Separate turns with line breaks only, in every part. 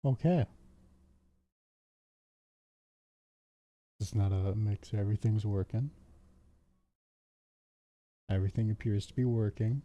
Okay. It's not a mixer. Everything's working. Everything appears to be working.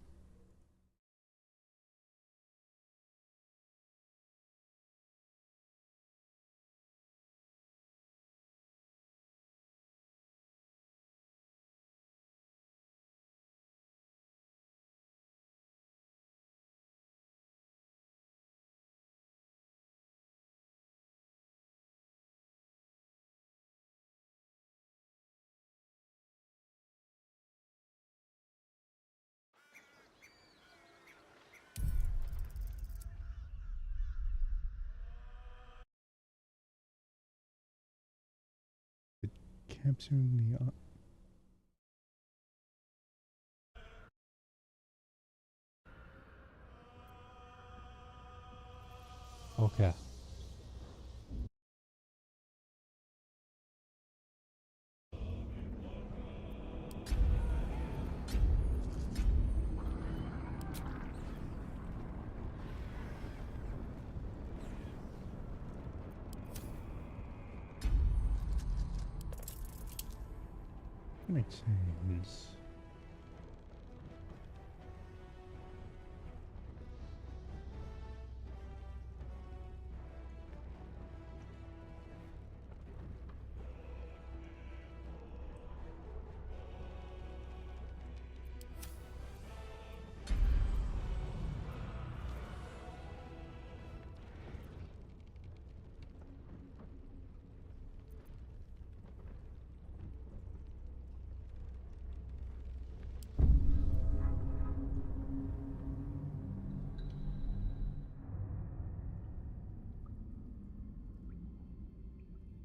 Capturing the. Okay. Makes sense.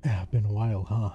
Yeah, been a while, huh?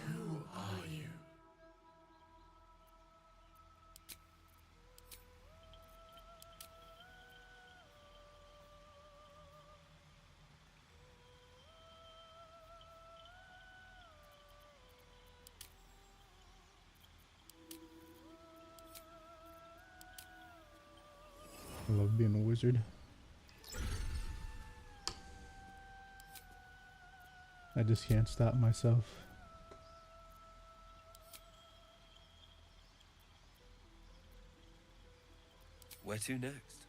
Who are you?
I love being a wizard. I just can't stop myself.
Where to next?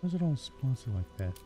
Why's it all sponsor like that?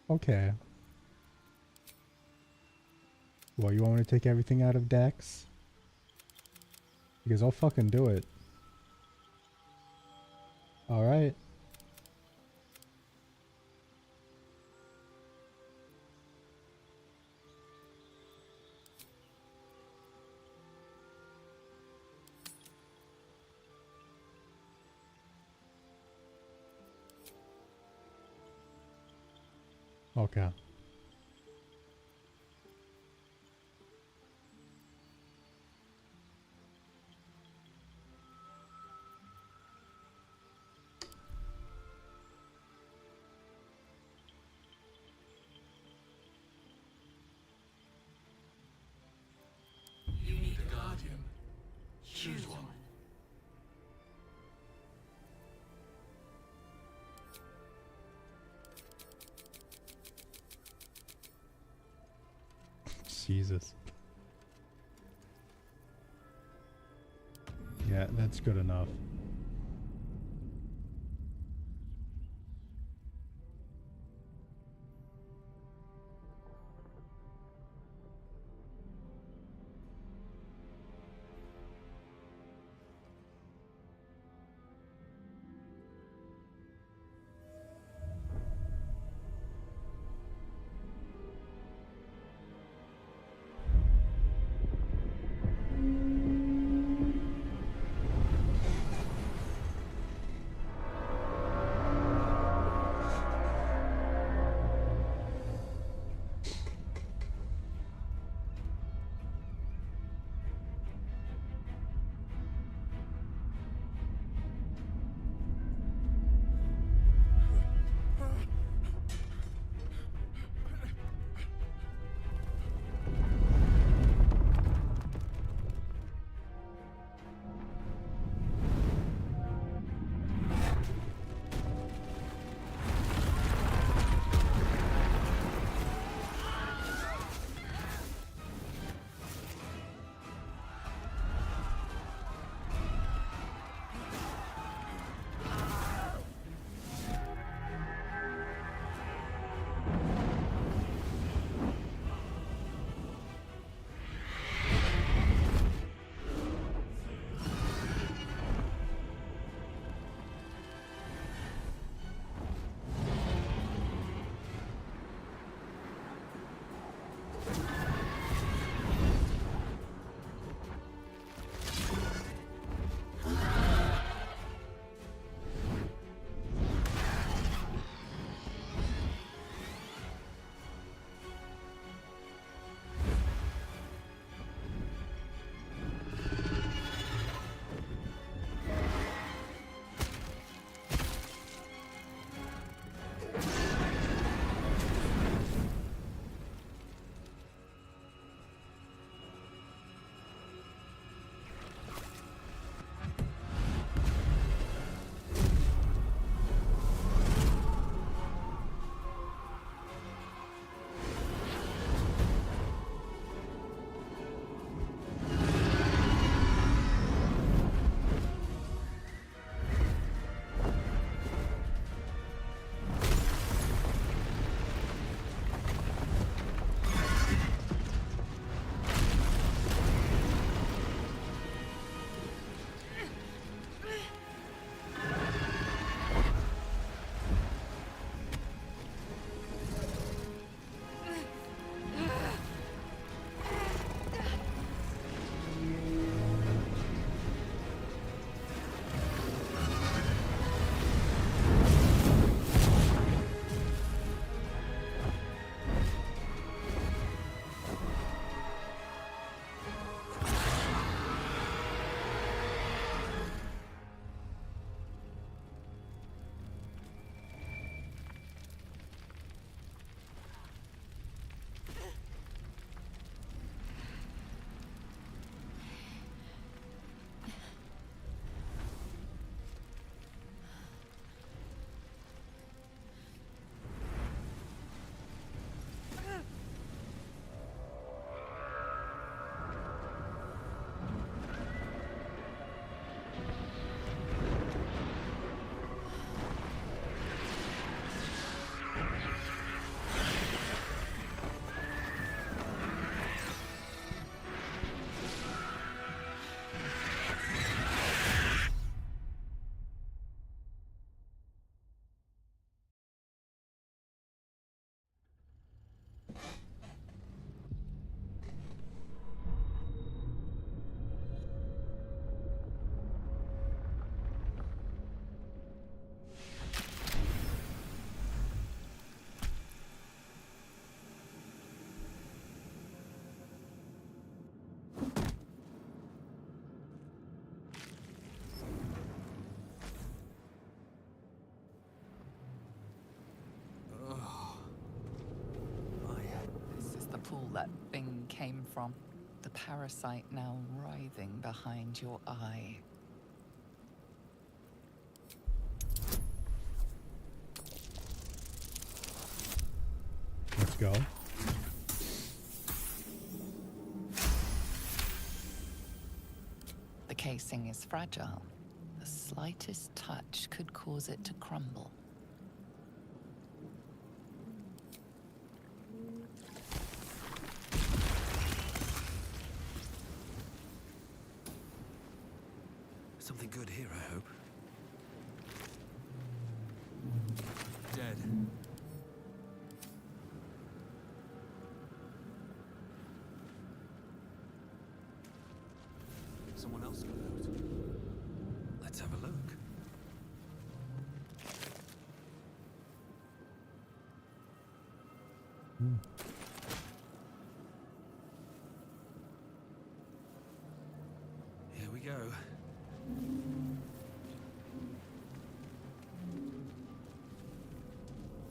Okay. Well, you want me to take everything out of Dex? Because I'll fucking do it. Alright. Okay. Jesus. Yeah, that's good enough.
Pool that thing came from. The parasite now writhing behind your eye.
Let's go.
casing is fragile. The slightest touch could cause it to crumble.
Something good here, I hope. Dead. Someone else got out. Let's have a look. Here we go.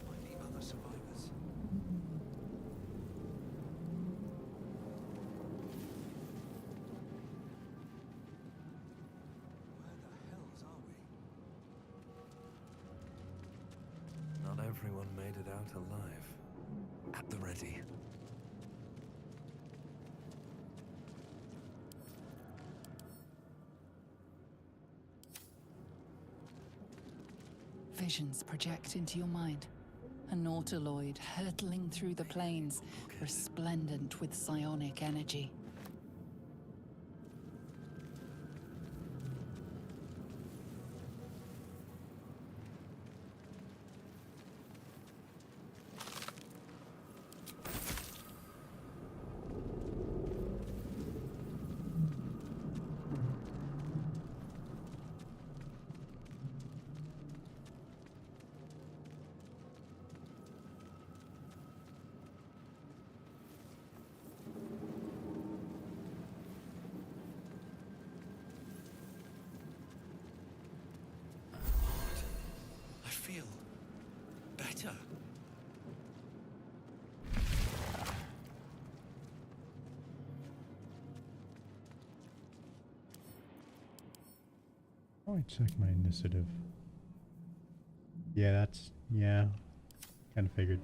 Finding other survivors. Where the hells are we? Not everyone made it out alive. At the ready.
Visions project into your mind. A nautiloid hurtling through the plains, resplendent with psionic energy.
I feel better.
Oh, I check my initiative. Yeah, kind of figured.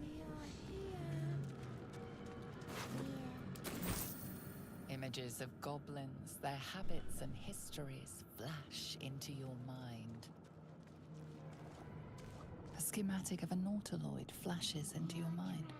Images of goblins, their habits and histories flash into your mind. A schematic of a nautiloid flashes into your mind.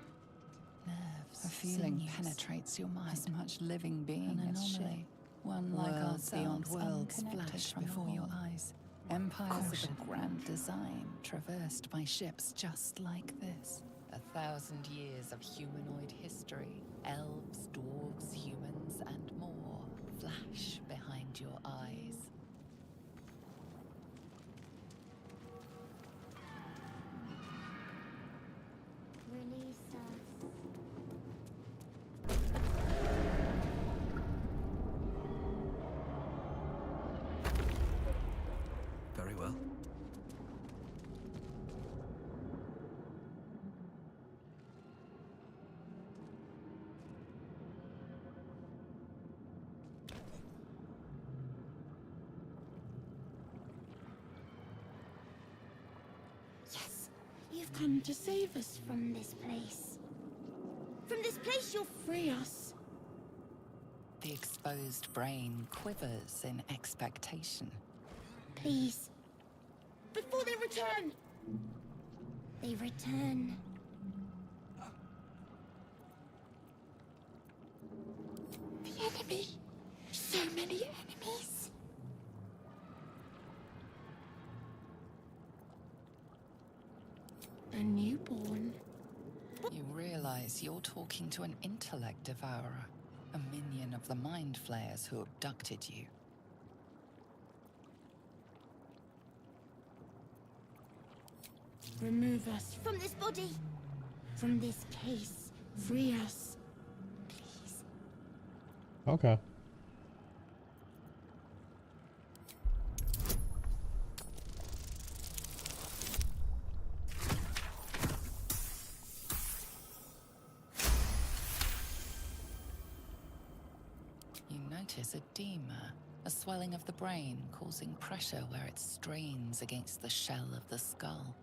Nerves, a feeling penetrates your mind. As much living being
An
as
anomaly.
shit. One like
Worlds beyond
ourselves,
worlds
unconnected
flash
from
before
the
your
whole.
eyes.
Empires
Caution.
of a grand design, traversed by ships just like this. 1,000 years of humanoid history, elves, dwarves, humans, and more flash behind your eyes.
Release us.
Very well.
Yes, you've come to save us from this place. From this place, you'll free us.
The exposed brain quivers in expectation.
Please. Before they return. They return. The enemy. So many enemies. A newborn.
You realize you're talking to an intellect devourer, a minion of the mind flayers who abducted you.
Remove us from this body. From this case. Free us. Please.
Okay.
You notice edema, a swelling of the brain causing pressure where it strains against the shell of the skull.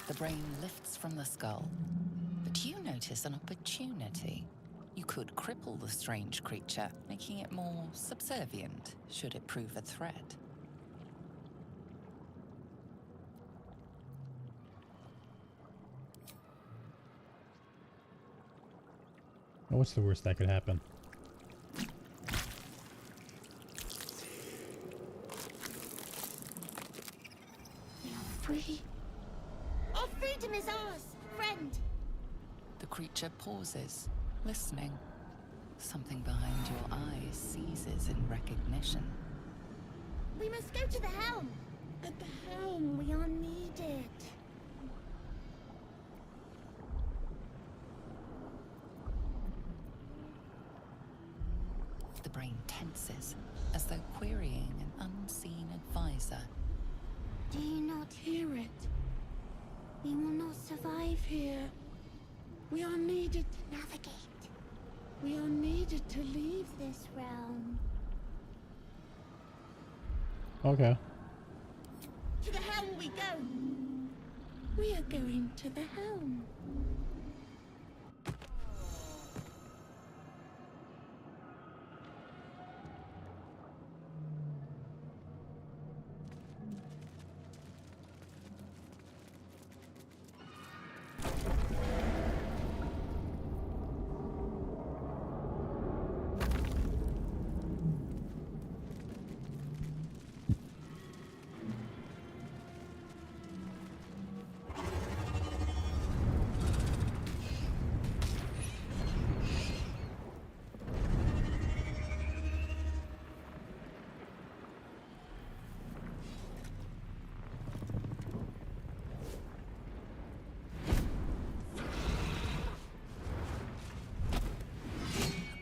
The brain lifts from the skull, but you notice an opportunity. You could cripple the strange creature, making it more subservient, should it prove a threat.
What's the worst that could happen?
We are free. Our freedom is ours, friend.
The creature pauses, listening. Something behind your eyes seizes in recognition.
We must go to the helm. At the helm, we are needed.
The brain tenses, as though querying an unseen advisor.
Do you not hear it? We will not survive here. We are needed to navigate. We are needed to leave this realm.
Okay.
To the helm we go. We are going to the helm.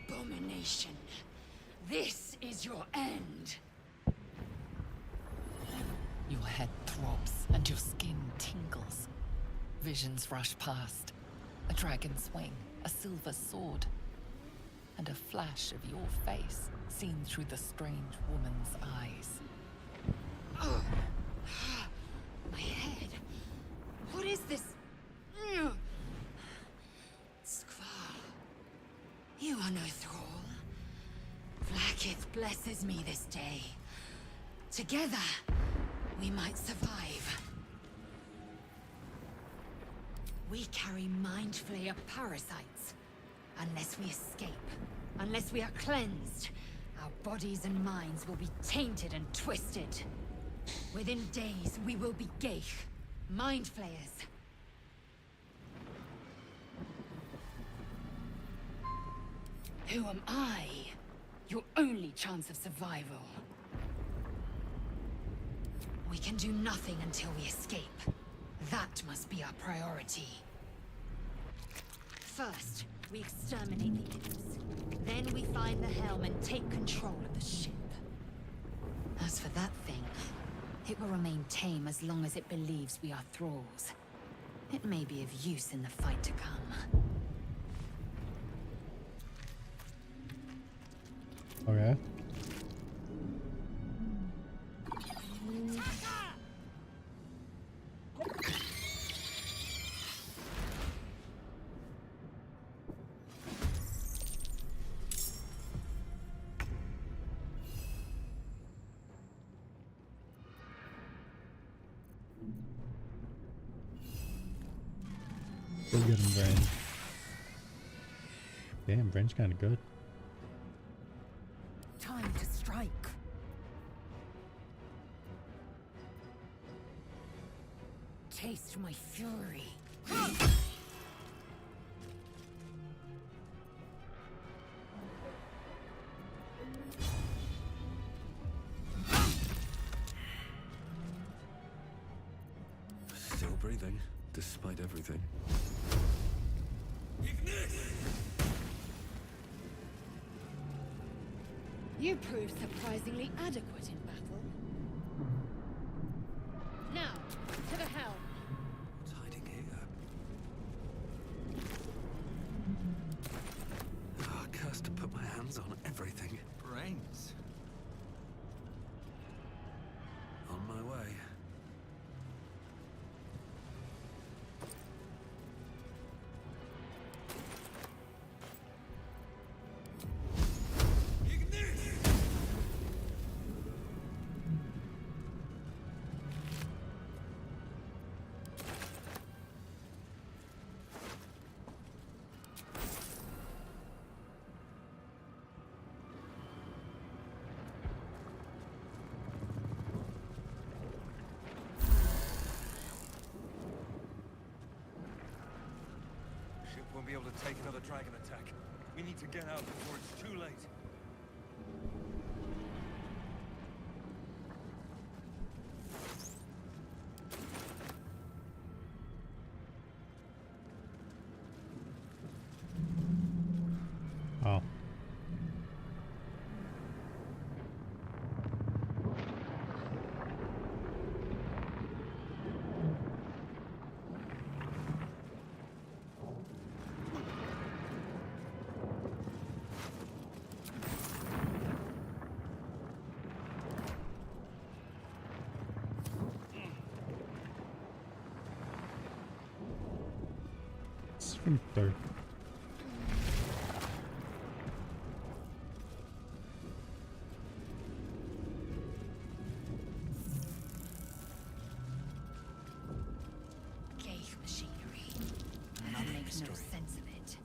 Abomination. This is your end.
Your head throbs and your skin tingles. Visions rush past. A dragon's wing, a silver sword, and a flash of your face seen through the strange woman's eyes.
Oh. My head. What is this? Skvar. You are no thrall. Vlaakith blesses me this day. Together, we might survive. We carry mind flayer parasites. Unless we escape, unless we are cleansed, our bodies and minds will be tainted and twisted. Within days, we will be Geich, mind flayers. Who am I? Your only chance of survival. We can do nothing until we escape. That must be our priority. First, we exterminate the imps. Then we find the helm and take control of the ship. As for that thing, it will remain tame as long as it believes we are thralls. It may be of use in the fight to come.
Okay. Still good in range. Damn, range kind of good.
Time to strike. Taste my fury.
Still breathing, despite everything.
You proved surprisingly adequate in battle. Now, to the helm.
What's hiding here? Oh, cursed to put my hands on everything. Brains. On my way. won't be able to take another dragon attack. We need to get out before it's too late.
Oh. It's from third.
Gate machinery.
Another
Make no
mystery.
sense of it.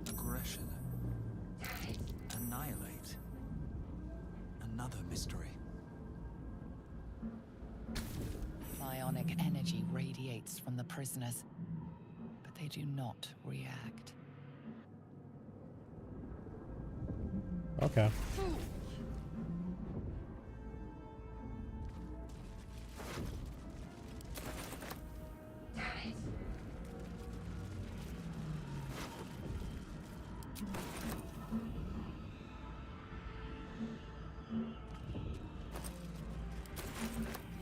Aggression. Annihilate. Another mystery.
Bionic energy radiates from the prisoners, but they do not react.
Okay.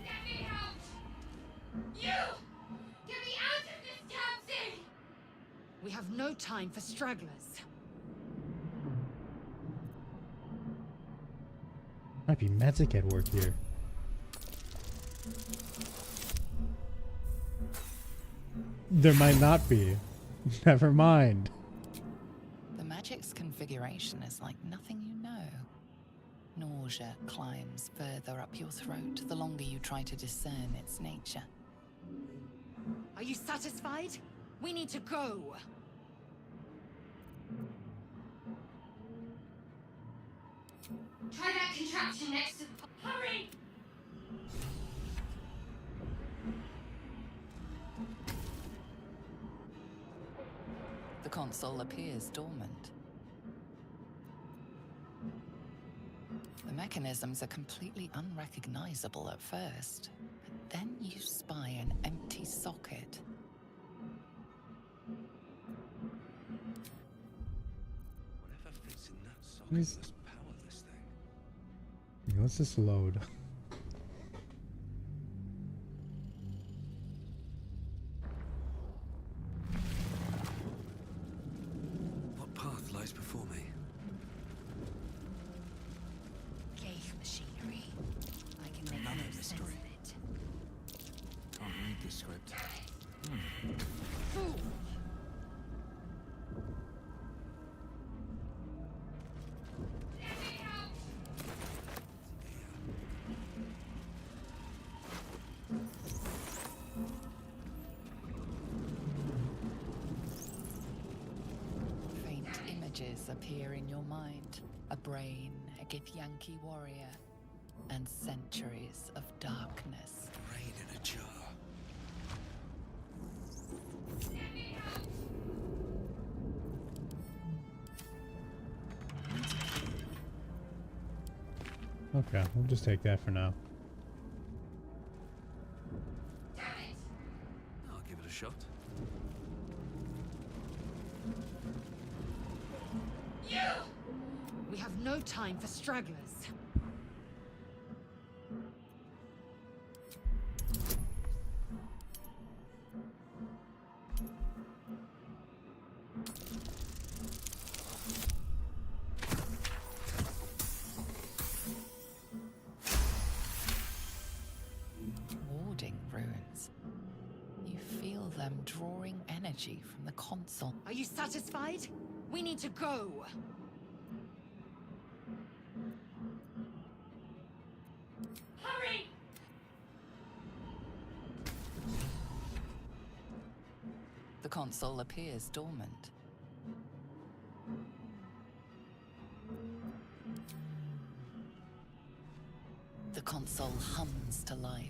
Let me out! You! Get me out of this damn thing!
We have no time for stragglers.
Might be magic at work here. There might not be. Never mind.
The magic's configuration is like nothing you know. Nausea climbs further up your throat the longer you try to discern its nature.
Are you satisfied? We need to go.
Try that contraption next to the... Hurry!
The console appears dormant. The mechanisms are completely unrecognizable at first, but then you spy an empty socket.
Whatever fits in that socket
Please.
must power this thing.
Let's just load.
What path lies before me?
Gate machinery. I can make
Another
no sense
mystery.
of it.
Can't read this script.
Fool!
Faint images appear in your mind. A brain, a Githyanki warrior, and centuries of darkness.
Brain in a jar.
Okay, we'll just take that for now.
I'll give it a shot.
You!
We have no time for stragglers.
Warding runes. You feel them drawing energy from the console.
Are you satisfied? We need to go.
Hurry!
The console appears dormant. The console hums to life.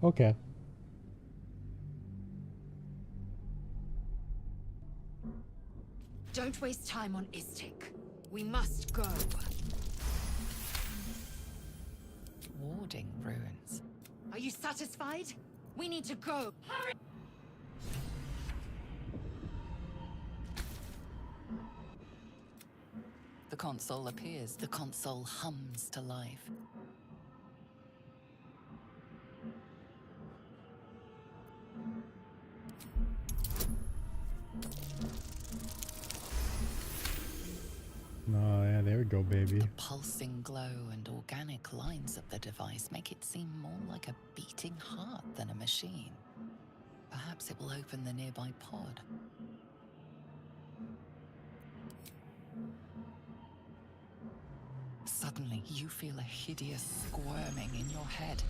Okay.
Don't waste time on Istik. We must go.
Warding ruins.
Are you satisfied? We need to go. Hurry!
The console appears. The console hums to life.
Oh, yeah, there we go, baby.
The pulsing glow and organic lines of the device make it seem more like a beating heart than a machine. Perhaps it will open the nearby pod. Suddenly, you feel a hideous squirming in your head.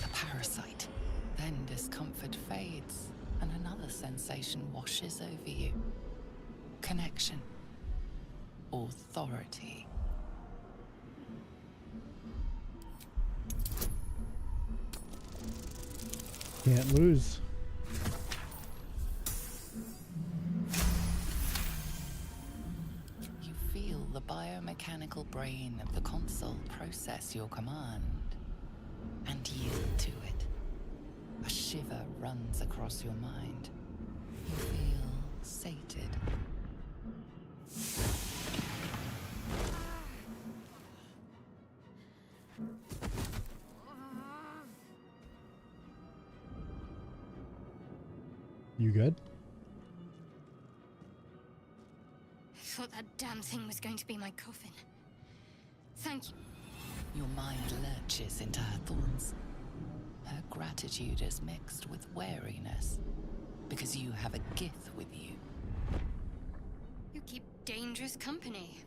A parasite. Then discomfort fades, and another sensation washes over you. Connection. Authority.
Can't lose.
You feel the biomechanical brain of the console process your command and yield to it. A shiver runs across your mind. You feel sated.
You good?
I thought that damn thing was going to be my coffin. Thank you.
Your mind lurches into her thoughts. Her gratitude is mixed with wariness, because you have a gift with you.
You keep dangerous company.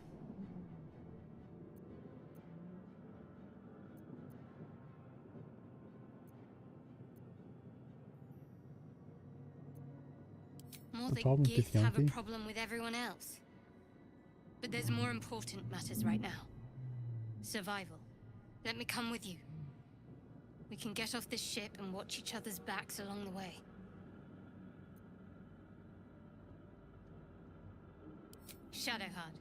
More
The
the
problem with
Gith have a
Githyanki?
problem with everyone else. But there's more important matters right now. Survival. Let me come with you. We can get off this ship and watch each other's backs along the way. Shadowheart.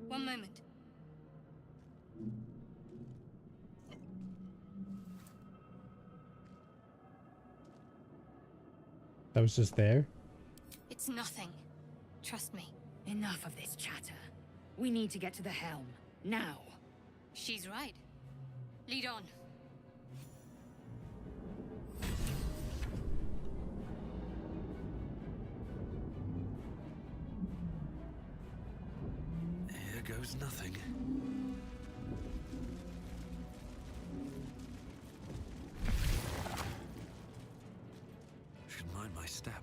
One moment.
That was just there?
It's nothing. Trust me.
Enough of this chatter. We need to get to the helm. Now.
She's right. Lead on.
Here goes nothing. Should mind my step.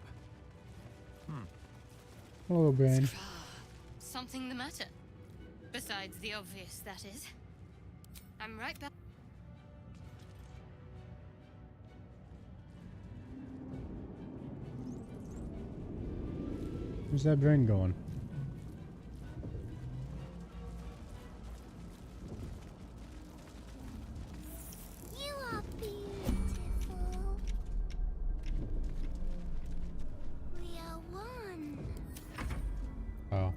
Hello, brain.
Something the matter? Besides the obvious, that is. I'm right back.
Where's that brain going?
You are beautiful. We are one.
Oh.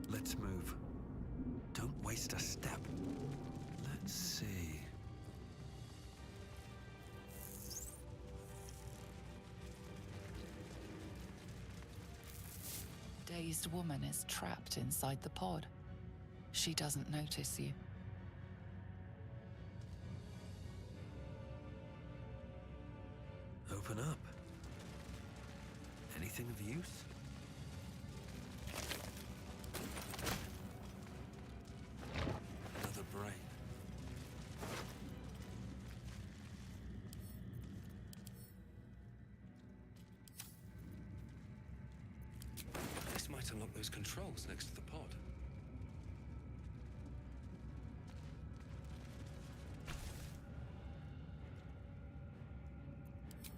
Let's move. Don't waste a step. Let's see.
Dazed woman is trapped inside the pod. She doesn't notice you.
Open up. Anything of use? Another brain. This might unlock those controls next to the pod.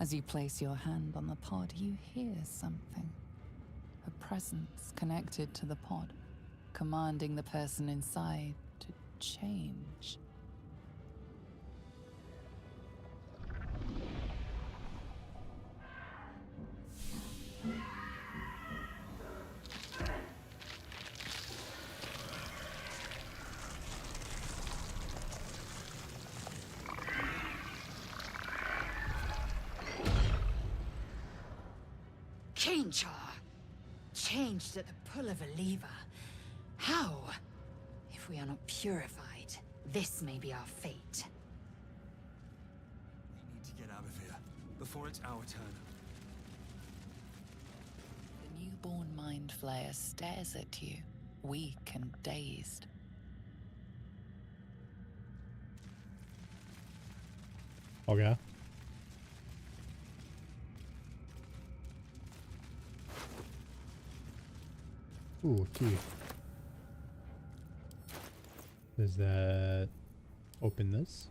As you place your hand on the pod, you hear something. A presence connected to the pod, commanding the person inside to change.
Change her. Changed at the pull of a lever. How? If we are not purified, this may be our fate.
We need to get out of here before it's our turn.
The newborn mind flayer stares at you, weak and dazed.
Okay. Ooh, key. Does that open this?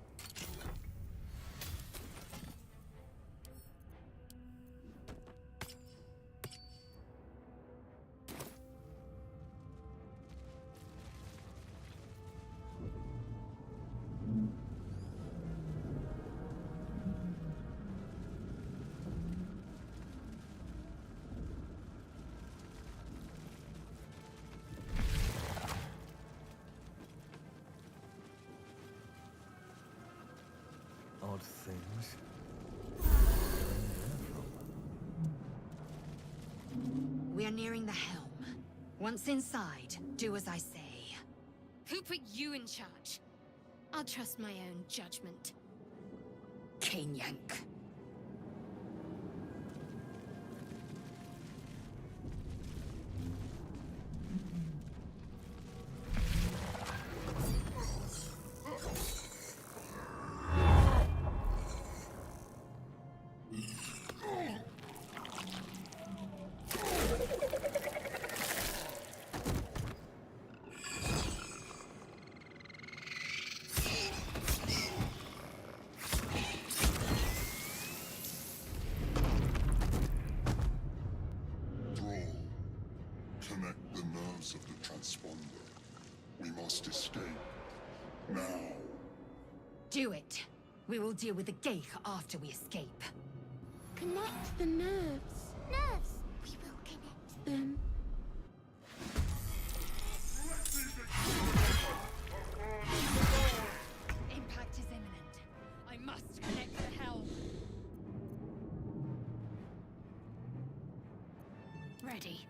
Odd things.
We are nearing the helm. Once inside, do as I say.
Who put you in charge? I'll trust my own judgment.
Cane Yank.
Connect the nerves of the transponder. We must escape. Now.
Do it. We will deal with the Geich after we escape.
Connect the nerves. Nerves! We will connect them.
Impact is imminent. I must connect the helm.
Ready.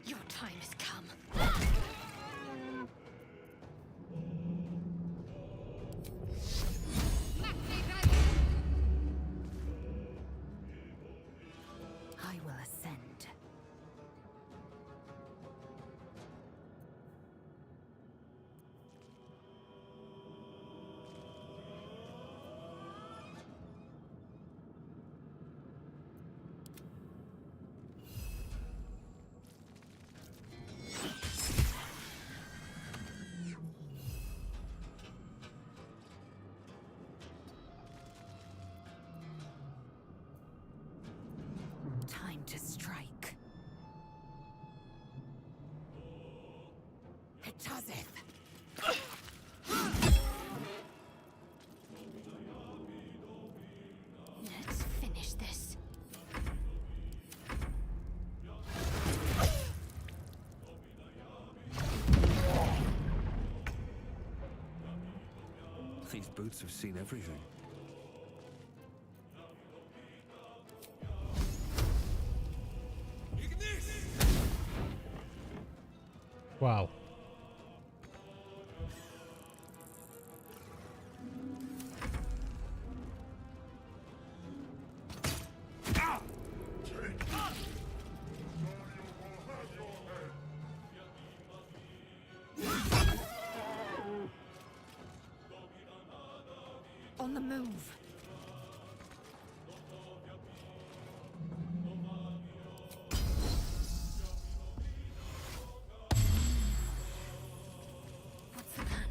Your time has come.
I will ascend. Time to strike. It does it.
boots have seen everything.
Wow.
On the move. What's the plan?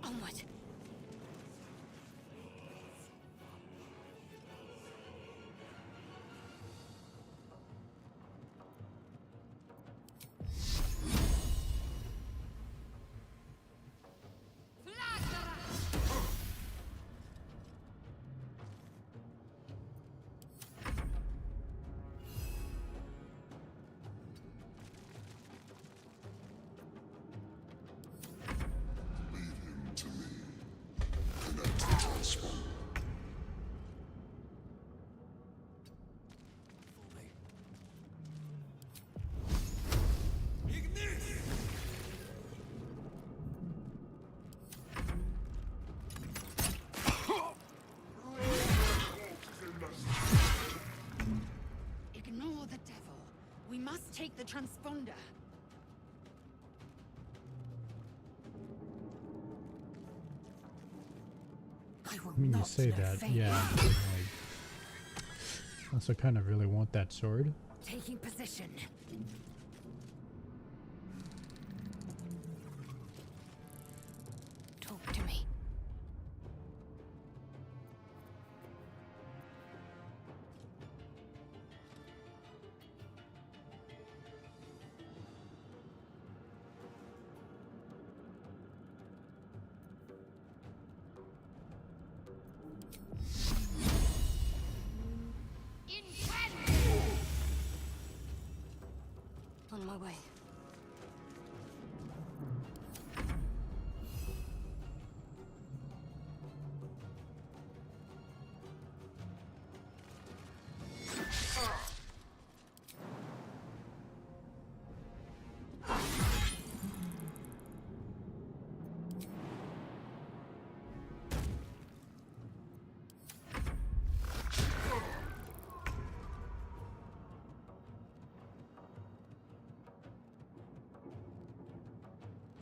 Onward.
Lead him to me. Connect the transponder.
Ignore the devil. We must take the transponder. I will
I mean, you
not
say
let
that,
fate
yeah. But like, I also kind of really want that sword.
Taking position. Talk to me. On my way.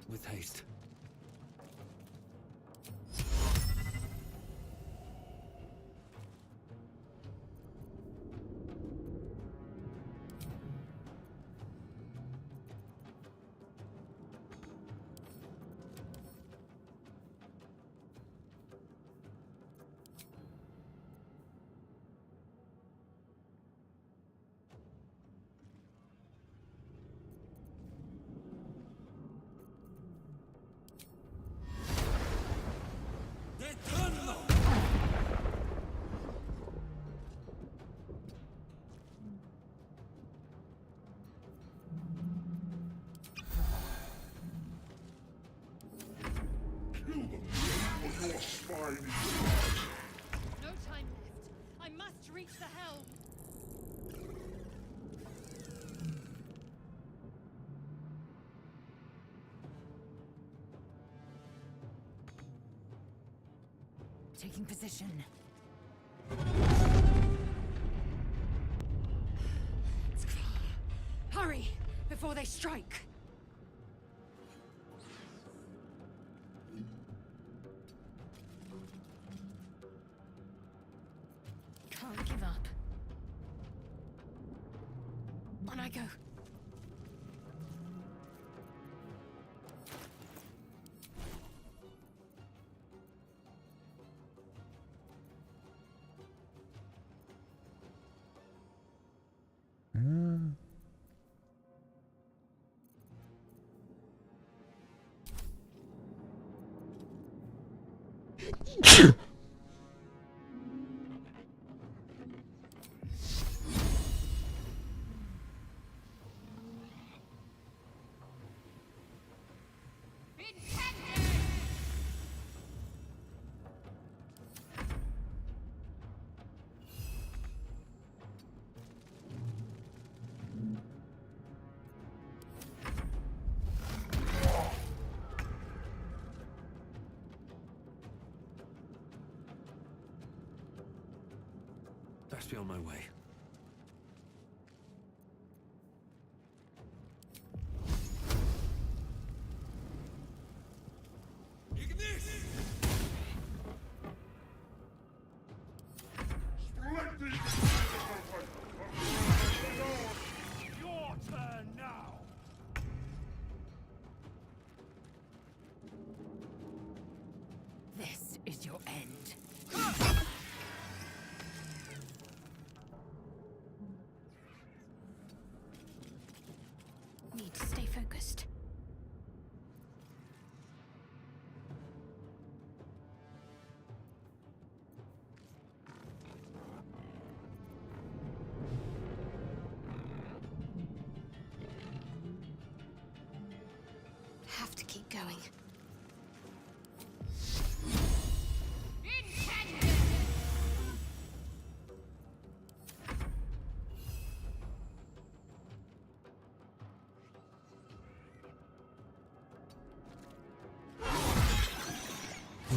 With haste.
For your spine
No time left. I must reach the helm. Taking position. It's clear. Hurry before they strike. Can't give up. On I go.
Best be on my way.
Your turn now!
This is your end. Need to stay focused. Have to keep going.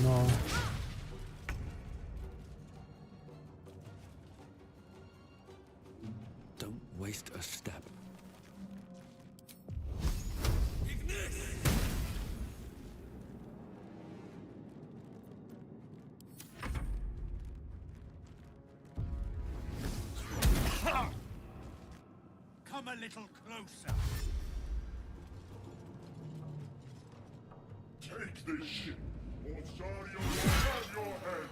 No.
Don't waste a step.
Come a little closer.
Take this ship, or Zarya will have your head!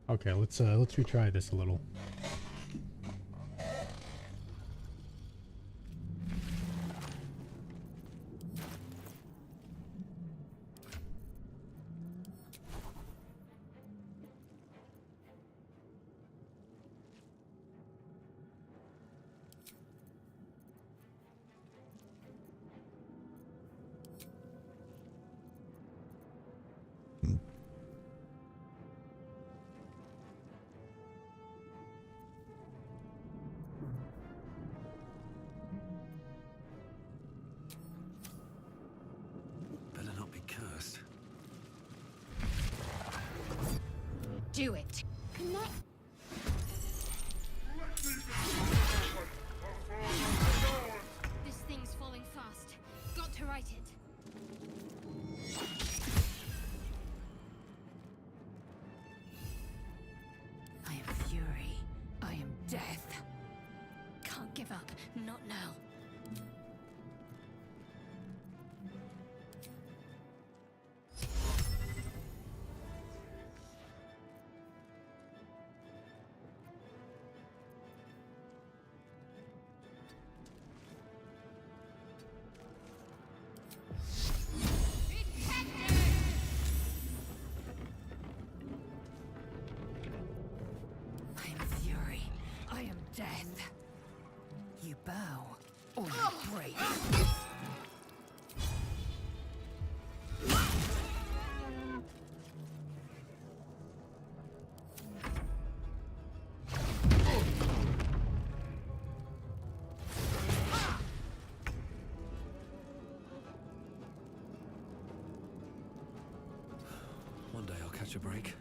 Okay, let's retry this a little.
Better not be cursed.
Do it.
Connect.
This thing's falling fast. Got to right it. I am fury. I am death. Can't give up. Not now. I am fury. I am death. You bow or you break.
One day I'll catch a break.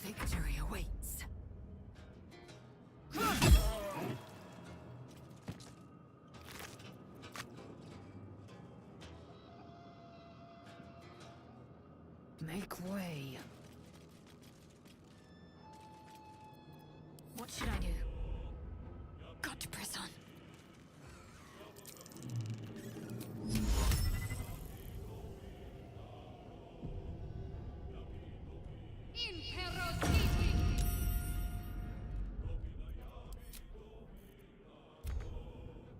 Victory awaits. Make way. What should I do? Got to press on.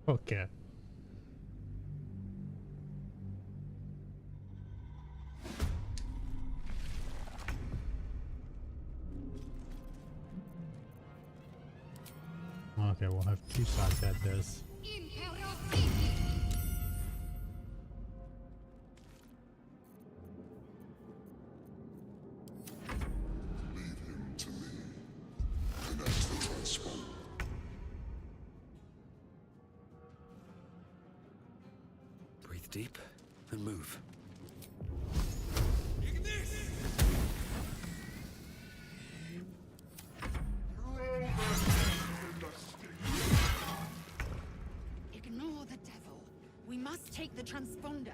Okay. Okay, we'll have two shots at this.
Leave him to me. Connect the transponder.
Breathe deep and move.
Ignore the devil. We must take the transponder.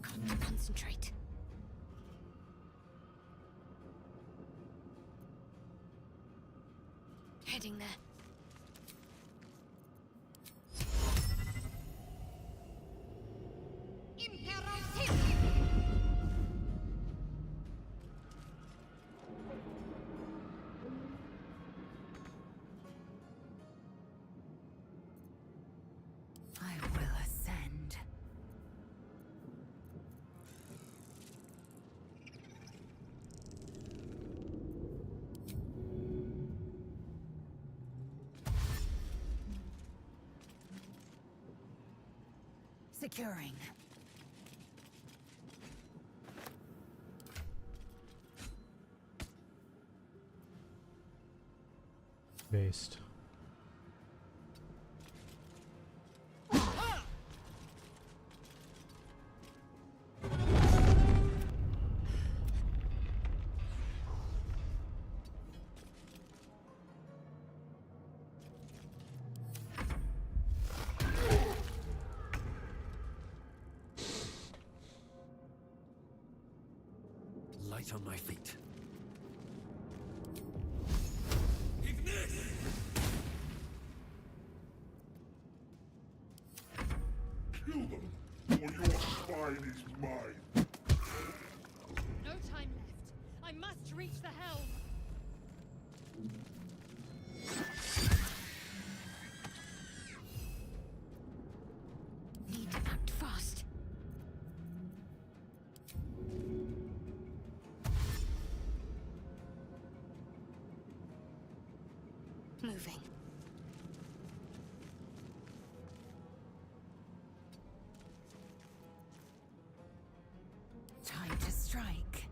Got to concentrate. Heading there. I will ascend. Securing.
Based.
Light on my feet.
Kill them, or your spine is mine.
No time left. I must reach the helm. Need to act fast. Moving. Time to strike.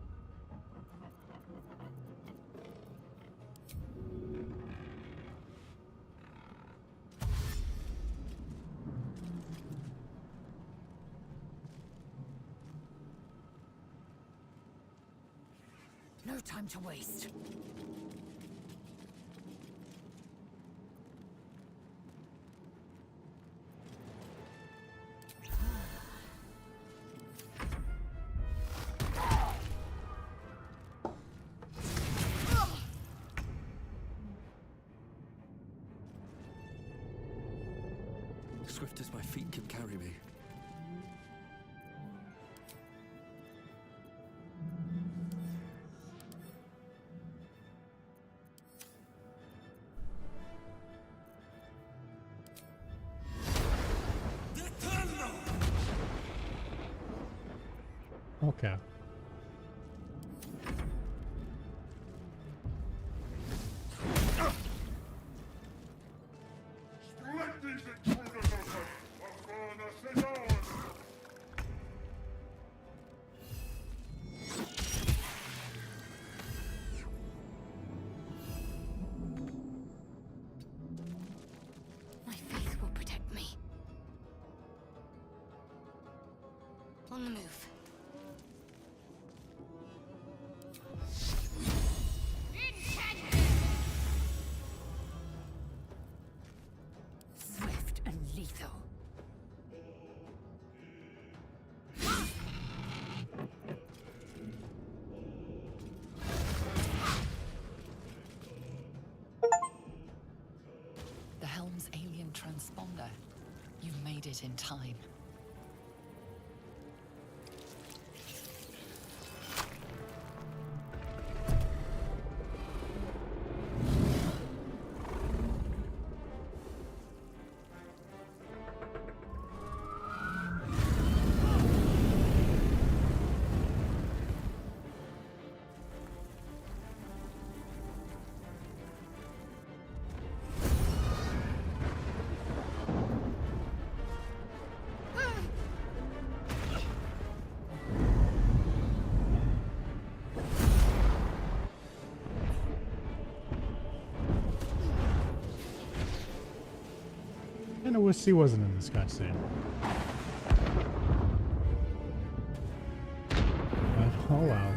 No time to waste.
Swift as my feet can carry me.
Okay.
Let these intruders open! A furnace is ours!
My faith will protect me. On the move. Swift and lethal.
The helm's alien transponder. You've made it in time.
And I wish he wasn't in this cutscene. But, oh well.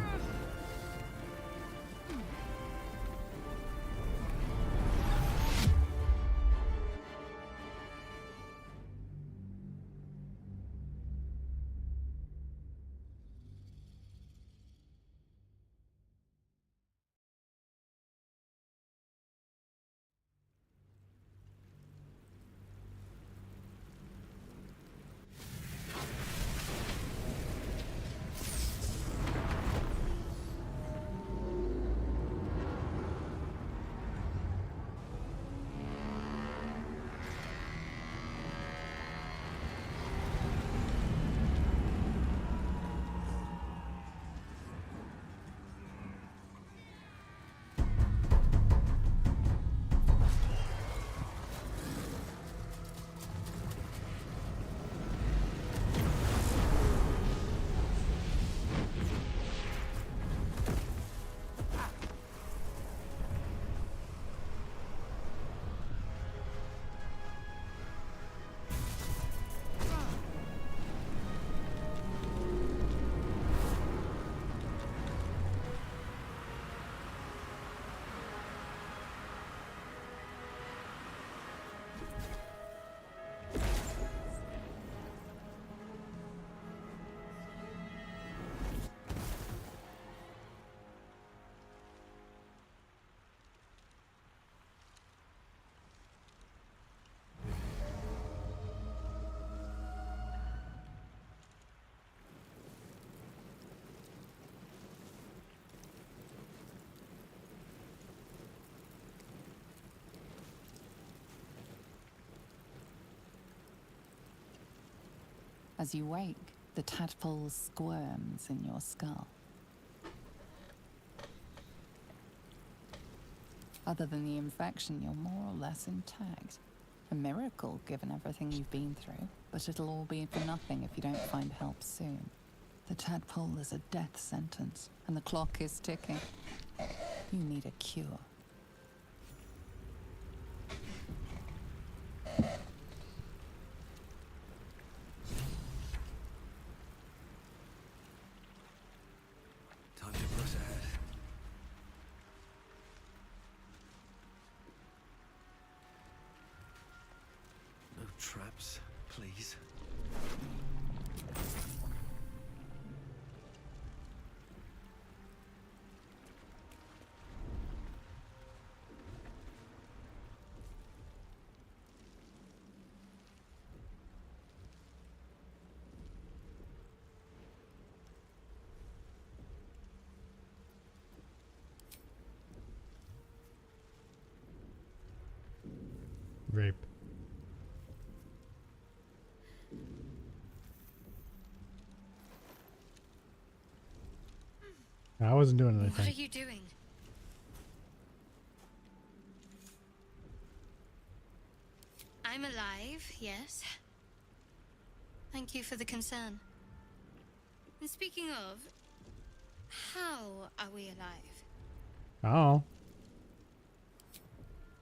As you wake, the tadpole squirms in your skull. Other than the infection, you're more or less intact. A miracle, given everything you've been through, but it'll all be for nothing if you don't find help soon. The tadpole is a death sentence, and the clock is ticking. You need a cure.
Time to press ahead. No traps, please.
Rape. I wasn't doing
What are
anything.
you doing? I'm alive, yes. Thank you for the concern. And speaking of, how are we alive?
Oh.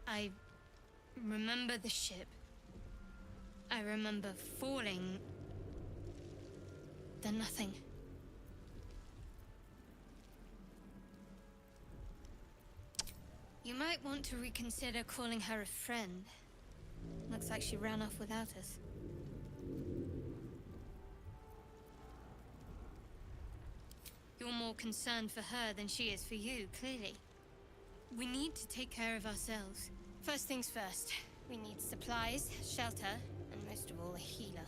I remember the ship. I remember falling. Then nothing. You might want to reconsider calling her a friend. Looks like she ran off without us. You're more concerned for her than she is for you, clearly. We need to take care of ourselves. First things first, we need supplies, shelter, and most of all, a healer.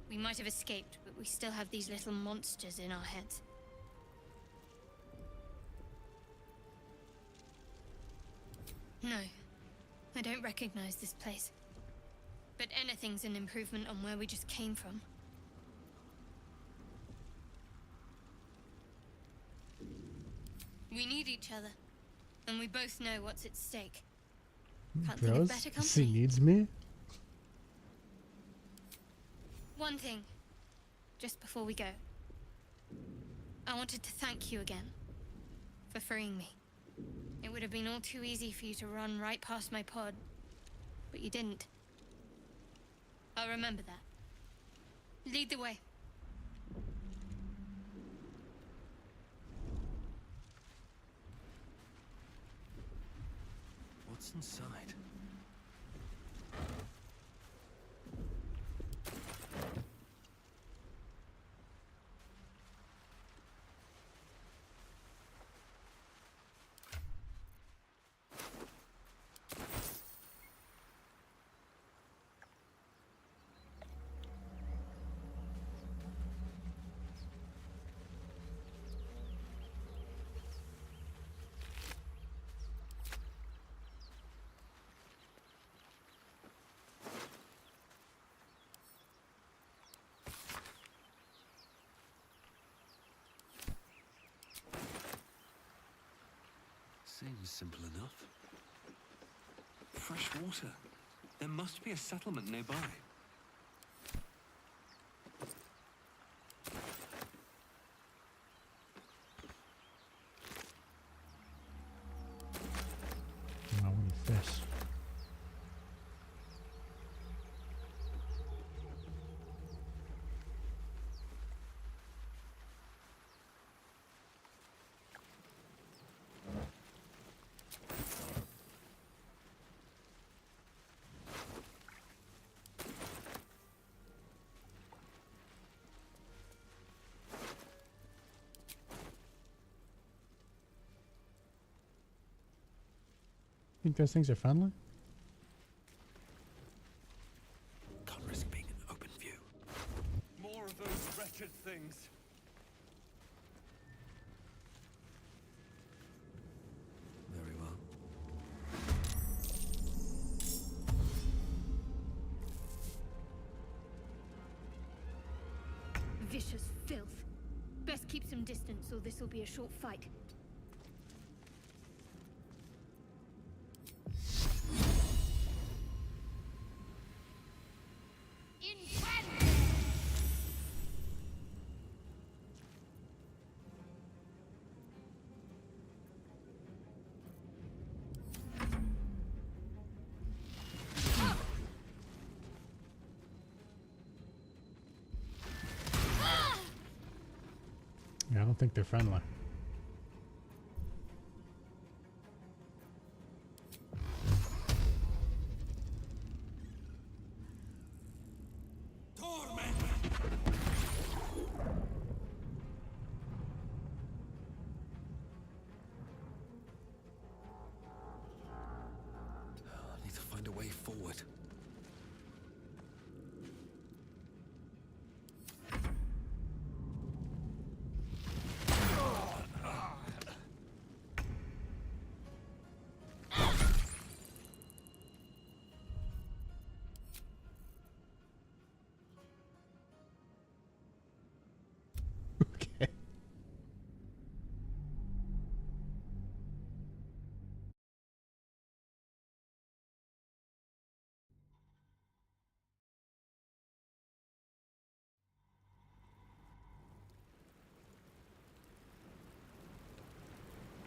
We might have escaped, but we still have these little monsters in our heads. No, I don't recognize this place. But anything's an improvement on where we just came from. We need each other, and we both know what's at stake. Can't think of
Rose?
better
She
company.
needs me?
One thing, just before we go. I wanted to thank you again for freeing me. It would have been all too easy for you to run right past my pod, but you didn't.
I'll remember that. Lead the way.
What's inside? Seems simple enough. Fresh water. There must be a settlement nearby.
I want fish. Think those things are friendly?
Can't risk being in open view.
More of those wretched things.
Very well.
Vicious filth. Best keep some distance, or this will be a short fight.
Yeah, I don't think they're friendly.
I need to find a way forward.
Okay.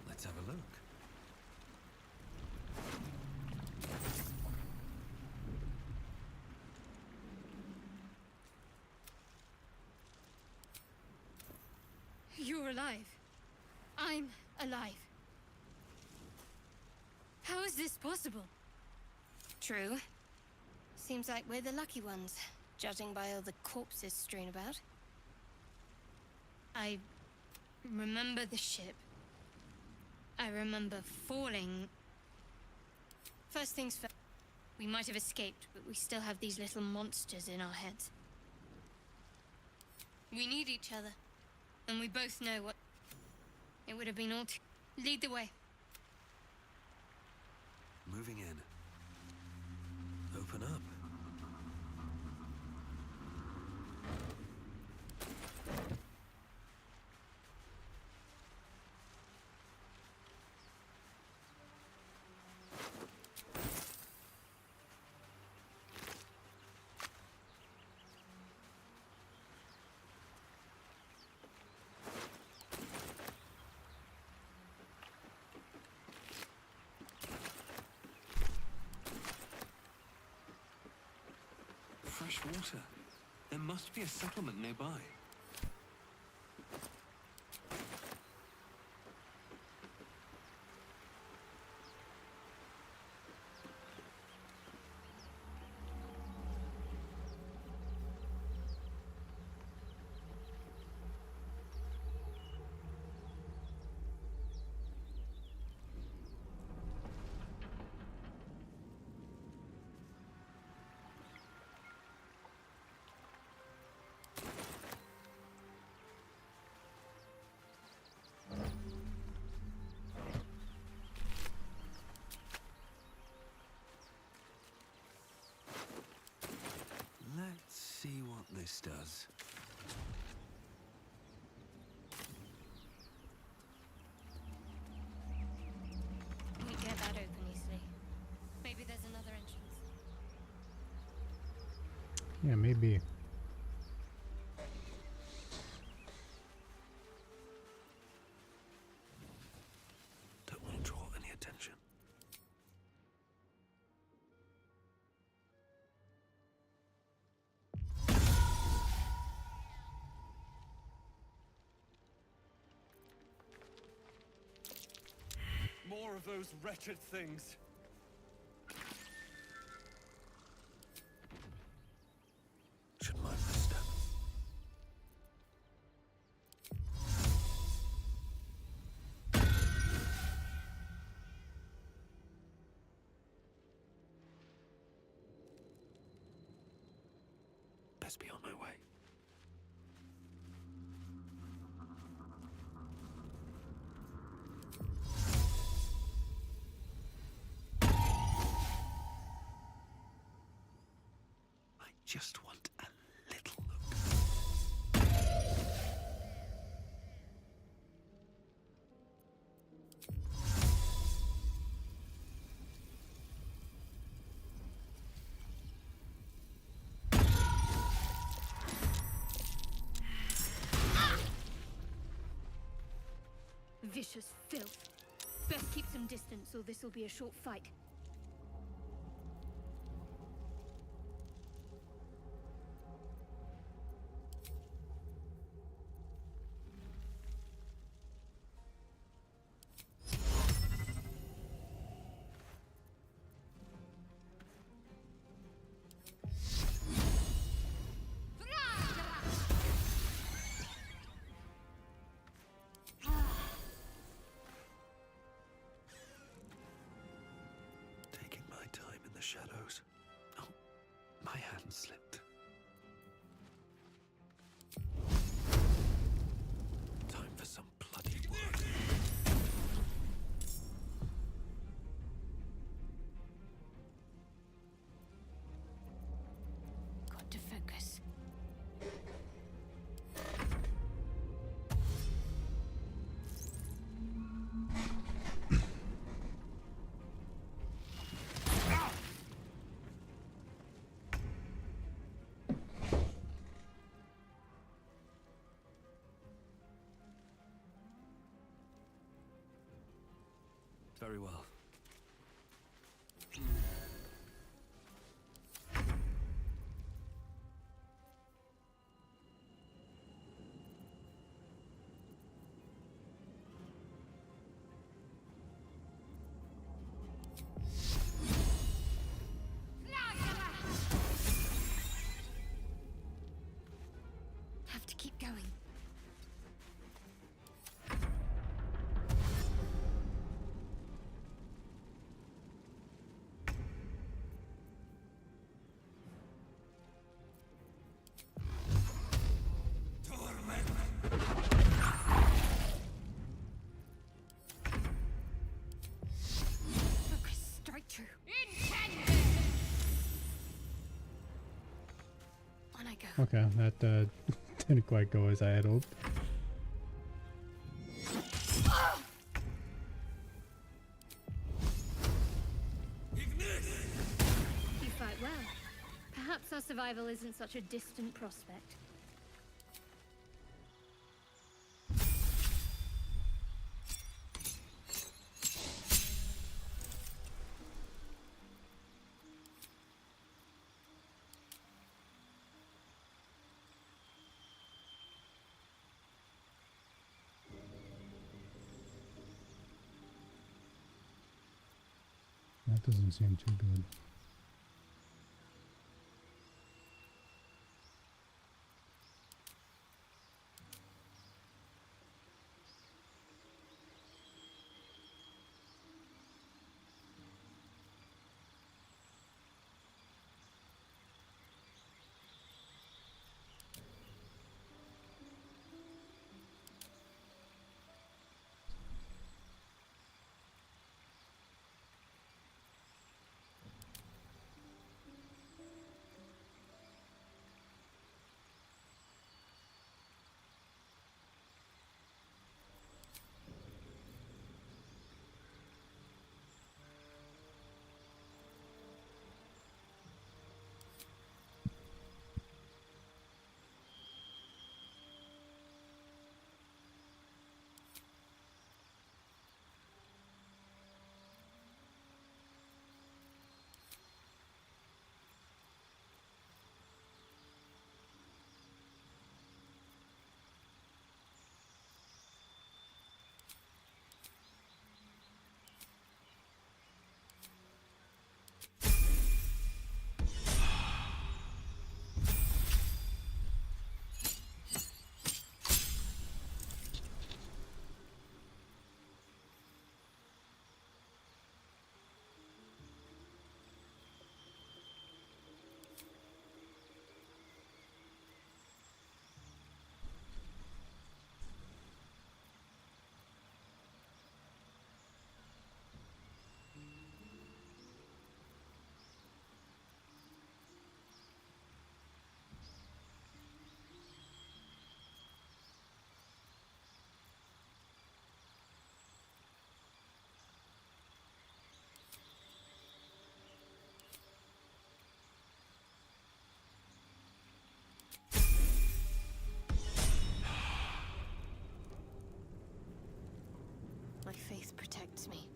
Let's have a look.
You're alive. I'm alive. How is this possible?
True. Seems like we're the lucky ones, judging by all the corpses strewn about. I remember the ship. I remember falling. First things first, we might have escaped, but we still have these little monsters in our heads. We need each other, and we both know what it would have been all to lead the way.
Moving in. Open up. fresh water. There must be a settlement nearby. Let's see what this does.
Won't get that open easily. Maybe there's another entrance.
Yeah, maybe.
Don't want to draw any attention.
More of those wretched things.
Should mind my step. Best be on my way. I just want a little look.
Vicious filth. Best keep some distance, or this will be a short fight.
Taking my time in the shadows. Oh, my hand slipped. Time for some bloody work.
Got to focus.
Very well.
Have to keep going. Focus, strike true. On I go.
Okay, that didn't quite go as I had hoped.
You fight well. Perhaps our survival isn't such a distant prospect.
that doesn't seem too good.
My faith protects me.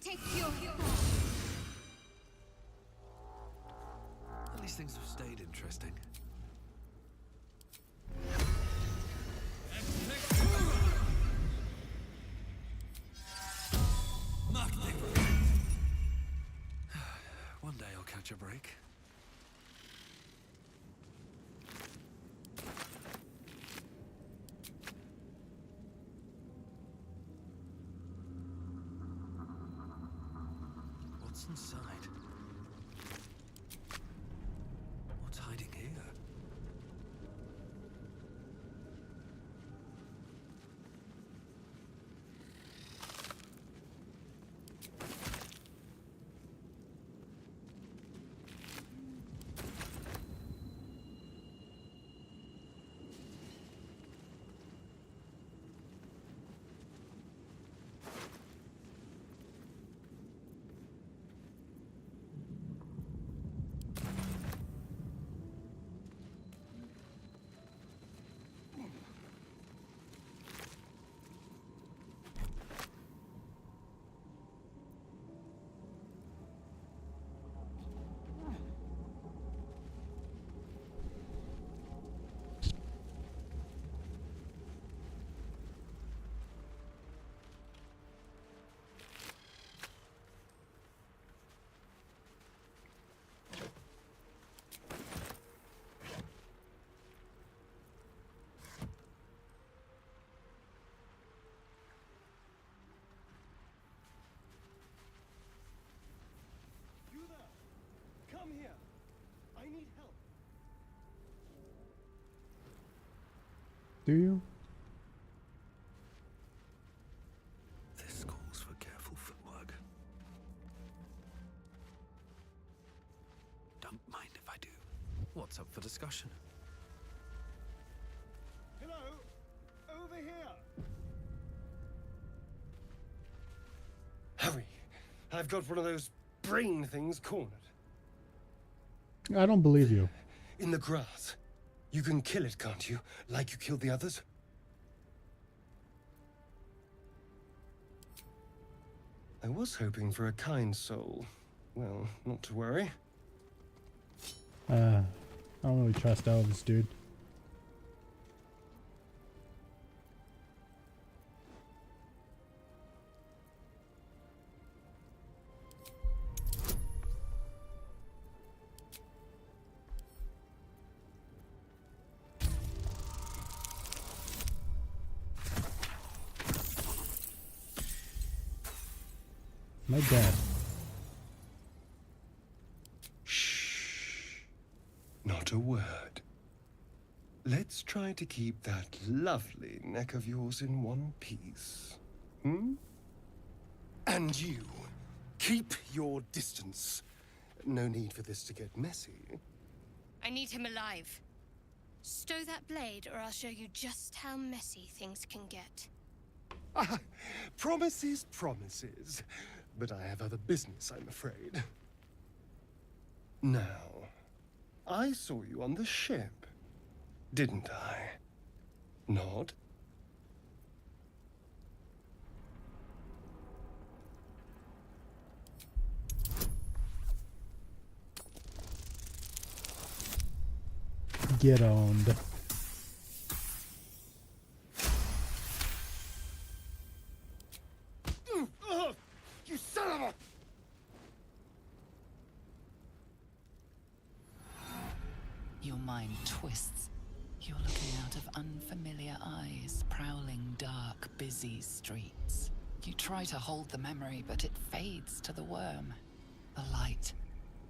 Take your
At least things have stayed interesting. One day I'll catch a break. What's inside? What's hiding here?
You there! Come here! I need help!
Do you?
This calls for careful footwork. Don't mind if I do. What's up for discussion?
Hello? Over here! Hurry! I've got one of those brain things cornered.
I don't believe you.
In the grass. You can kill it, can't you? Like you killed the others? I was hoping for a kind soul. Well, not to worry.
I don't really trust elves, dude. My dad.
Shh. Not a word. Let's try to keep that lovely neck of yours in one piece. Hmm? And you, keep your distance. No need for this to get messy.
I need him alive. Stow that blade, or I'll show you just how messy things can get.
Ah, promises, promises. But I have other business, I'm afraid. Now, I saw you on the ship, didn't I? Nod?
Get owned.
You son of a...
Your mind twists. You're looking out of unfamiliar eyes, prowling dark, busy streets. You try to hold the memory, but it fades to the worm. The light,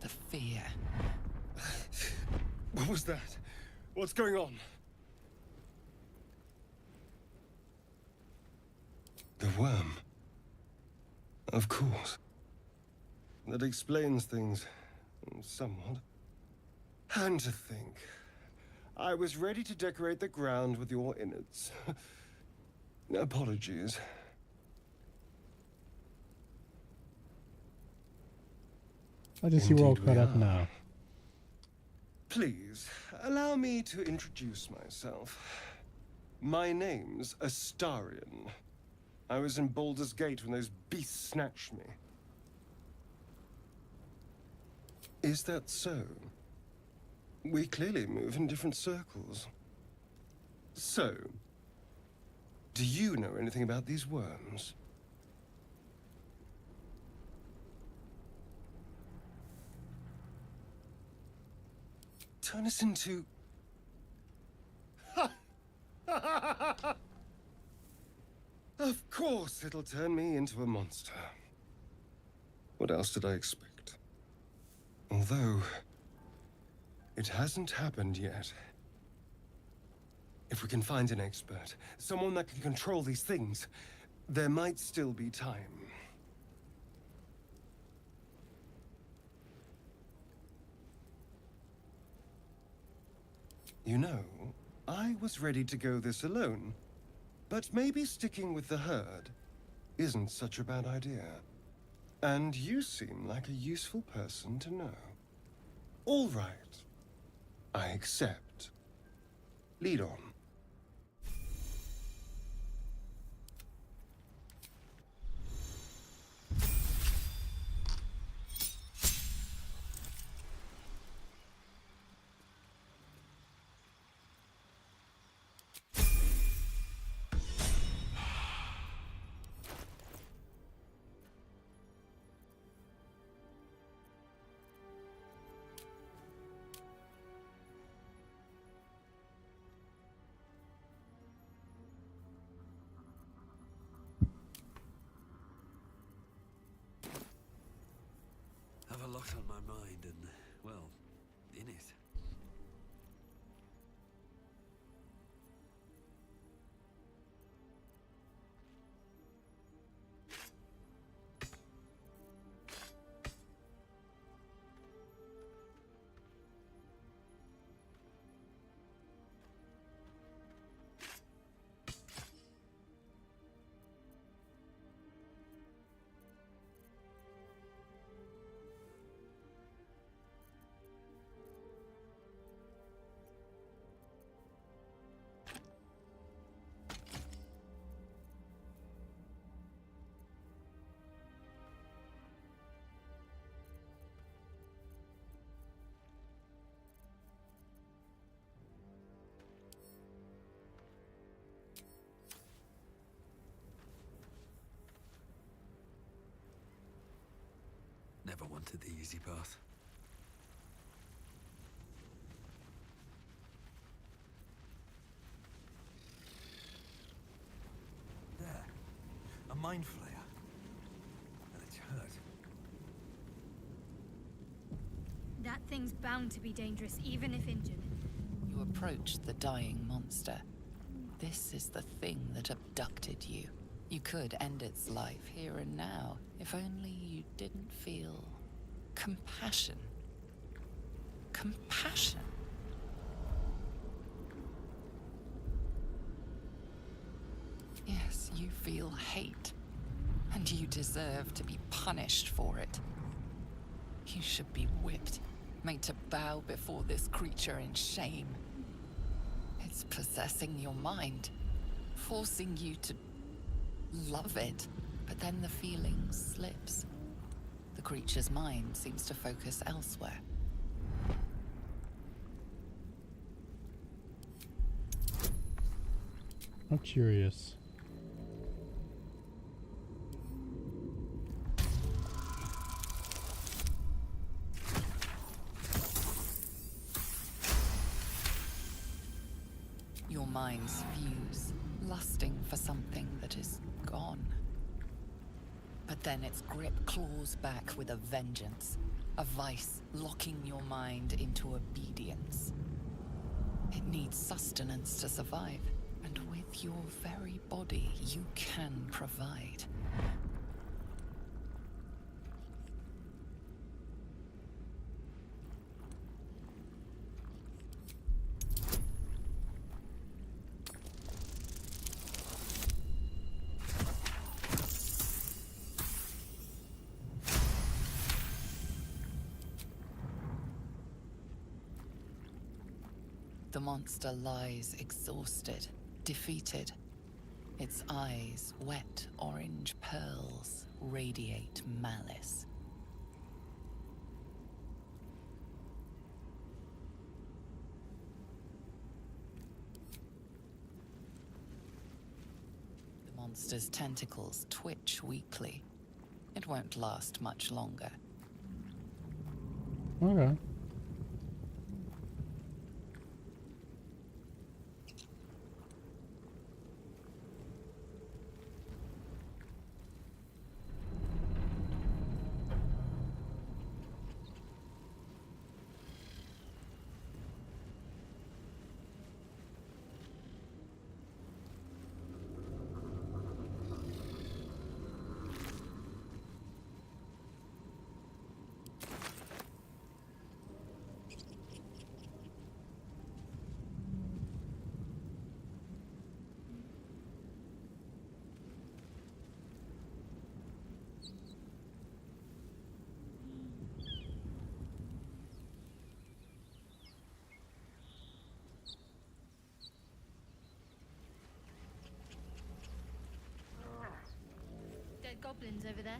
the fear.
What was that? What's going on? The worm. Of course. That explains things somewhat. And to think, I was ready to decorate the ground with your innards. Apologies.
I just see we're all
Indeed we
caught up
are.
now.
Please, allow me to introduce myself. My name's Astarion. I was in Baldur's Gate when those beasts snatched me. Is that so? We clearly move in different circles. So, do you know anything about these worms? Turn us into... Of course it'll turn me into a monster. What else did I expect? Although, it hasn't happened yet. If we can find an expert, someone that can control these things, there might still be time. You know, I was ready to go this alone, but maybe sticking with the herd isn't such a bad idea. And you seem like a useful person to know. All right. I accept. Lead on.
Have a lot on my mind and, well, in it. Never wanted the easy path. There. A mind flayer. And it's hurt.
thing's bound to be dangerous, even if injured.
You approach the dying monster. This is the thing that abducted you. You could end its life here and now, if only you didn't feel compassion. Compassion. Yes, you feel hate, and you deserve to be punished for it. You should be whipped, made to bow before this creature in shame. It's possessing your mind, forcing you to love it, but then the feeling slips. The creature's mind seems to focus elsewhere.
I'm curious.
Your minds fuse, lusting for something that is gone. But then its grip claws back with a vengeance, a vice locking your mind into obedience. It needs sustenance to survive, and with your very body, you can provide. The monster lies exhausted, defeated. Its eyes, wet orange pearls, radiate malice. The monster's tentacles twitch weakly. It won't last much longer.
Okay.
Dead goblins over there.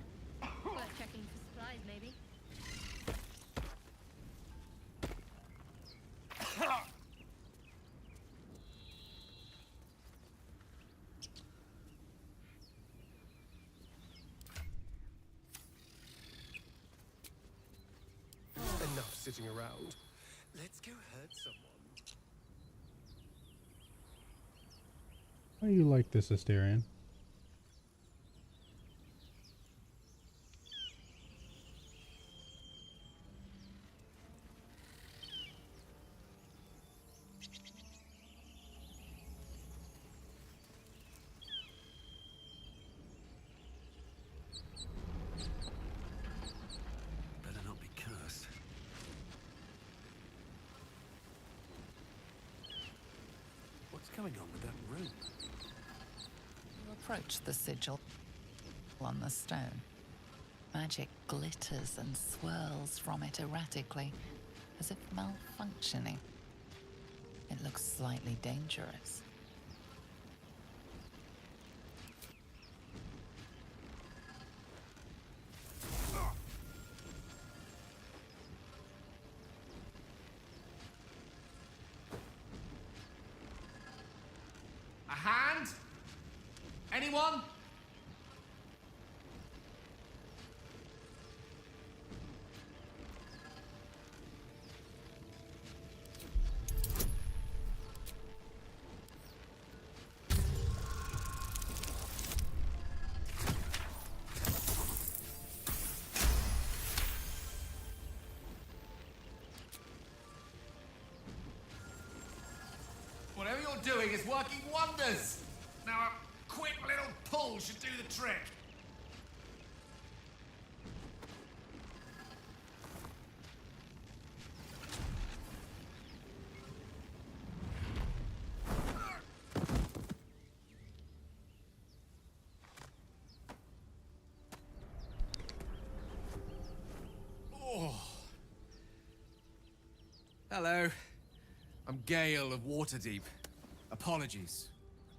Worth checking for supplies, maybe.
Enough sitting around. Let's go hurt someone.
How do you like this, Asterion?
Better not be cursed. What's going on with that room?
You approach the sigil on the stone. Magic glitters and swirls from it erratically, as if malfunctioning. It looks slightly dangerous.
A hand? Anyone? you're doing is working wonders. Now a quick little pull should do the trick. Hello. I'm Gale of Waterdeep. Apologies.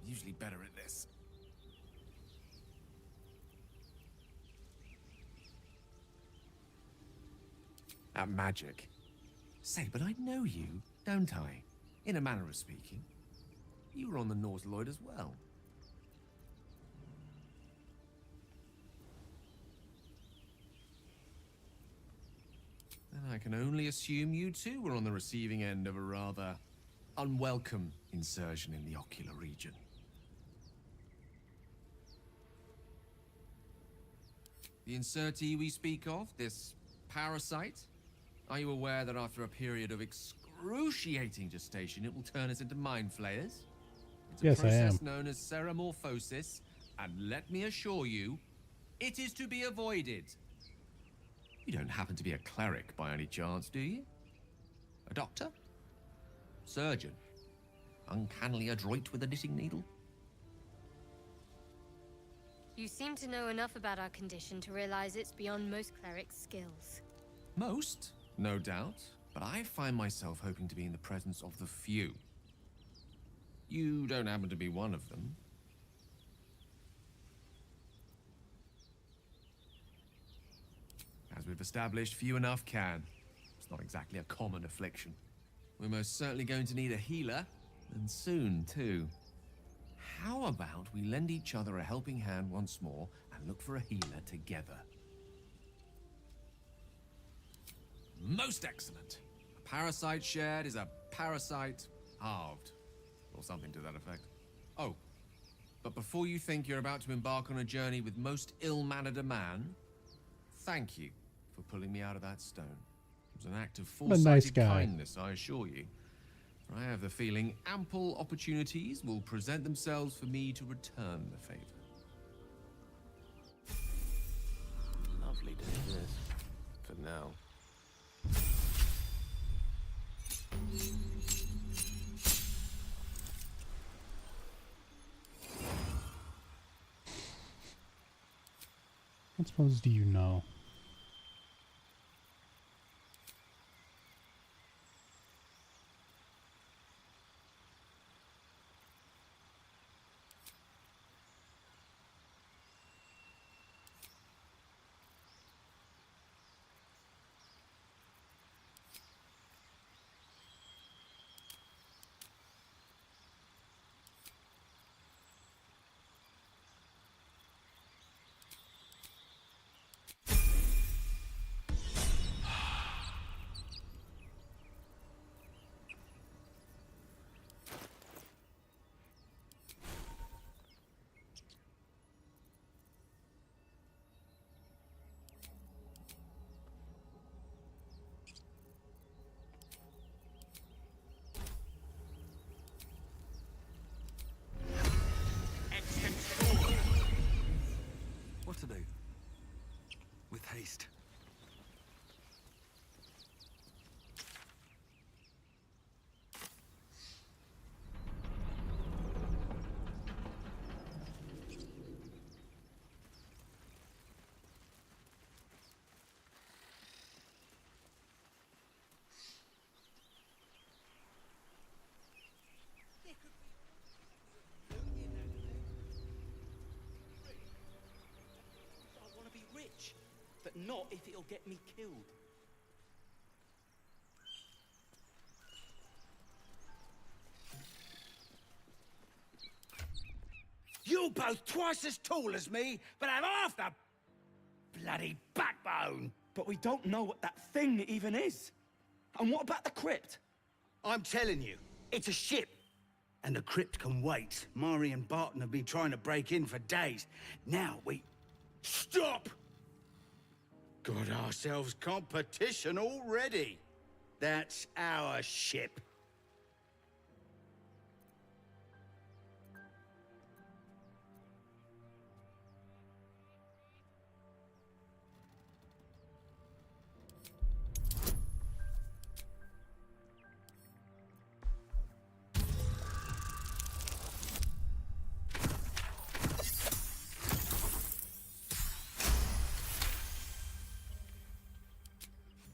I'm usually better at this. At magic. Say, but I know you, don't I? In a manner of speaking. You were on the North Lloyd as well. Then I can only assume you too were on the receiving end of a rather unwelcome insertion in the ocular region. The insertee we speak of, this parasite, are you aware that after a period of excruciating gestation, it will turn us into mind flayers? It's a
Yes, I am.
process known as ceramorphosis, and let me assure you, it is to be avoided. You don't happen to be a cleric by any chance, do you? A doctor? Surgeon? Uncannily adroit with a knitting needle?
You seem to know enough about our condition to realize it's beyond most clerics' skills.
Most, no doubt, but I find myself hoping to be in the presence of the few. You don't happen to be one of them. As we've established, few enough can. It's not exactly a common affliction. We're most certainly going to need a healer, and soon, too. How about we lend each other a helping hand once more and look for a healer together? Most excellent. A parasite shared is a parasite halved, or something to that effect. Oh, but before you think you're about to embark on a journey with most ill-mannered a man, thank you for pulling me out of that stone. It was an act of
What a
foresighted
nice guy.
kindness, I assure you. For I have the feeling ample opportunities will present themselves for me to return the favor.
Lovely day this. For now.
What suppose do you know?
What to do? With haste.
I want to be rich, but not if it'll get me killed.
You're both twice as tall as me, but have half the bloody backbone.
But we don't know what that thing even is. And what about the crypt?
I'm telling you, it's a ship. And the crypt can wait. Mari and Barton have been trying to break in for days. Now we... Stop! Got ourselves competition already. That's our ship.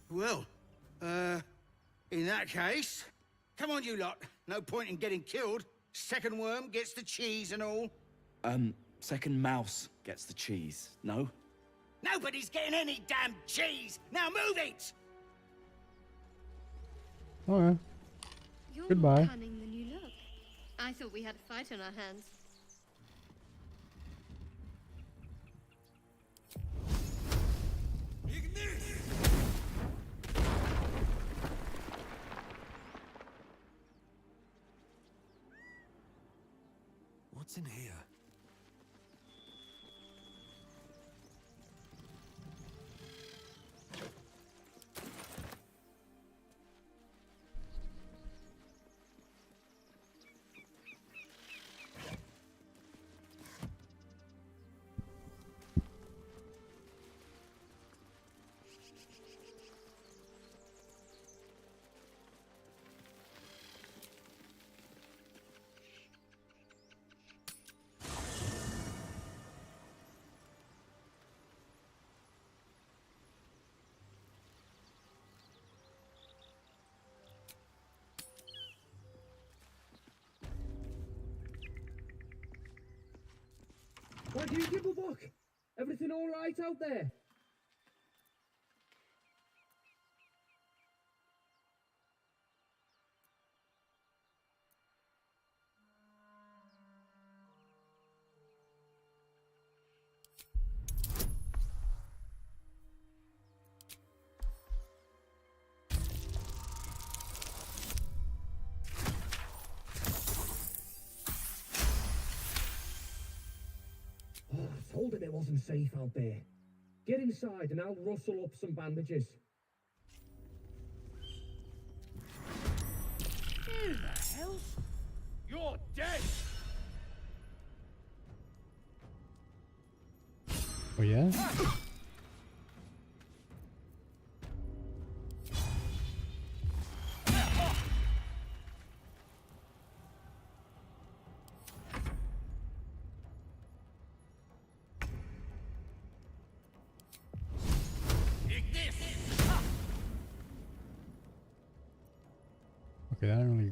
Well, in that case, come on, you lot. No point in getting killed. Second worm gets the cheese and all.
Second mouse gets the cheese, no?
Nobody's getting any damn cheese! Now move it!
Okay.
You're
Goodbye.
more cunning than you look. I thought we had a fight on our hands.
What's in here?
Why do you give a fuck? Everything all right out there? Oh, I told him it wasn't safe out there. Get inside and I'll rustle up some bandages.
Who the hell? You're dead!
Oh yeah? Okay, that only.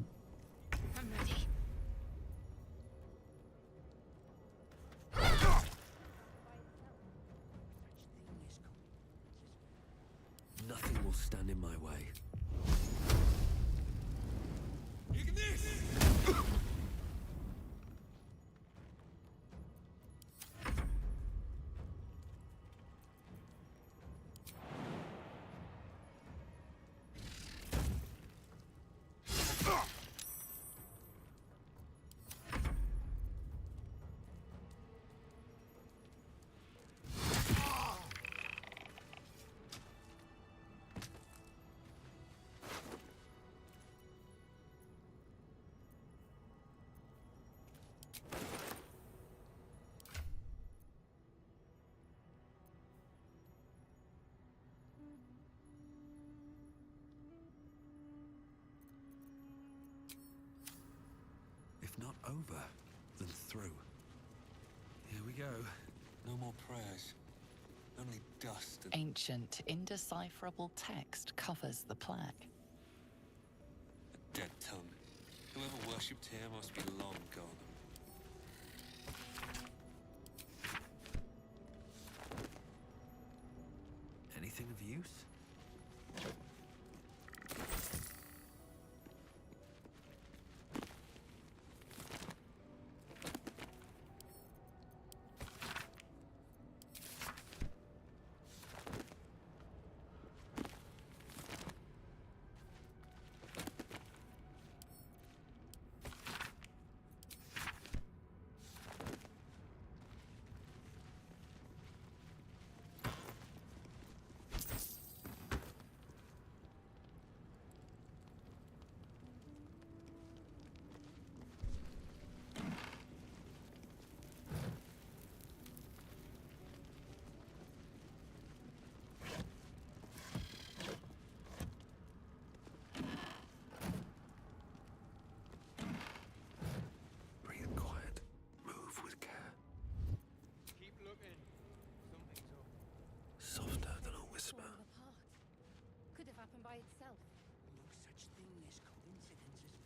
I'm ready.
Nothing will stand in my way. If not over, then through. Here we go. No more prayers. Only dust and...
Ancient, indecipherable text covers the plaque.
a dead tongue. Whoever worshipped here must be long gone. Anything of use?
by itself.
No such thing as coincidences.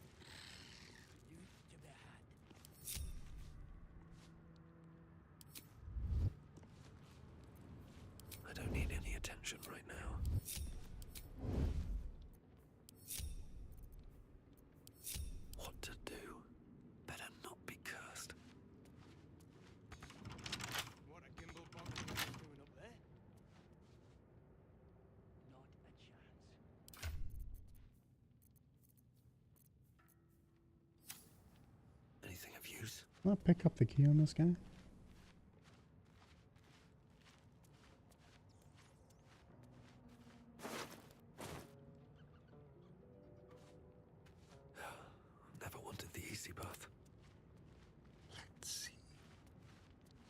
Leave it to the hat.
I don't need any attention right now. What to do? Better not be cursed.
What a gimbal box doing up there? Not a chance.
Anything of use?
I'll pick up the key on this guy.
Never wanted the easy path. Let's see.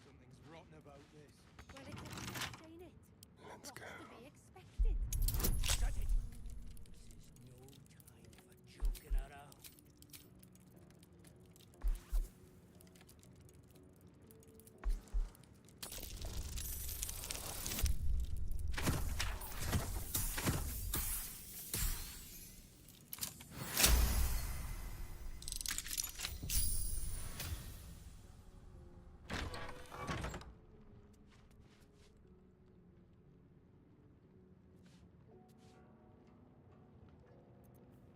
Something's rotten about this.
Well, it's a fact, ain't it?
Let's
What's
go.
to be expected?
Shut it! This is no time for joking around.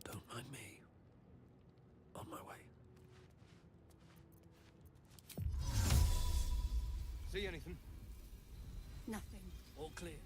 Don't mind me. On my way.
See anything?
Nothing.
All clear.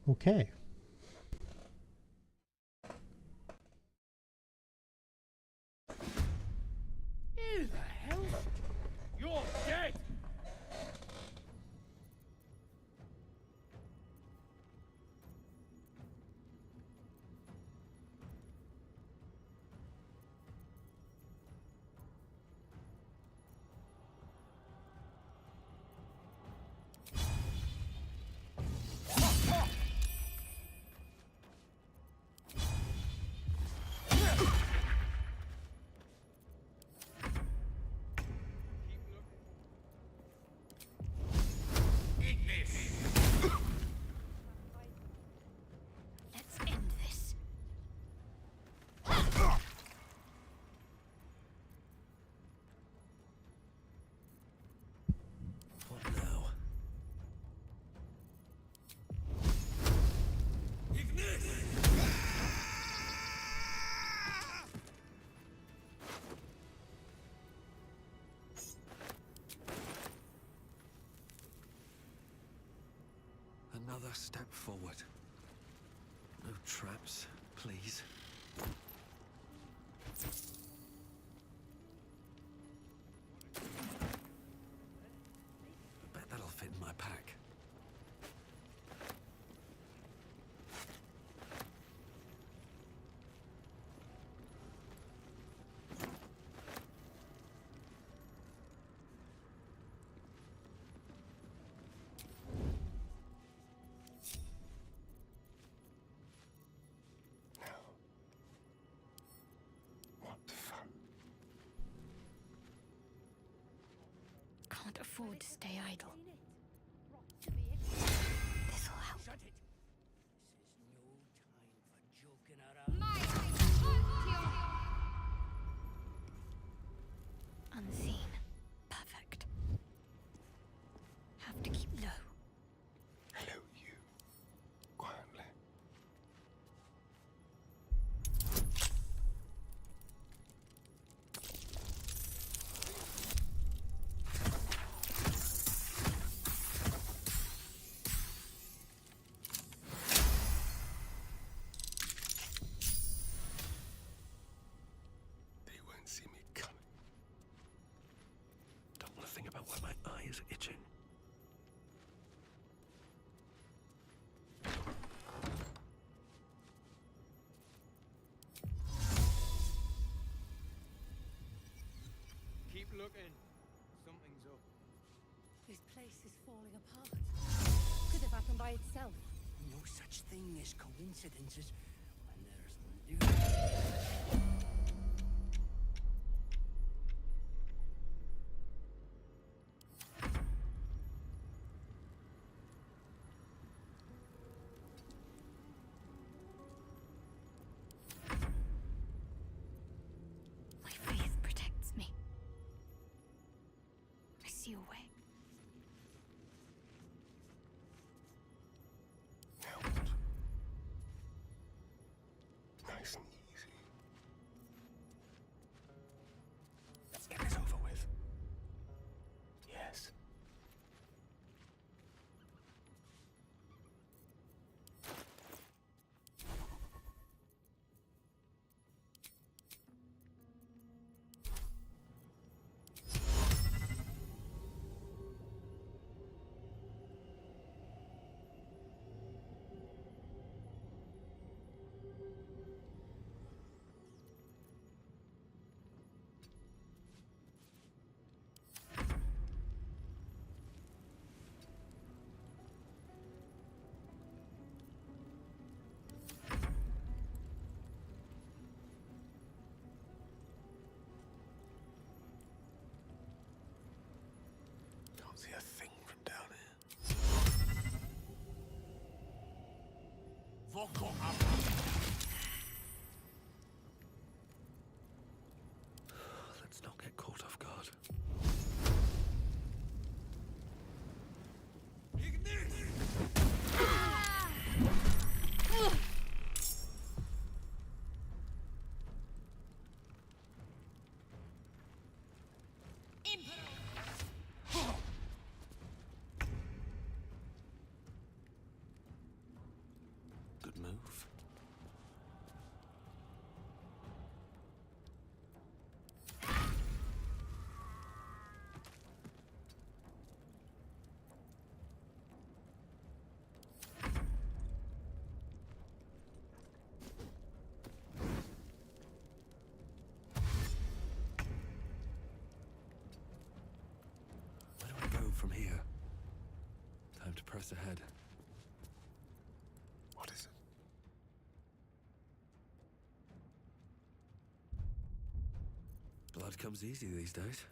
Okay.
Who the hell? You're dead!
Let's end this.
What now? Another step forward. No traps, please. Bet that'll fit in my pack.
What fun.
Can't afford to stay idle.
Ain't it? What's to be expected?
This'll help.
Shut it! This is no time for joking around.
Unseen. Perfect. Have to keep low.
Hello, you. Quietly. They won't see me coming.
Don't want to think about why my eye is itching.
looking. Something's up.
This place is falling apart. Could have happened by itself.
No such thing as coincidences when there's
My faith protects me. I see a way.
Nice and easy.
Let's get this over with. Yes.
Can't see a thing from down here. Let's not get caught off guard. Good move. Where do I go from here? Time to press ahead. What is it? Blood comes easy these days.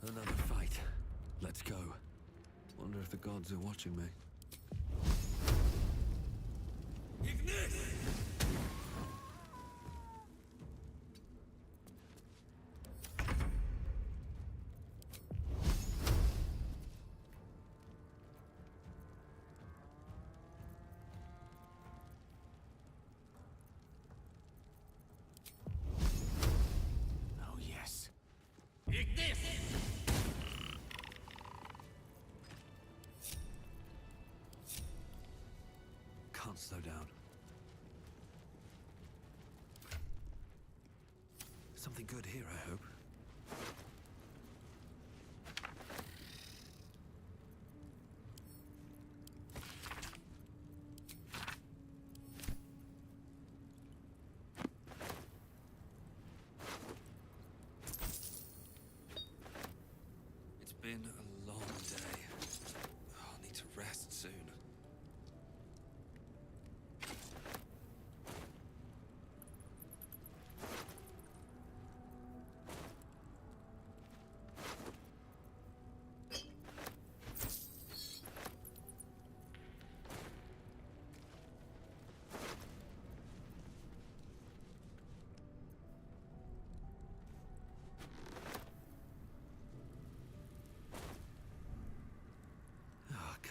Another fight. Let's go. Wonder if the gods are watching me.
Oh, yes.
Can't slow down. Something good here, I hope. It's been a long day. Oh, I need to rest soon.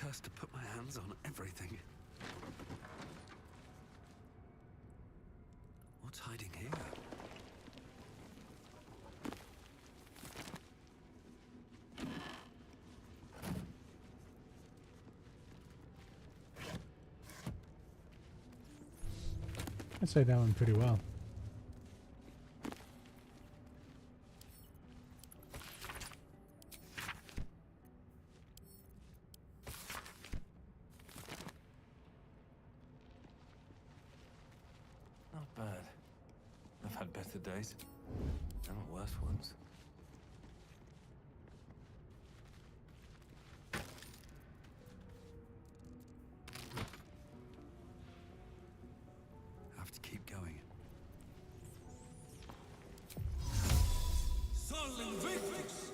first to put my hands on everything. What's hiding here?
I'd say that one pretty well.
Not bad. I've had better days. And worse ones. Have to keep going. Sol Invictus!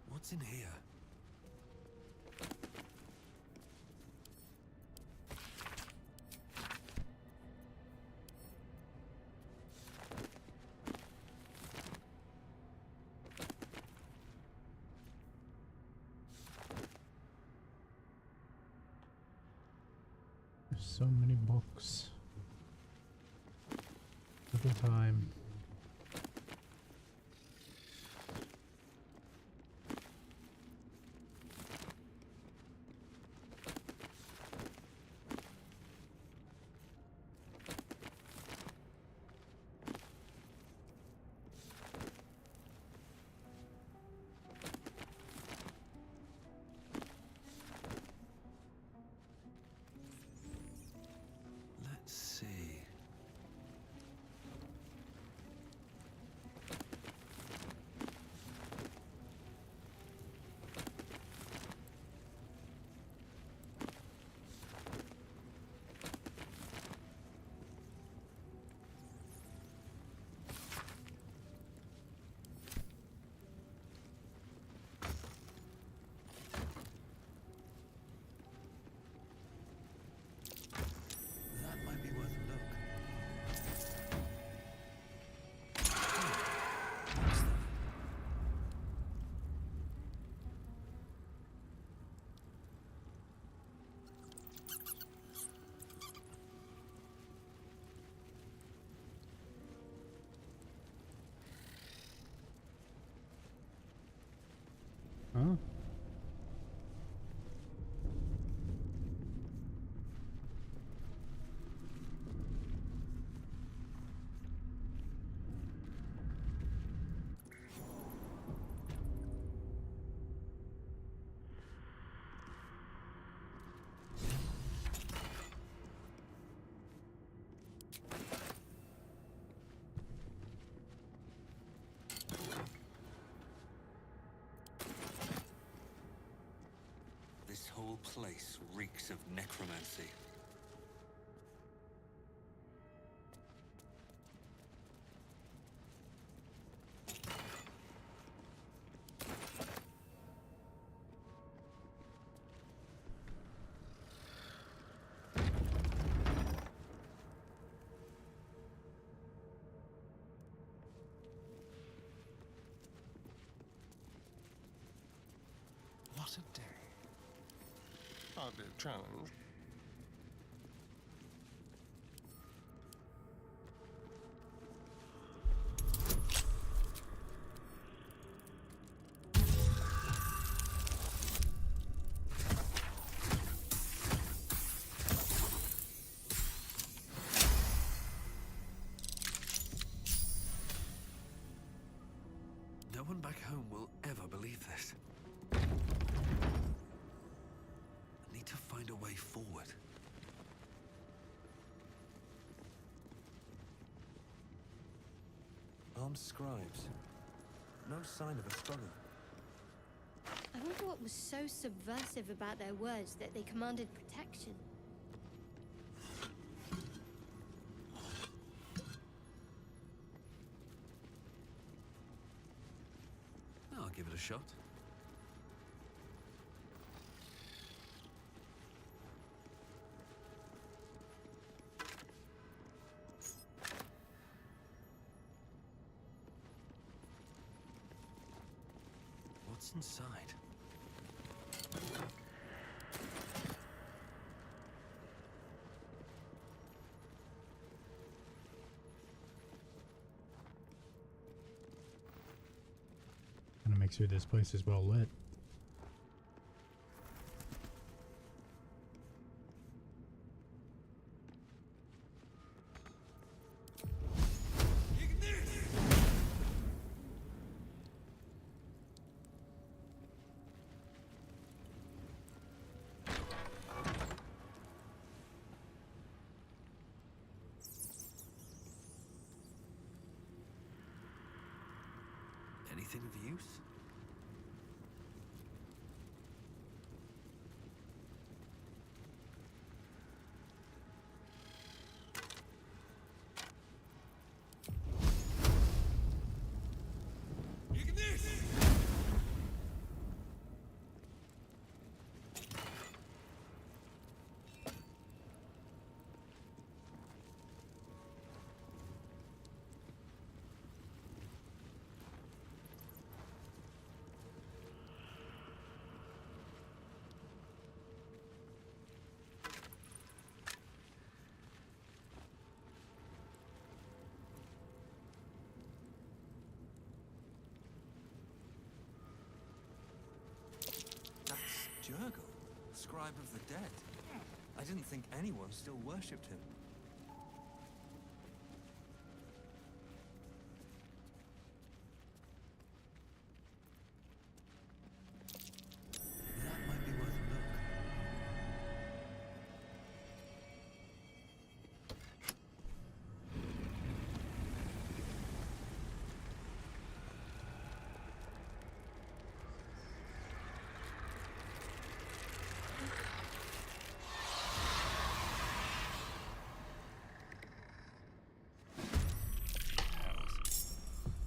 What's in here?
There's so many books. Little time.
Let's see. That might be worth a look. What's that?
Huh?
This whole place reeks of necromancy. What a day.
Hardly a challenge.
No one back home will ever believe this. I need to find a way forward. Armed scribes. No sign of a struggle.
I wonder what was so subversive about their words that they commanded protection.
Oh, give it a shot. What's inside?
Gonna make sure this place is well lit.
Anything of use? Jurgle, scribe of the dead. I didn't think anyone still worshipped him. That might be worth a look.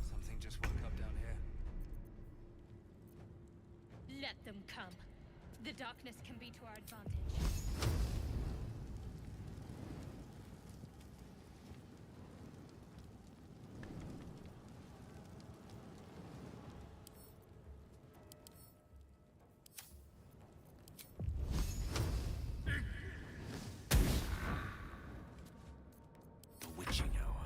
Something just woke up down here.
Let them come. The darkness can be to our advantage.
The witching hour.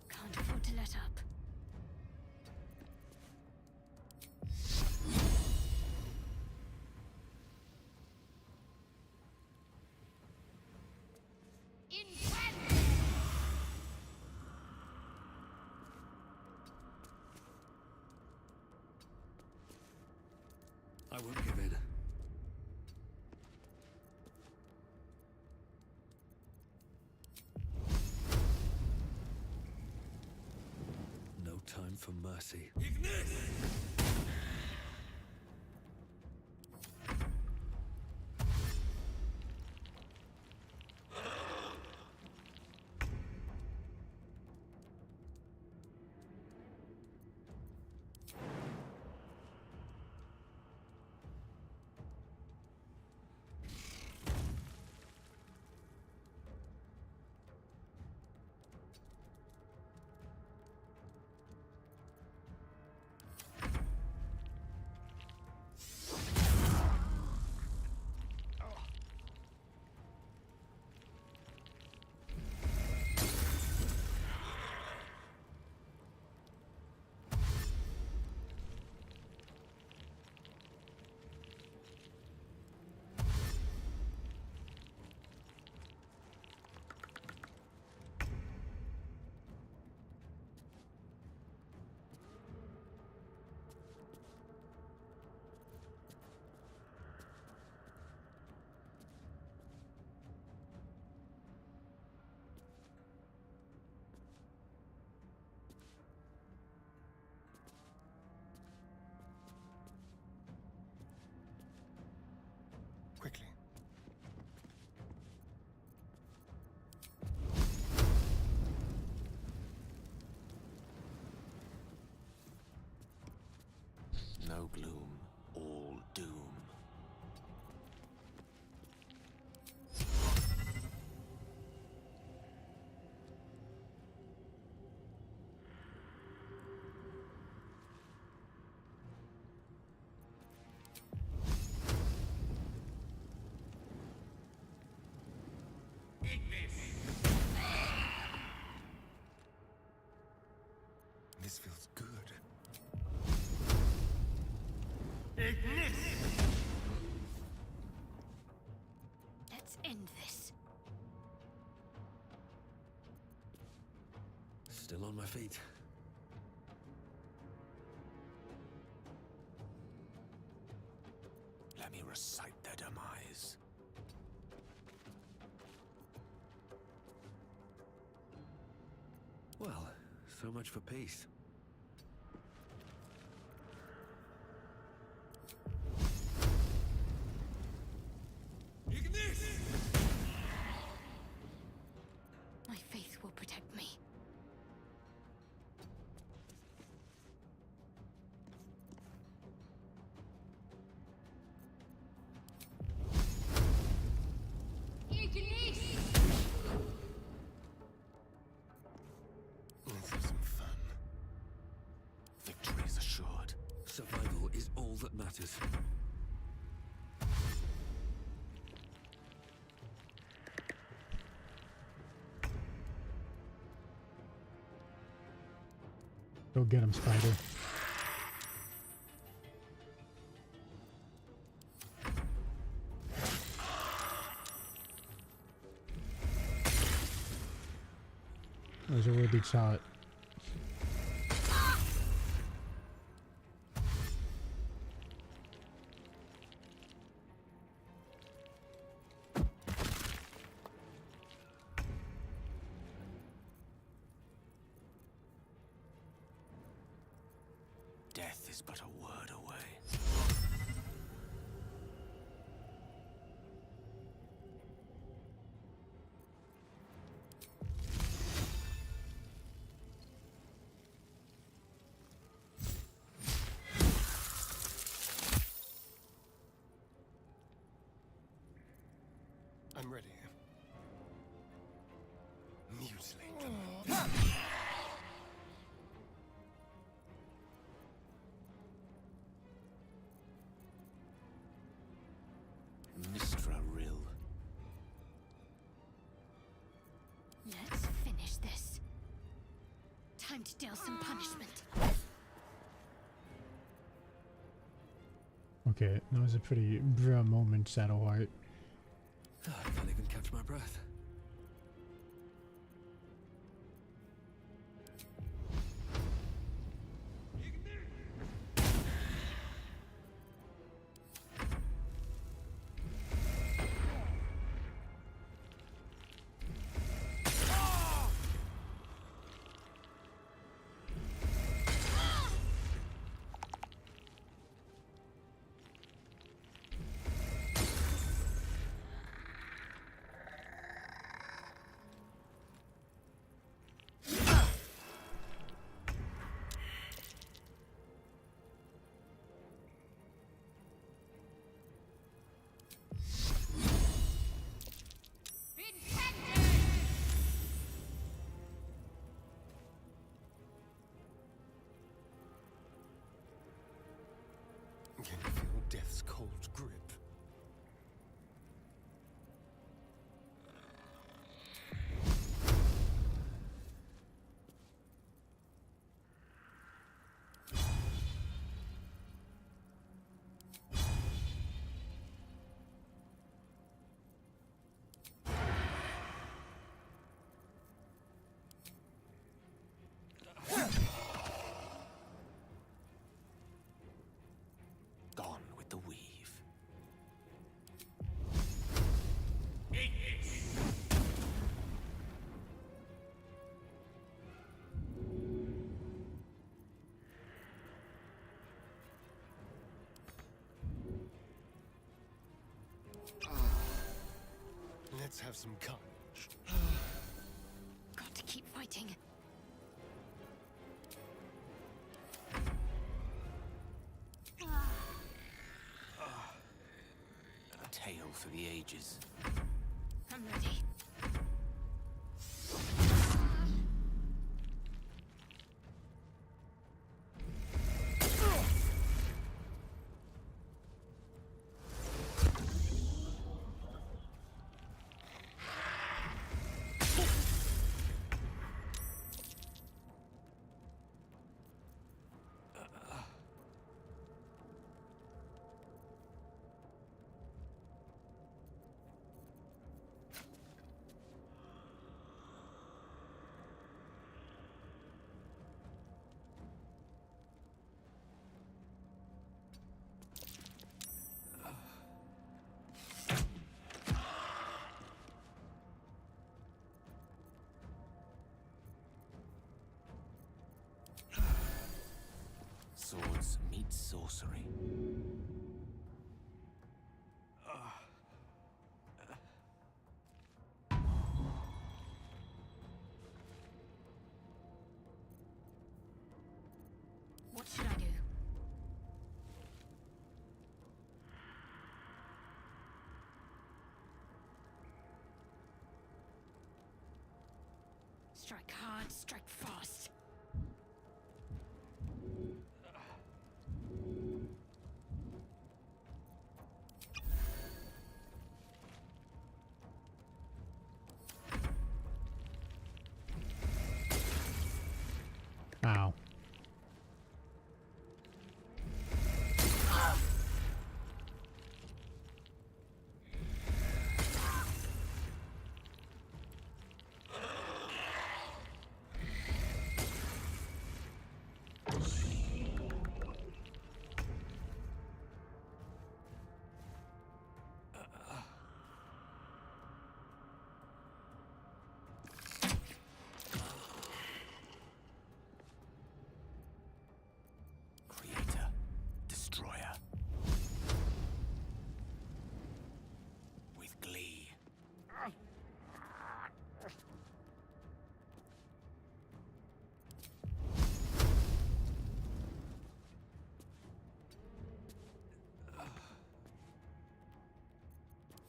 Can't afford to let up.
I won't give in. No time for mercy. No gloom, all doom. This feels good.
Let's end this.
Still on my feet. Let me recite their demise. Well, so much for peace.
My faith will protect me.
Let's have some fun. Victory is assured. Survival is all that matters.
Go get him, Spider. That was a really big shot.
Death is but a word away. I'm ready. Mutilate them. Mistra Rill.
Let's finish this. Time to deal some punishment.
Okay, that was a pretty bruh moment, Shadowheart.
I can't even catch my breath. Can you feel death's cold grip? Gone with the weave. Let's have some carnage.
Got to keep fighting.
tale for the ages.
I'm ready.
Swords meet sorcery.
What should I do? Strike hard, strike fast.
Ow.
Creator, destroyer. With glee.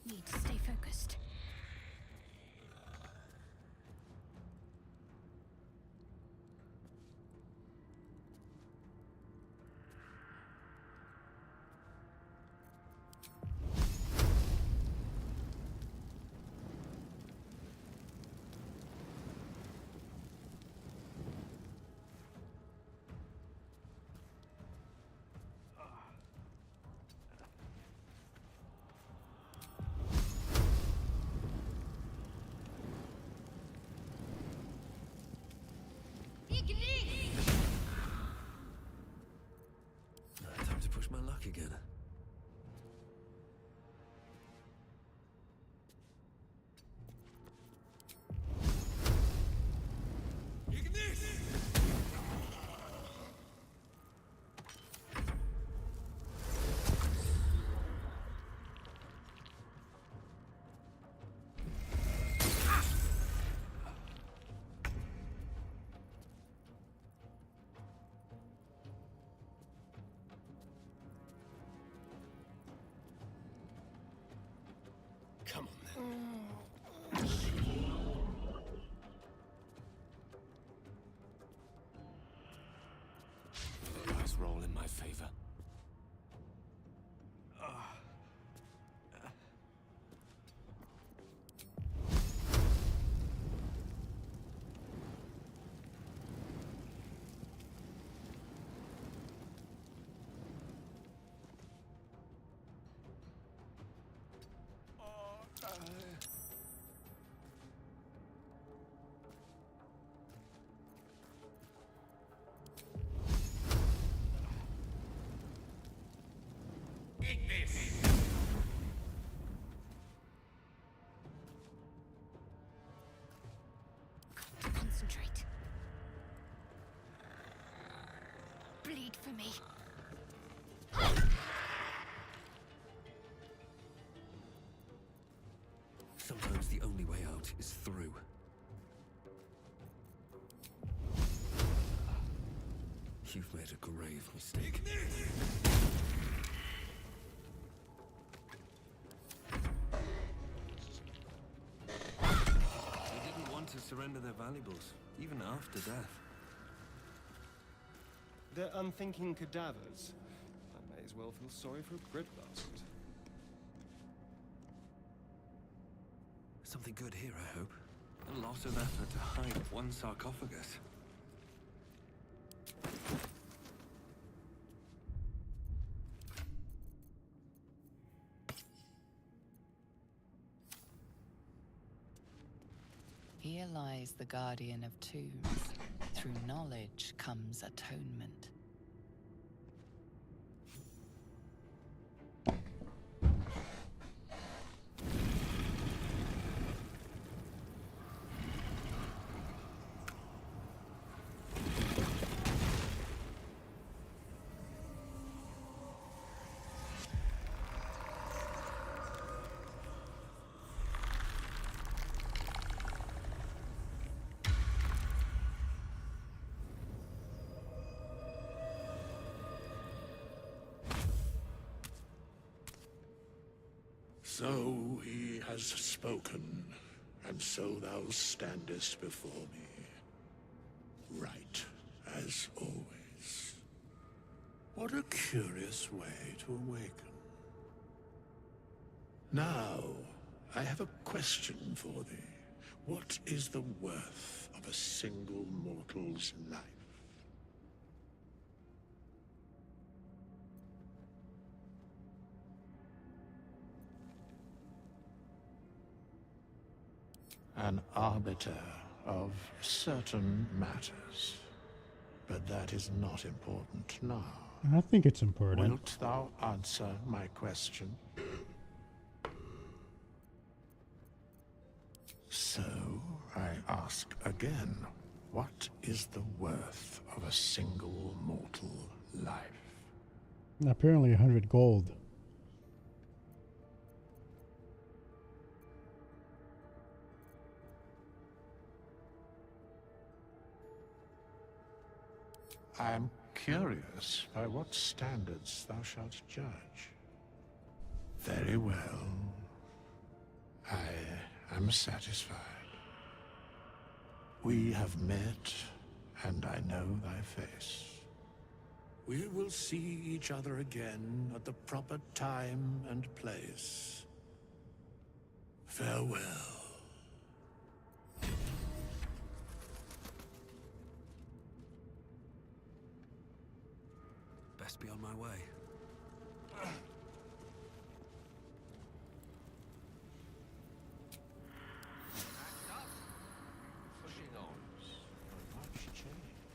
Need to stay focused.
Time to push my luck again. Come on then. The dice roll in my favor.
Concentrate. Bleed for me.
Sometimes the only way out is through. You've made a grave mistake. valuables, even after death.
They're unthinking cadavers. I may as well feel sorry for a bread basket.
Something good here, I hope. A lot of effort to hide one sarcophagus.
Here lies the guardian of tombs. Through knowledge comes atonement.
So he has spoken, and so thou standest before me, right as always. What a curious way to awaken. Now, I have a question for thee. What is the worth of a single mortal's life? An arbiter of certain matters. But that is not important now.
I think it's important.
Wilt thou answer my question? So, I ask again, what is the worth of a single mortal life?
Apparently 100 gold.
I am curious by what standards thou shalt judge. Very well. I am satisfied. We have met, and I know thy face. We will see each other again at the proper time and place. Farewell.
Best be on my way.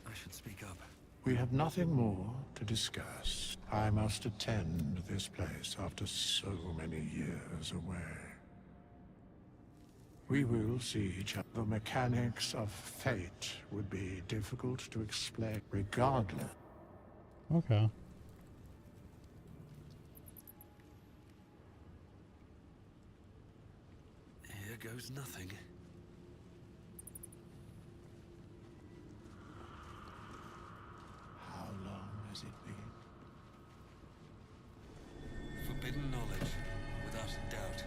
I should speak up.
We have nothing more to discuss. I must attend this place after so many years away. We will see each other. The mechanics of fate would be difficult to explain regardless.
Okay.
Here goes nothing.
How long has it been?
Forbidden knowledge, without a doubt.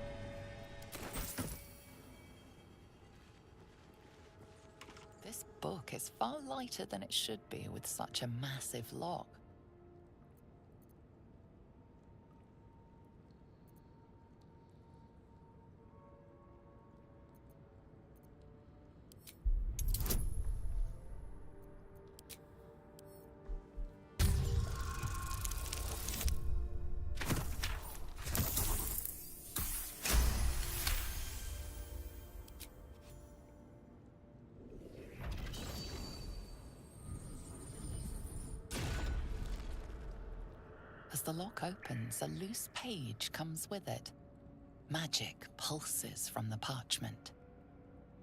This book is far lighter than it should be with such a massive lock. As the lock opens, a loose page comes with it. Magic pulses from the parchment.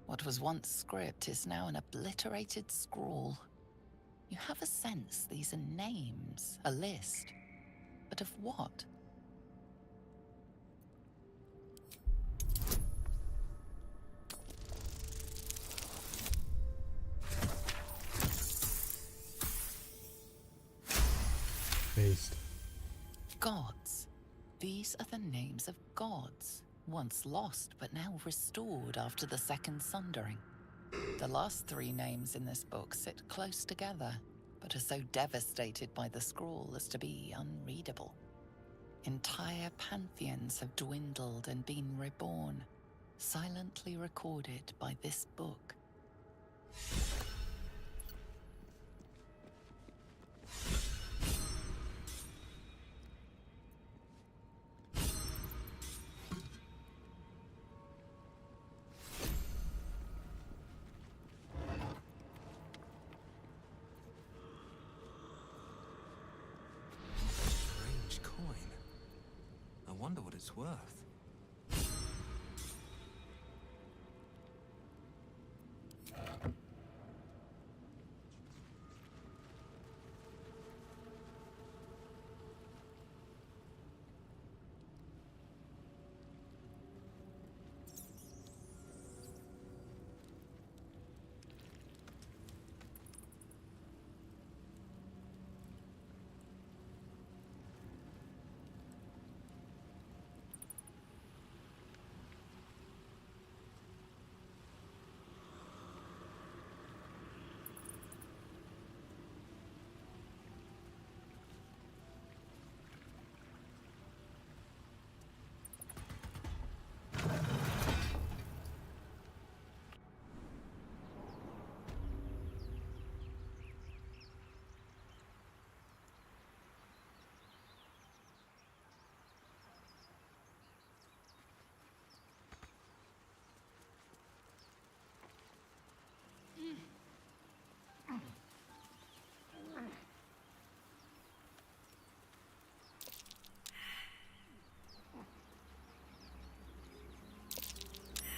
What was once script is now an obliterated scrawl. You have a sense these are names, a list. But of what?
Based.
Gods. These are the names of gods, once lost but now restored after the Second Sundering. The last three names in this book sit close together, but are so devastated by the scrawl as to be unreadable. Entire pantheons have dwindled and been reborn, silently recorded by this book.
Strange coin. I wonder what it's worth.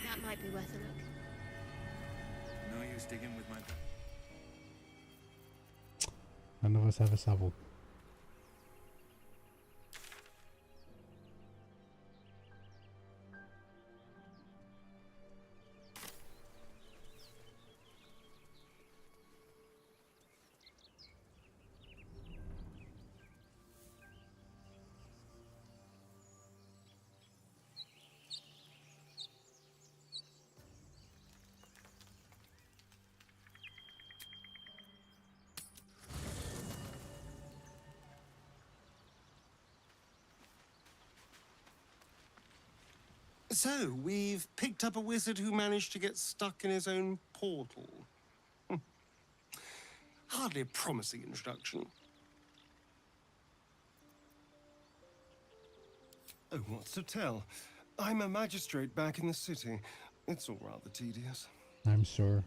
That might be worth a look.
No use digging with my...
None of us have a shovel.
So, we've picked up a wizard who managed to get stuck in his own portal. Hardly a promising introduction. Oh, what's to tell? I'm a magistrate back in the city. It's all rather tedious.
I'm sure.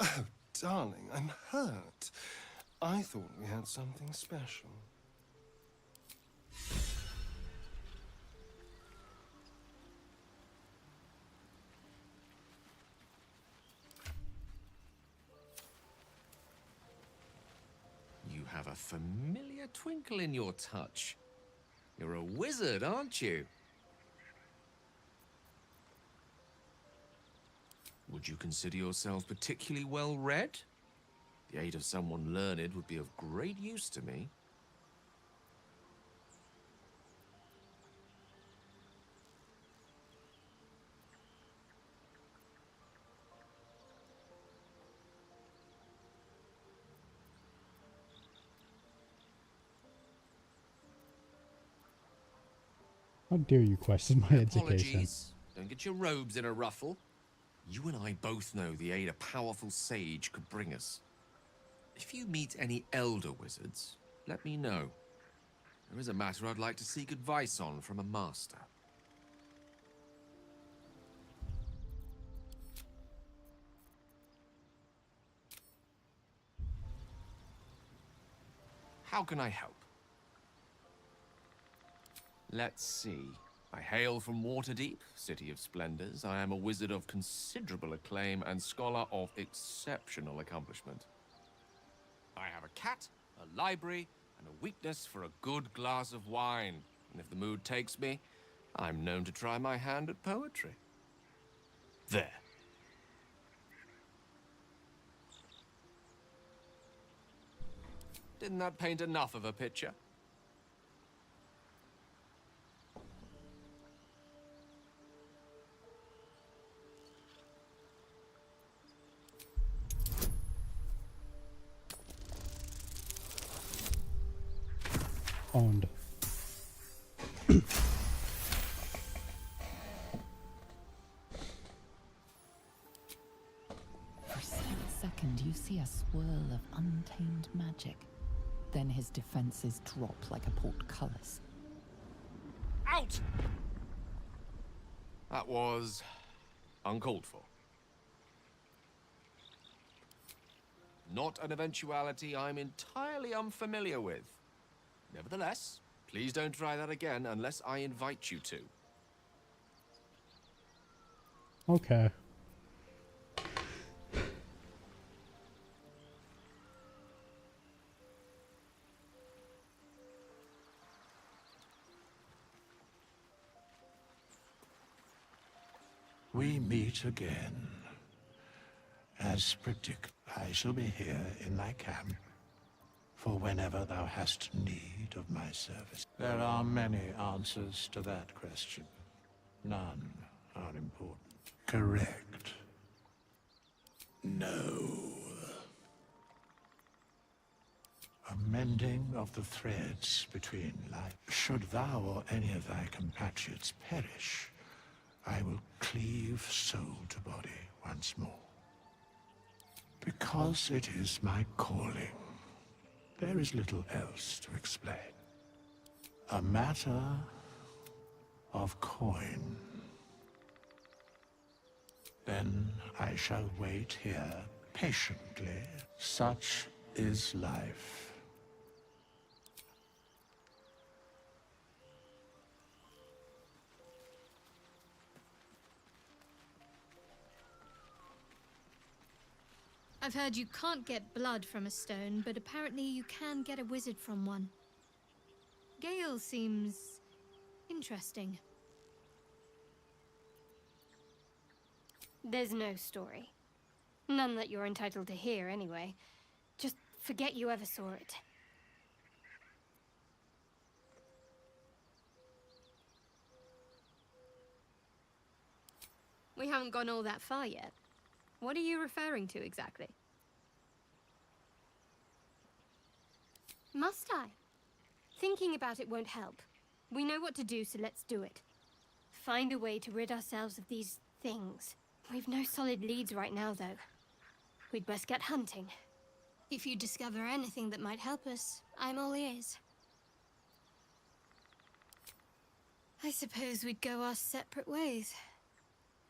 Oh, darling, I'm hurt. I thought we had something special.
You have a familiar twinkle in your touch. You're a wizard, aren't you? Would you consider yourself particularly well read? The aid of someone learned would be of great use to me.
How dare you question my education?
Apologies. Don't get your robes in a ruffle. You and I both know the aid a powerful sage could bring us. If you meet any elder wizards, let me know. There is a matter I'd like to seek advice on from a master. How can I help? Let's see. I hail from Waterdeep, City of Splendors. I am a wizard of considerable acclaim and scholar of exceptional accomplishment. I have a cat, a library, and a weakness for a good glass of wine. And if the mood takes me, I'm known to try my hand at poetry. There. Didn't that paint enough of a picture?
Owned.
For a split second, you see a swirl of untamed magic. Then his defenses drop like a portcullis.
Out! That was uncalled for. Not an eventuality I'm entirely unfamiliar with. Nevertheless, please don't try that again unless I invite you to.
Okay.
We meet again. As predicted, I shall be here in thy camp, for whenever thou hast need of my service. There are many answers to that question. None are important. Correct. No. A mending of the threads between life. Should thou or any of thy compatriots perish, I will cleave soul to body once more. Because it is my calling, there is little else to explain. A matter of coin. Then I shall wait here patiently. Such is life.
I've heard you can't get blood from a stone, but apparently you can get a wizard from one. Gale seems interesting.
There's no story. None that you're entitled to hear, anyway. Just forget you ever saw it.
We haven't gone all that far yet. What are you referring to exactly?
Must I? Thinking about it won't help. We know what to do, so let's do it. Find a way to rid ourselves of these things. We've no solid leads right now, though. We'd best get hunting.
If you discover anything that might help us, I'm all ears. I suppose we'd go our separate ways.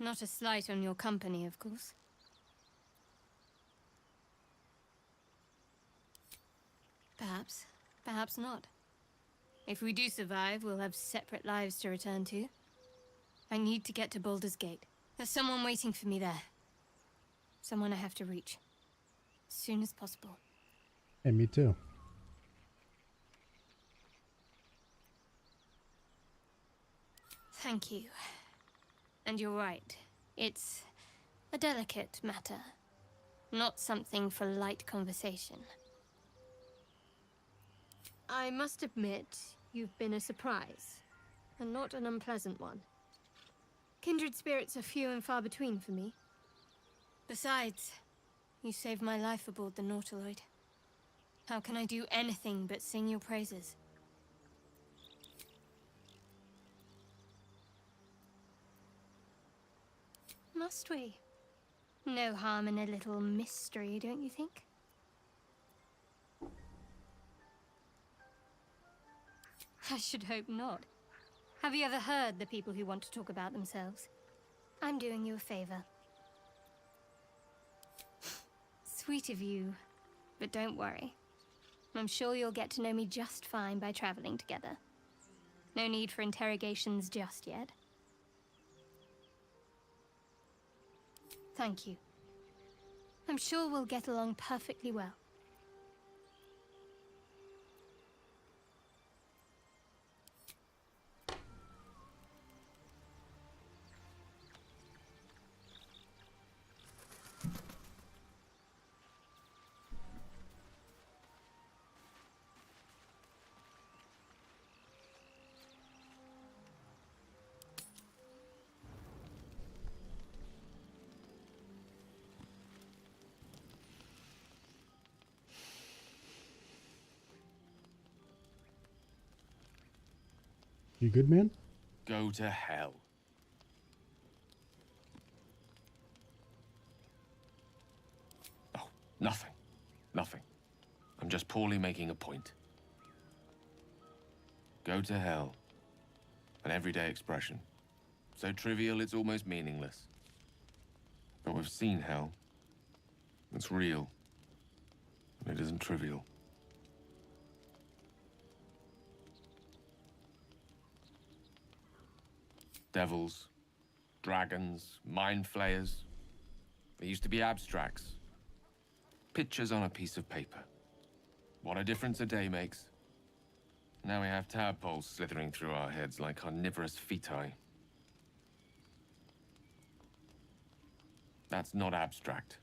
Not a slight on your company, of course. Perhaps. Perhaps not. If we do survive, we'll have separate lives to return to. I need to get to Baldur's Gate. There's someone waiting for me there. Someone I have to reach. As soon as possible.
And me too.
Thank you. And you're right. It's a delicate matter. Not something for light conversation. I must admit, you've been a surprise. And not an unpleasant one. Kindred spirits are few and far between for me. Besides, you saved my life aboard the Nautiloid. How can I do anything but sing your praises? Must we? No harm in a little mystery, don't you think? I should hope not. Have you ever heard the people who want to talk about themselves? I'm doing you a favor. Sweet of you, but don't worry. I'm sure you'll get to know me just fine by traveling together. No need for interrogations just yet. Thank you. I'm sure we'll get along perfectly well.
You good, man?
Go to hell. Oh, nothing. Nothing. I'm just poorly making a point. Go to hell. An everyday expression. So trivial it's almost meaningless. But we've seen hell. It's real. And it isn't trivial. Devils, dragons, mind flayers. They used to be abstracts. Pictures on a piece of paper. What a difference a day makes. Now we have tadpoles slithering through our heads like carnivorous feti. That's not abstract.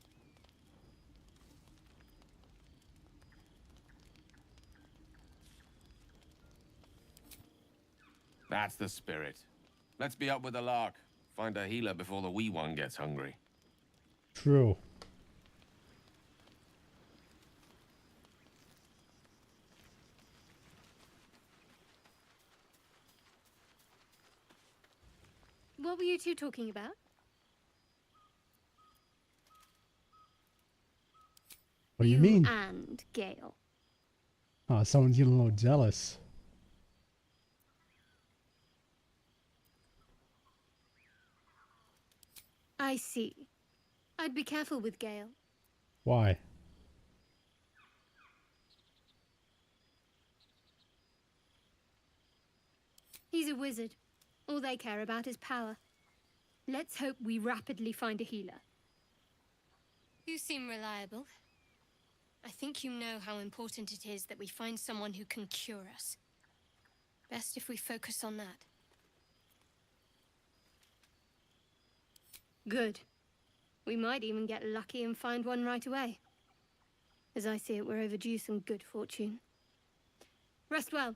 That's the spirit. Let's be up with the lark. Find a healer before the wee one gets hungry.
True.
What were you two talking about?
What do you mean?
And Gale.
Oh, someone's getting a little jealous.
I see. I'd be careful with Gale.
Why?
He's a wizard. All they care about is power. Let's hope we rapidly find a healer.
You seem reliable. I think you know how important it is that we find someone who can cure us. Best if we focus on that.
Good. We might even get lucky and find one right away. As I see it, we're overdue some good fortune. Rest well.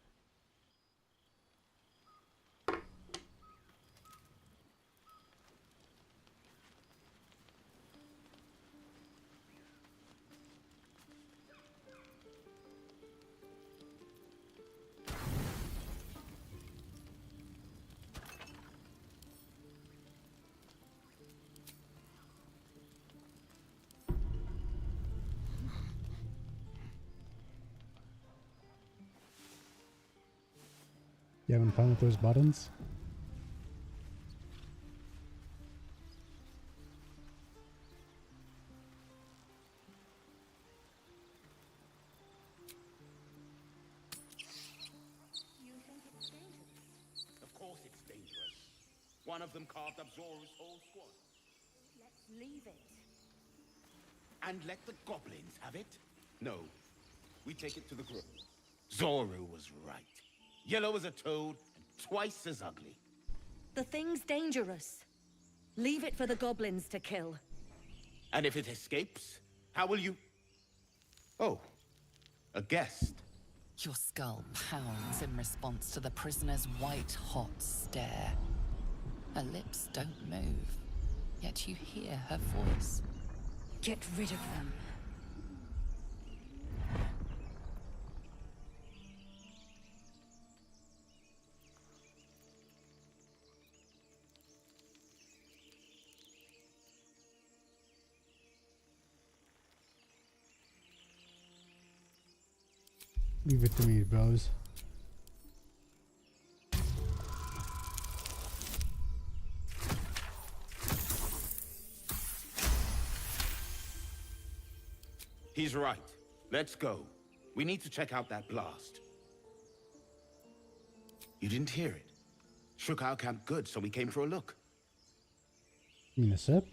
You having fun with those buttons?
Of course it's dangerous. One of them carved up Zoru's whole squad.
Let's leave it.
And let the goblins have it? No. We take it to the group. Zoru was right. Yellow as a toad and twice as ugly.
The thing's dangerous. Leave it for the goblins to kill.
And if it escapes, how will you... Oh, a guest.
Your skull pounds in response to the prisoner's white-hot stare. Her lips don't move, yet you hear her voice.
Get rid of them.
Leave it to me, bros.
He's right. Let's go. We need to check out that blast. You didn't hear it. Shook our camp good, so we came for a look.
You mean a sip?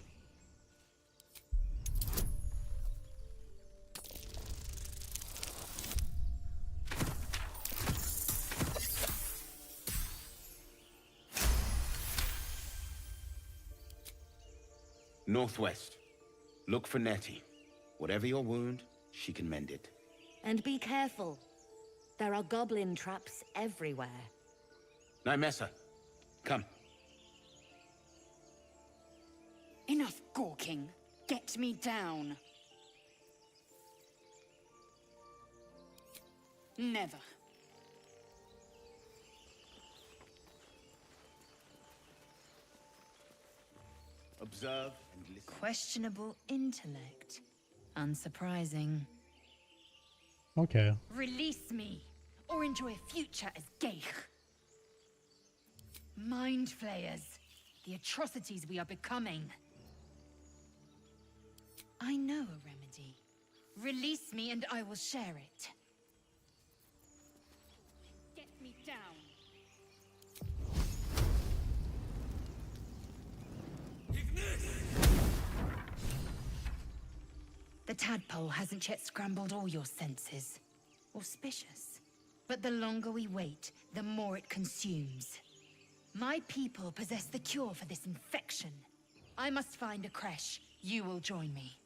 Northwest. Look for Nettie. Whatever your wound, she can mend it.
And be careful. There are goblin traps everywhere.
Nymessa, come.
Enough gawking. Get me down.
Never.
observe and listen.
Questionable intellect. Unsurprising.
Okay.
Release me, or enjoy a future as Geich. Mind flayers. The atrocities we are becoming. I know a remedy. Release me and I will share it.
Get me down.
The tadpole hasn't yet scrambled all your senses. Auspicious. But the longer we wait, the more it consumes. My people possess the cure for this infection. I must find a creche. You will join me.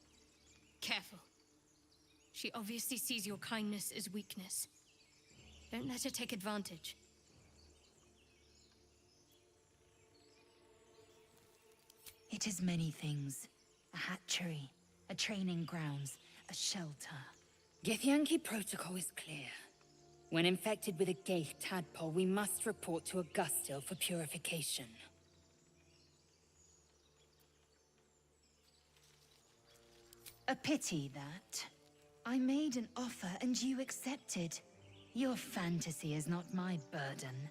Careful. She obviously sees your kindness as weakness. Don't let her take advantage.
It is many things. A hatchery, a training grounds, a shelter. Githyanki protocol is clear. When infected with a Geich tadpole, we must report to Augustil for purification. A pity that. I made an offer and you accepted. Your fantasy is not my burden.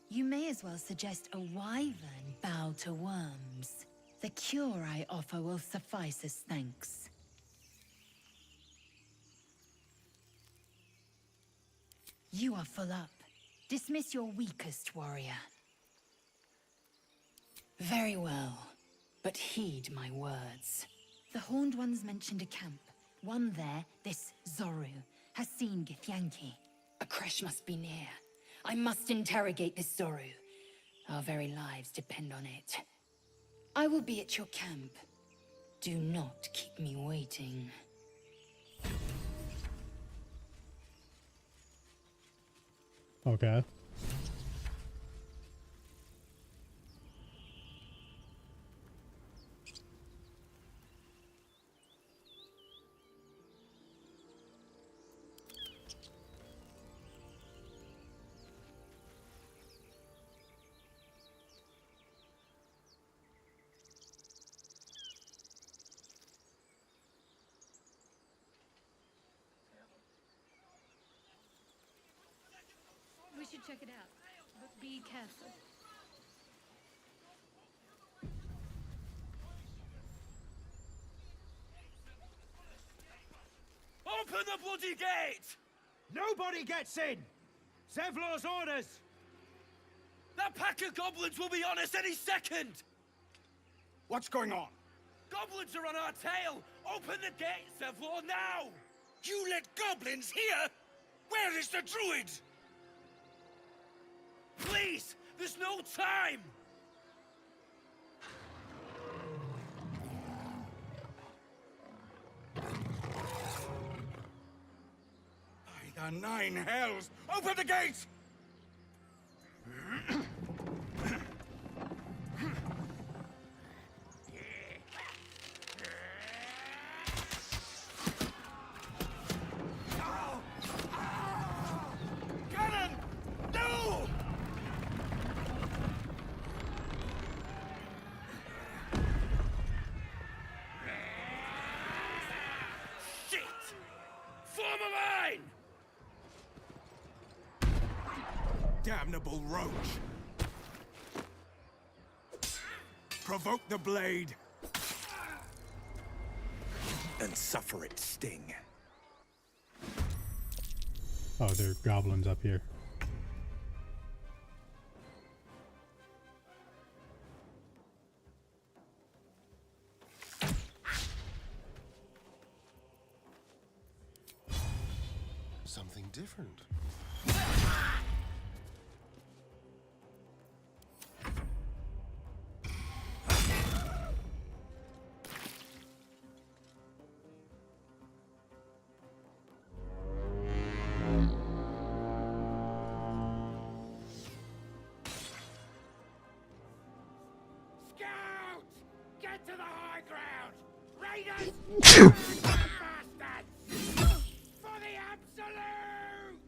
You may as well suggest a wyvern bow to worms. The cure I offer will suffice as thanks. You are full up. Dismiss your weakest warrior. Very well, but heed my words. The Horned Ones mentioned a camp. One there, this Zoru, has seen Githyanki. A creche must be near. I must interrogate this Zoru. Our very lives depend on it. I will be at your camp. Do not keep me waiting.
Okay.
We should check it out, but be careful.
Open the bloody gate!
Nobody gets in! Zevlor's orders!
That pack of goblins will be on us any second!
What's going on?
Goblins are on our tail! Open the gate, Zevlor, now!
You let goblins here? Where is the druid?
Please! There's no time!
By the nine hells! Open the gate!
Cannon! No! Shit! Form a line!
Damnable roach! Provoke the blade! And suffer its sting.
Oh, there are goblins up here.
Something different.
Scouts! Get to the high ground! Raiders! Bastards! For the absolute!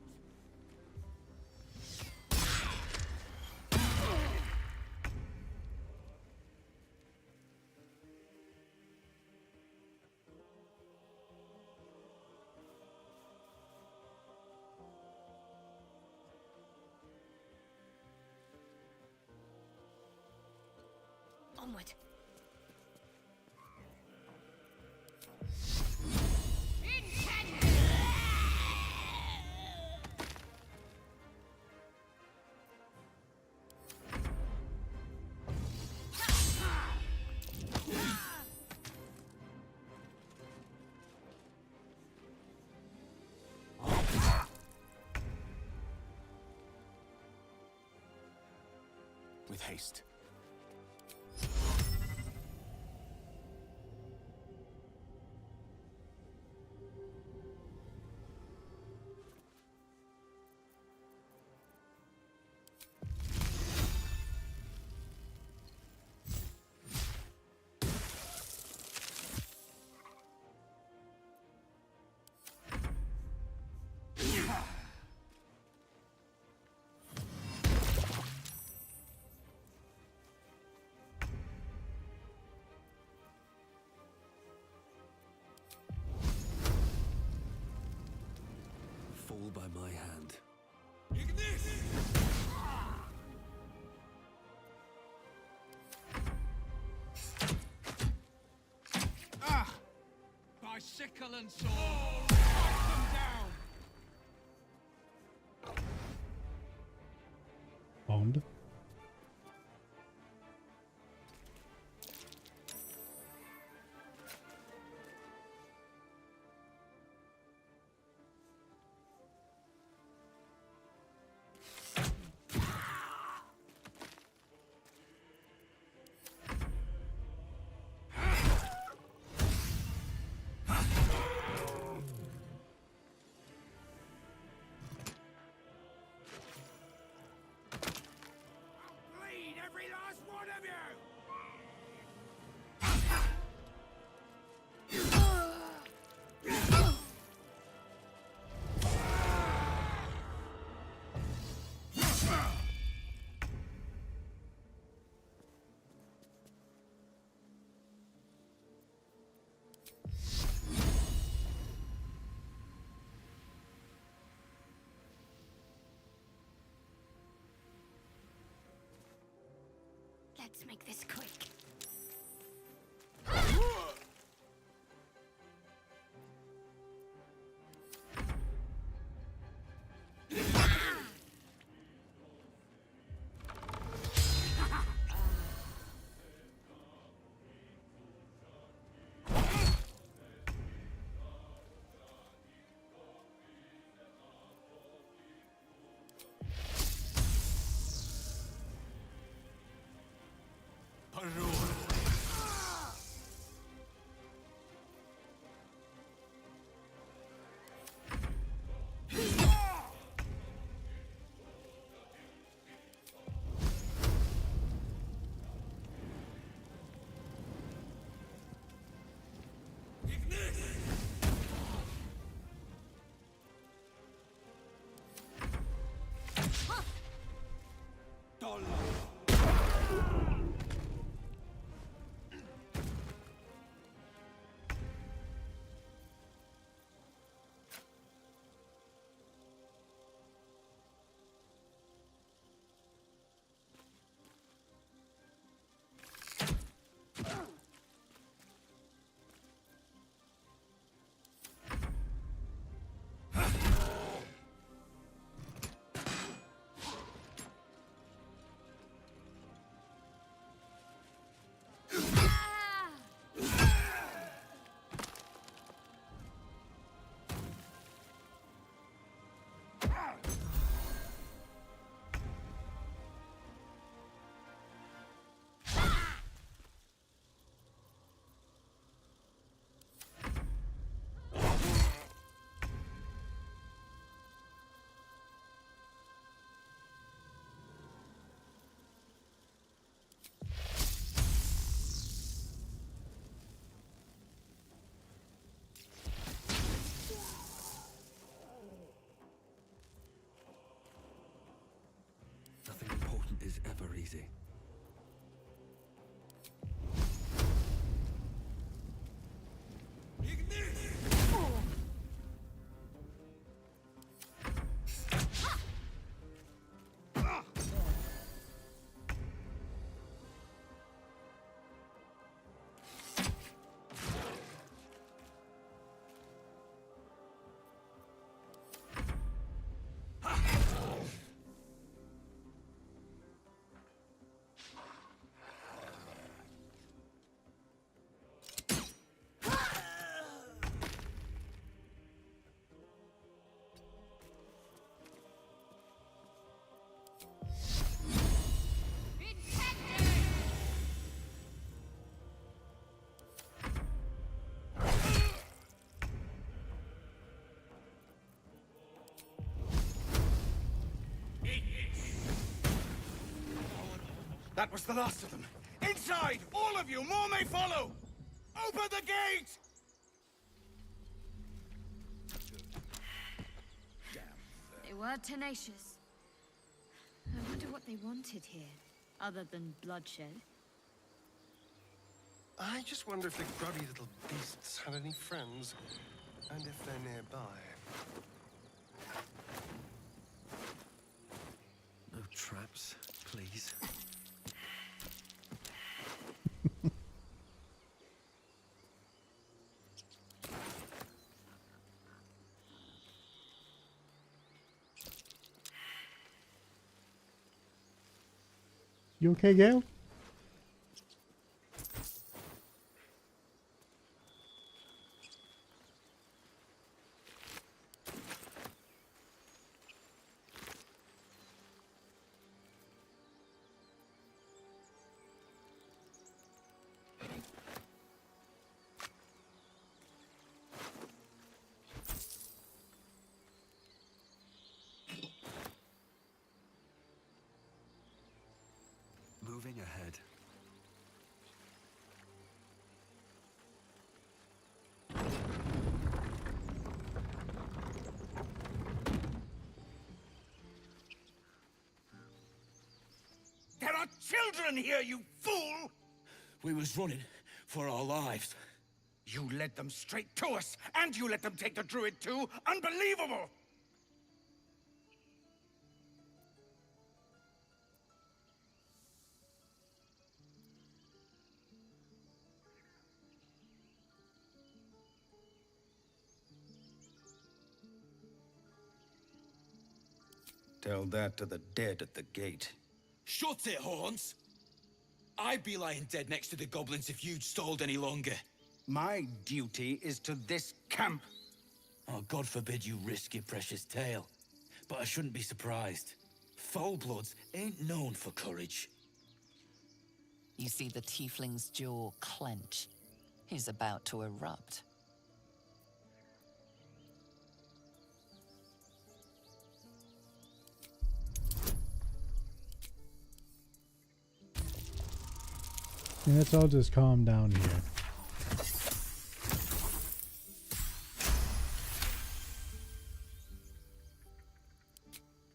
Onward.
With haste. Fall by my hand.
Ah! By sickle and sword! Cut them down!
Bond.
Bleed every last one of you!
Let's make this quick.
Baldur.
That was the last of them. Inside! All of you! More may follow! Open the gate!
They were tenacious. I wonder what they wanted here, other than bloodshed.
I just wonder if the grubby little beasts have any friends, and if they're nearby.
No traps, please.
You okay, Gale?
Moving ahead.
There are children here, you fool! We was running for our lives. You led them straight to us, and you let them take the druid too? Unbelievable! Tell that to the dead at the gate.
Shut it, Horns! I'd be lying dead next to the goblins if you'd stalled any longer.
My duty is to this camp.
Oh, God forbid you risk your precious tail. But I shouldn't be surprised. Foulbloods ain't known for courage.
You see the tiefling's jaw clench. He's about to erupt.
And let's all just calm down here.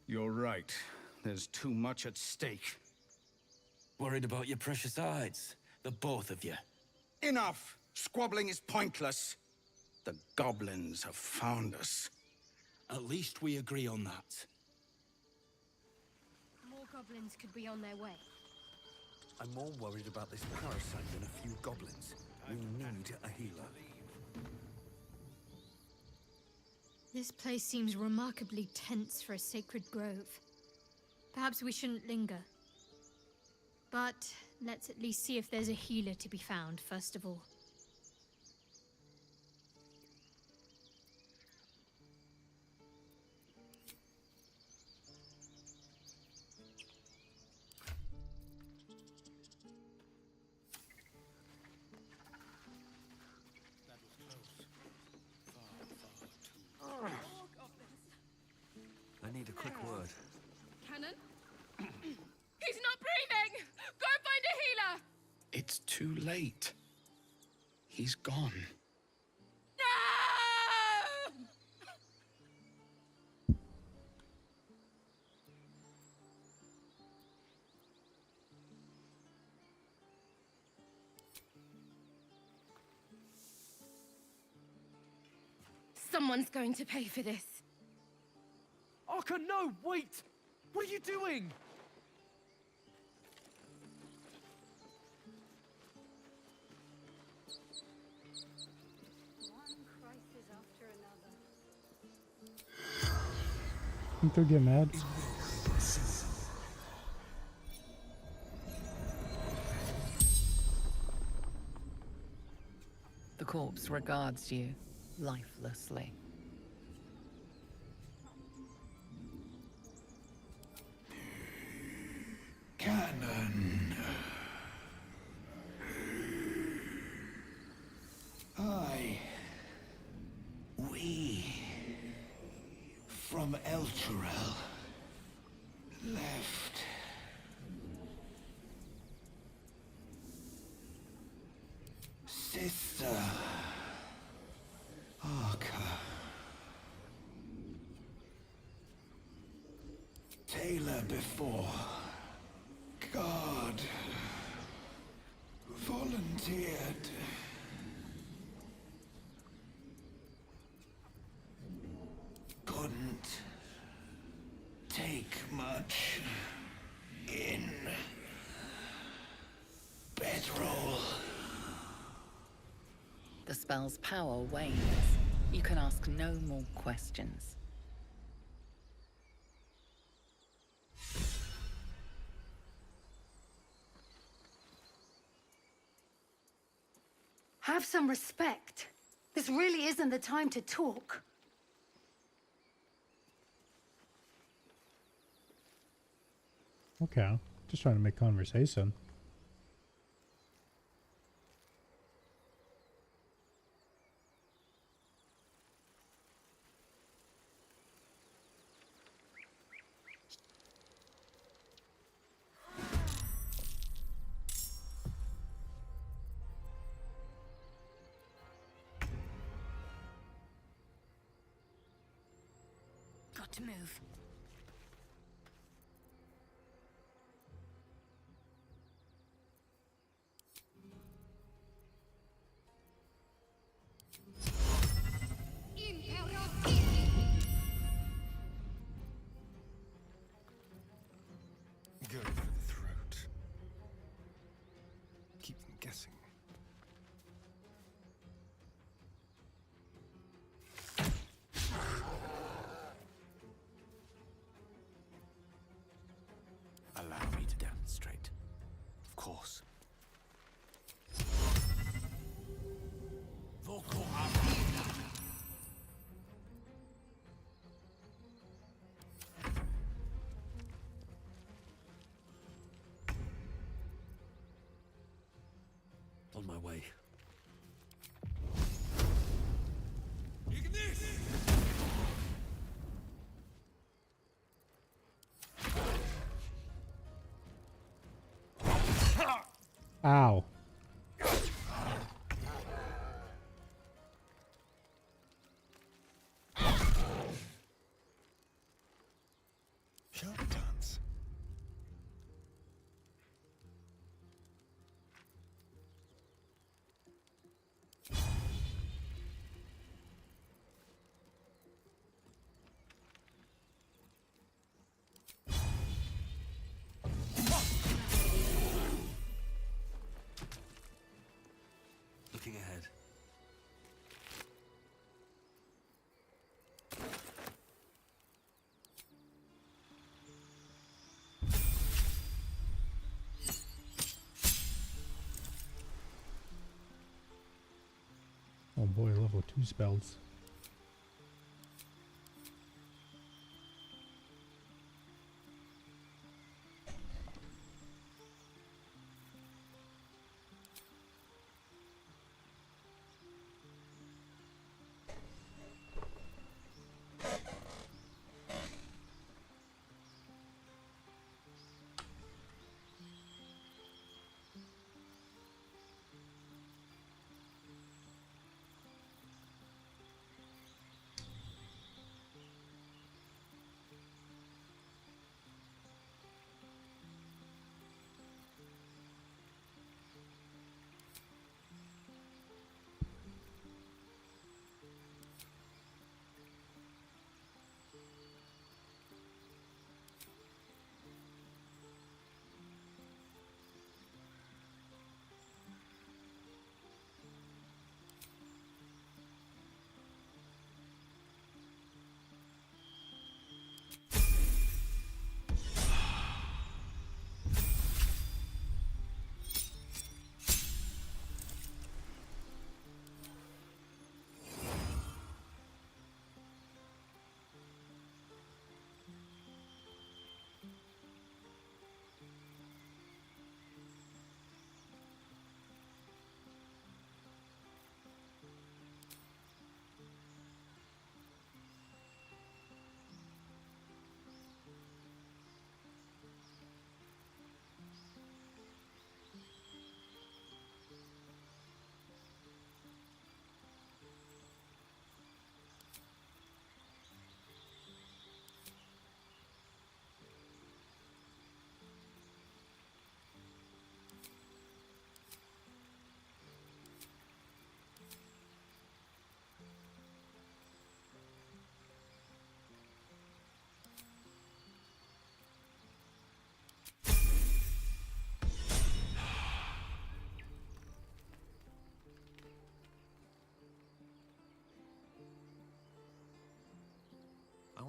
You're right. There's too much at stake.
Worried about your precious hides? The both of you.
Enough! Squabbling is pointless. The goblins have found us.
At least we agree on that.
More goblins could be on their way.
I'm more worried about this parasite than a few goblins. We need a healer.
This place seems remarkably tense for a sacred grove. Perhaps we shouldn't linger. But let's at least see if there's a healer to be found, first of all.
I need a quick word.
Cannon? He's not breathing! Go find a healer!
It's too late. He's gone.
No! Someone's going to pay for this.
Arka, no! Wait! What are you doing?
One crisis after another.
Think they'll get mad?
The corpse regards you lifelessly.
Cannon. We from Elturel left
Never before. God volunteered. Couldn't take much in. Bedroll.
The spell's power wanes. You can ask no more questions.
Have some respect. This really isn't the time to talk.
Okay, just trying to make conversation.
Got to move.
Go for the throat. Keep them guessing.
Allow me to demonstrate. Of course. Vocal Arena. On my way.
Ow.
Charlatans.
Looking ahead.
Oh boy, level 2 spells.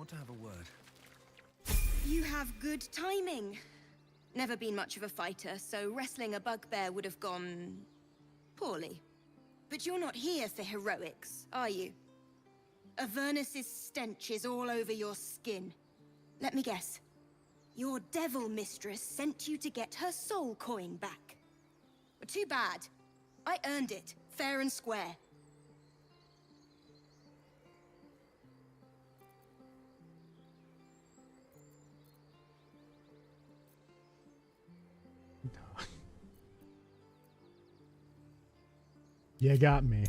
want to have a word.
You have good timing. Never been much of a fighter, so wrestling a bugbear would have gone poorly. But you're not here for heroics, are you? Avernus's stench is all over your skin. Let me guess. Your devil mistress sent you to get her soul coin back. But too bad. I earned it, fair and square.
You got me.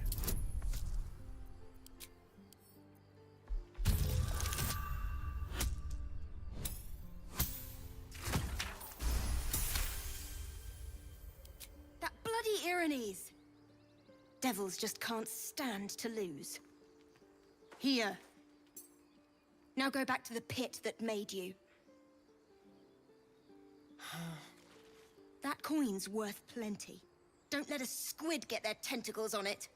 That bloody Irenes! Devils just can't stand to lose. Here. Now go back to the pit that made you. That coin's worth plenty. Don't let a squid get their tentacles on it.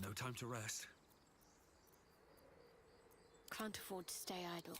No time to rest.
Can't afford to stay idle.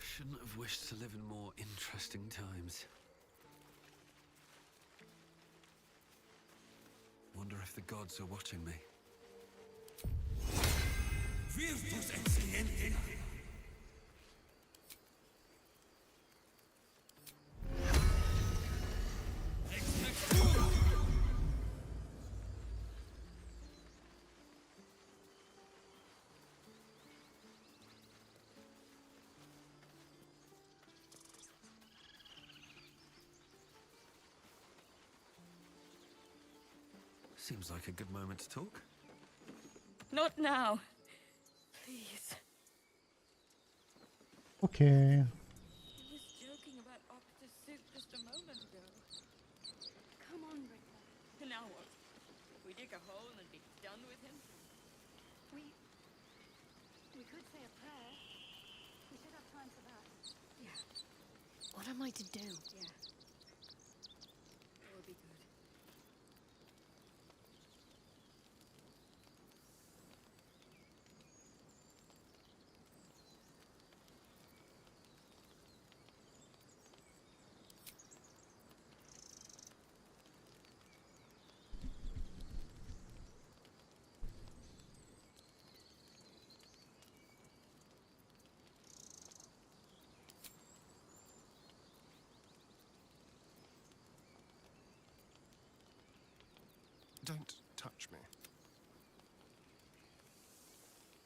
Shouldn't have wished to live in more interesting times. Wonder if the gods are watching me.
Virtus excelente.
Seems like a good moment to talk.
Not now. Please.
Okay.
He was joking about Optus soup just a moment ago.
Come on, Richter.
And now what? We dig a hole and be done with him?
We could say a prayer. We should have time for that.
Yeah.
What am I to do?
Yeah. That would be good.
Don't touch me.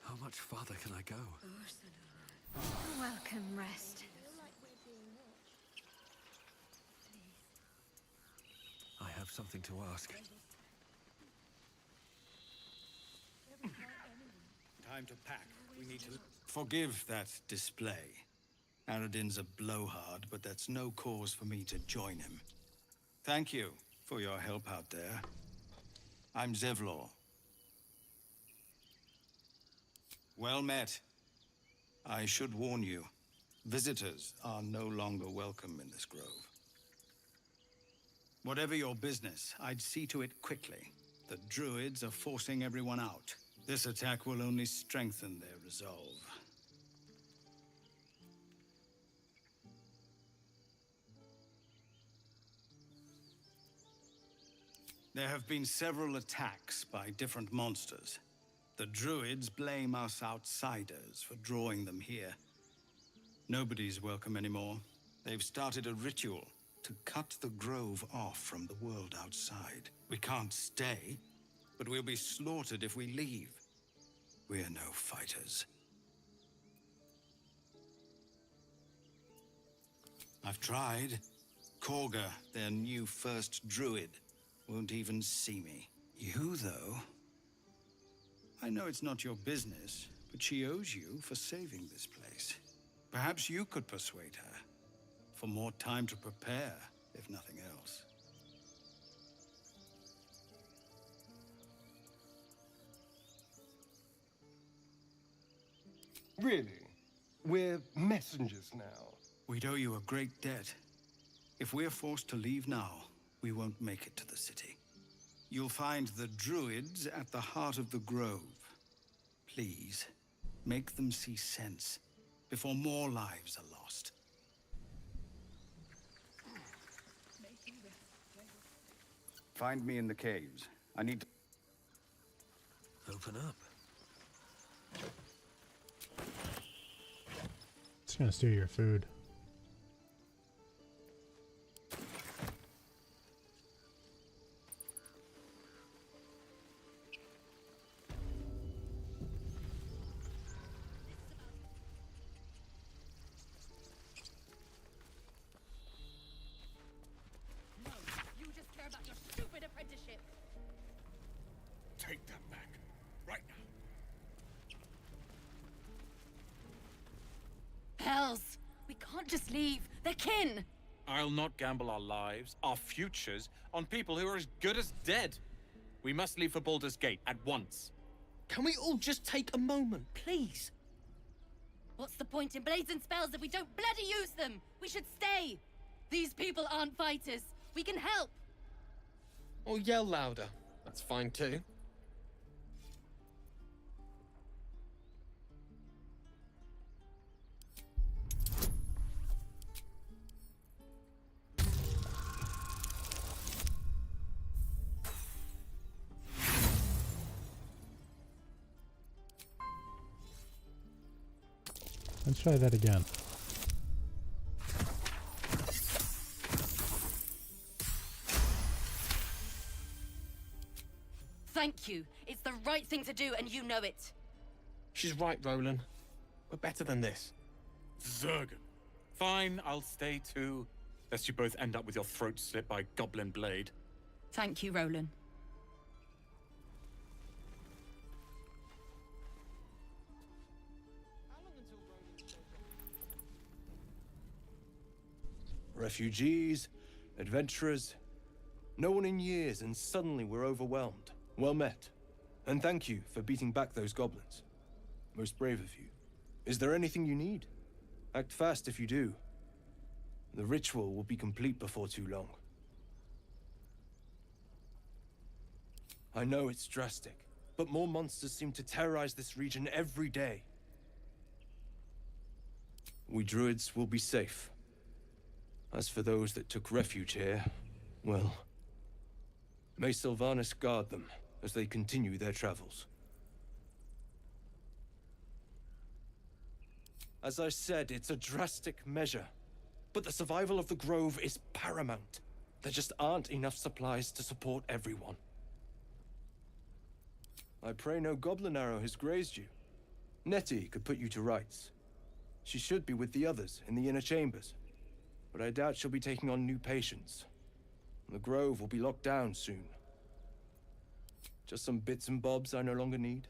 How much farther can I go?
Welcome, rest.
I have something to ask.
Time to pack. We need to... Forgive that display. Aradin's a blowhard, but that's no cause for me to join him. Thank you for your help out there. I'm Zevlor. Well met. I should warn you, visitors are no longer welcome in this grove. Whatever your business, I'd see to it quickly. The druids are forcing everyone out. This attack will only strengthen their resolve. There have been several attacks by different monsters. The druids blame us outsiders for drawing them here. Nobody's welcome anymore. They've started a ritual to cut the grove off from the world outside. We can't stay, but we'll be slaughtered if we leave. We're no fighters. I've tried. Korga, their new first druid, won't even see me. You, though... I know it's not your business, but she owes you for saving this place. Perhaps you could persuade her. For more time to prepare, if nothing else.
Really? We're messengers now.
We'd owe you a great debt. If we're forced to leave now, we won't make it to the city. You'll find the druids at the heart of the grove. Please, make them see sense before more lives are lost. Find me in the caves. I need to...
Open up.
It's gonna steal your food.
You just care about your stupid apprenticeship.
Take them back. Right now.
Hells! We can't just leave. They're kin!
I'll not gamble our lives, our futures, on people who are as good as dead. We must leave for Baldur's Gate at once.
Can we all just take a moment, please?
What's the point in blades and spells if we don't bloody use them? We should stay! These people aren't fighters. We can help!
Or yell louder. That's fine too.
Let's try that again.
Thank you. It's the right thing to do, and you know it.
She's right, Roland. We're better than this.
Zergan.
Fine, I'll stay too. Lest you both end up with your throat slit by Goblin Blade.
Thank you, Roland.
Refugees, adventurers, no one in years, and suddenly we're overwhelmed. Well met. And thank you for beating back those goblins. Most brave of you. Is there anything you need? Act fast if you do. The ritual will be complete before too long. I know it's drastic, but more monsters seem to terrorize this region every day. We druids will be safe. As for those that took refuge here, well, may Sylvanas guard them as they continue their travels. As I said, it's a drastic measure, but the survival of the Grove is paramount. There just aren't enough supplies to support everyone. I pray no goblin arrow has grazed you. Nettie could put you to rights. She should be with the others in the inner chambers, but I doubt she'll be taking on new patients. The grove will be locked down soon. Just some bits and bobs I no longer need.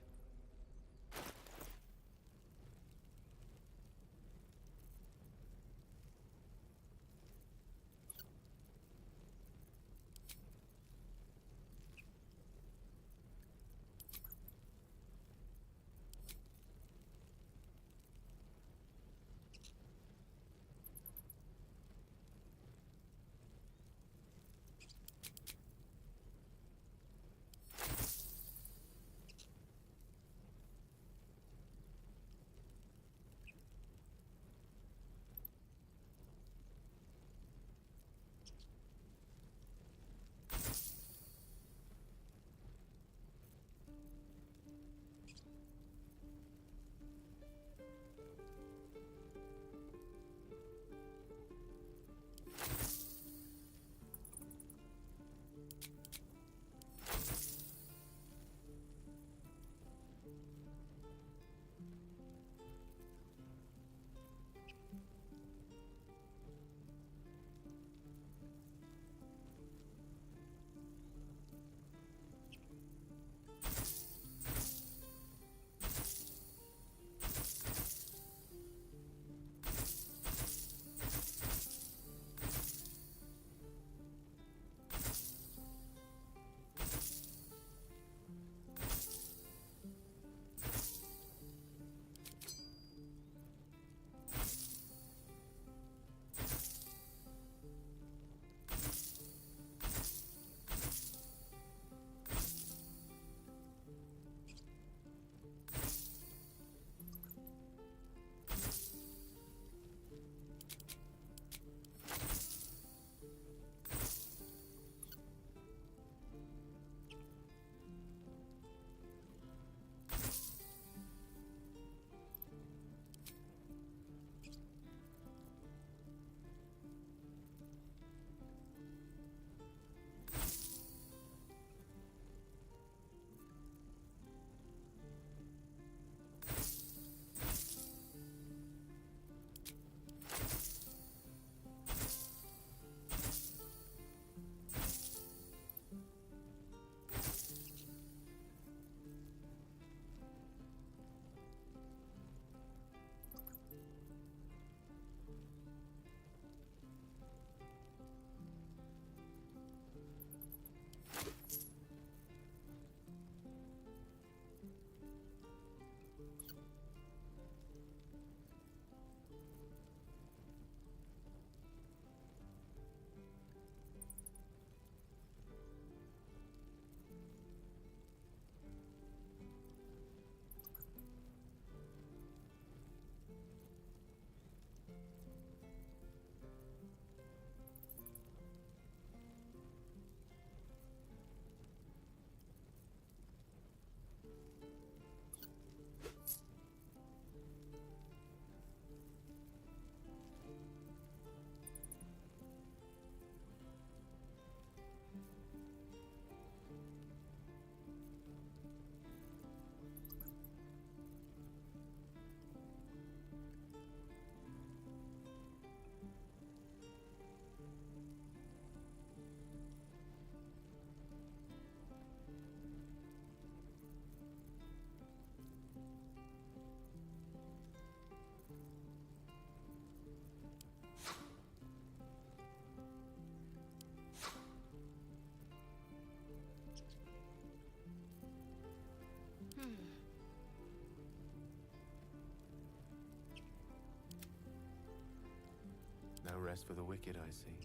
No rest for the wicked, I see.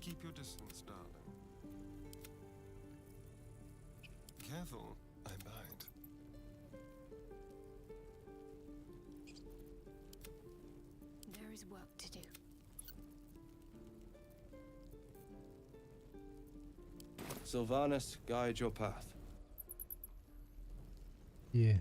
Keep your distance, darling. Careful, I bite.
There is work to do.
Sylvanas, guide your path.
Yeah.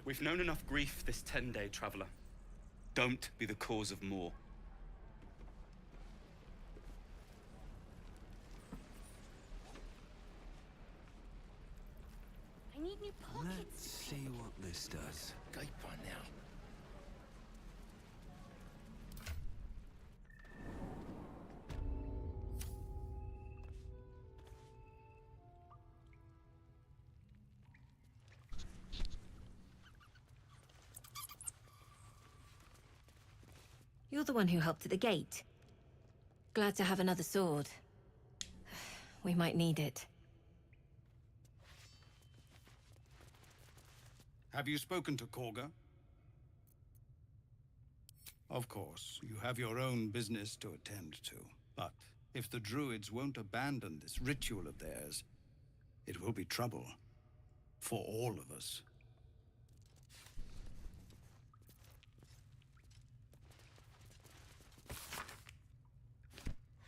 We've known enough grief this 10-day traveler. Don't be the cause of more.
I need new pockets.
Let's see what this does.
Gape by now.
You're the one who helped at the gate. Glad to have another sword. We might need it.
Have you spoken to Korga? Of course, you have your own business to attend to. But if the druids won't abandon this ritual of theirs, it will be trouble. For all of us.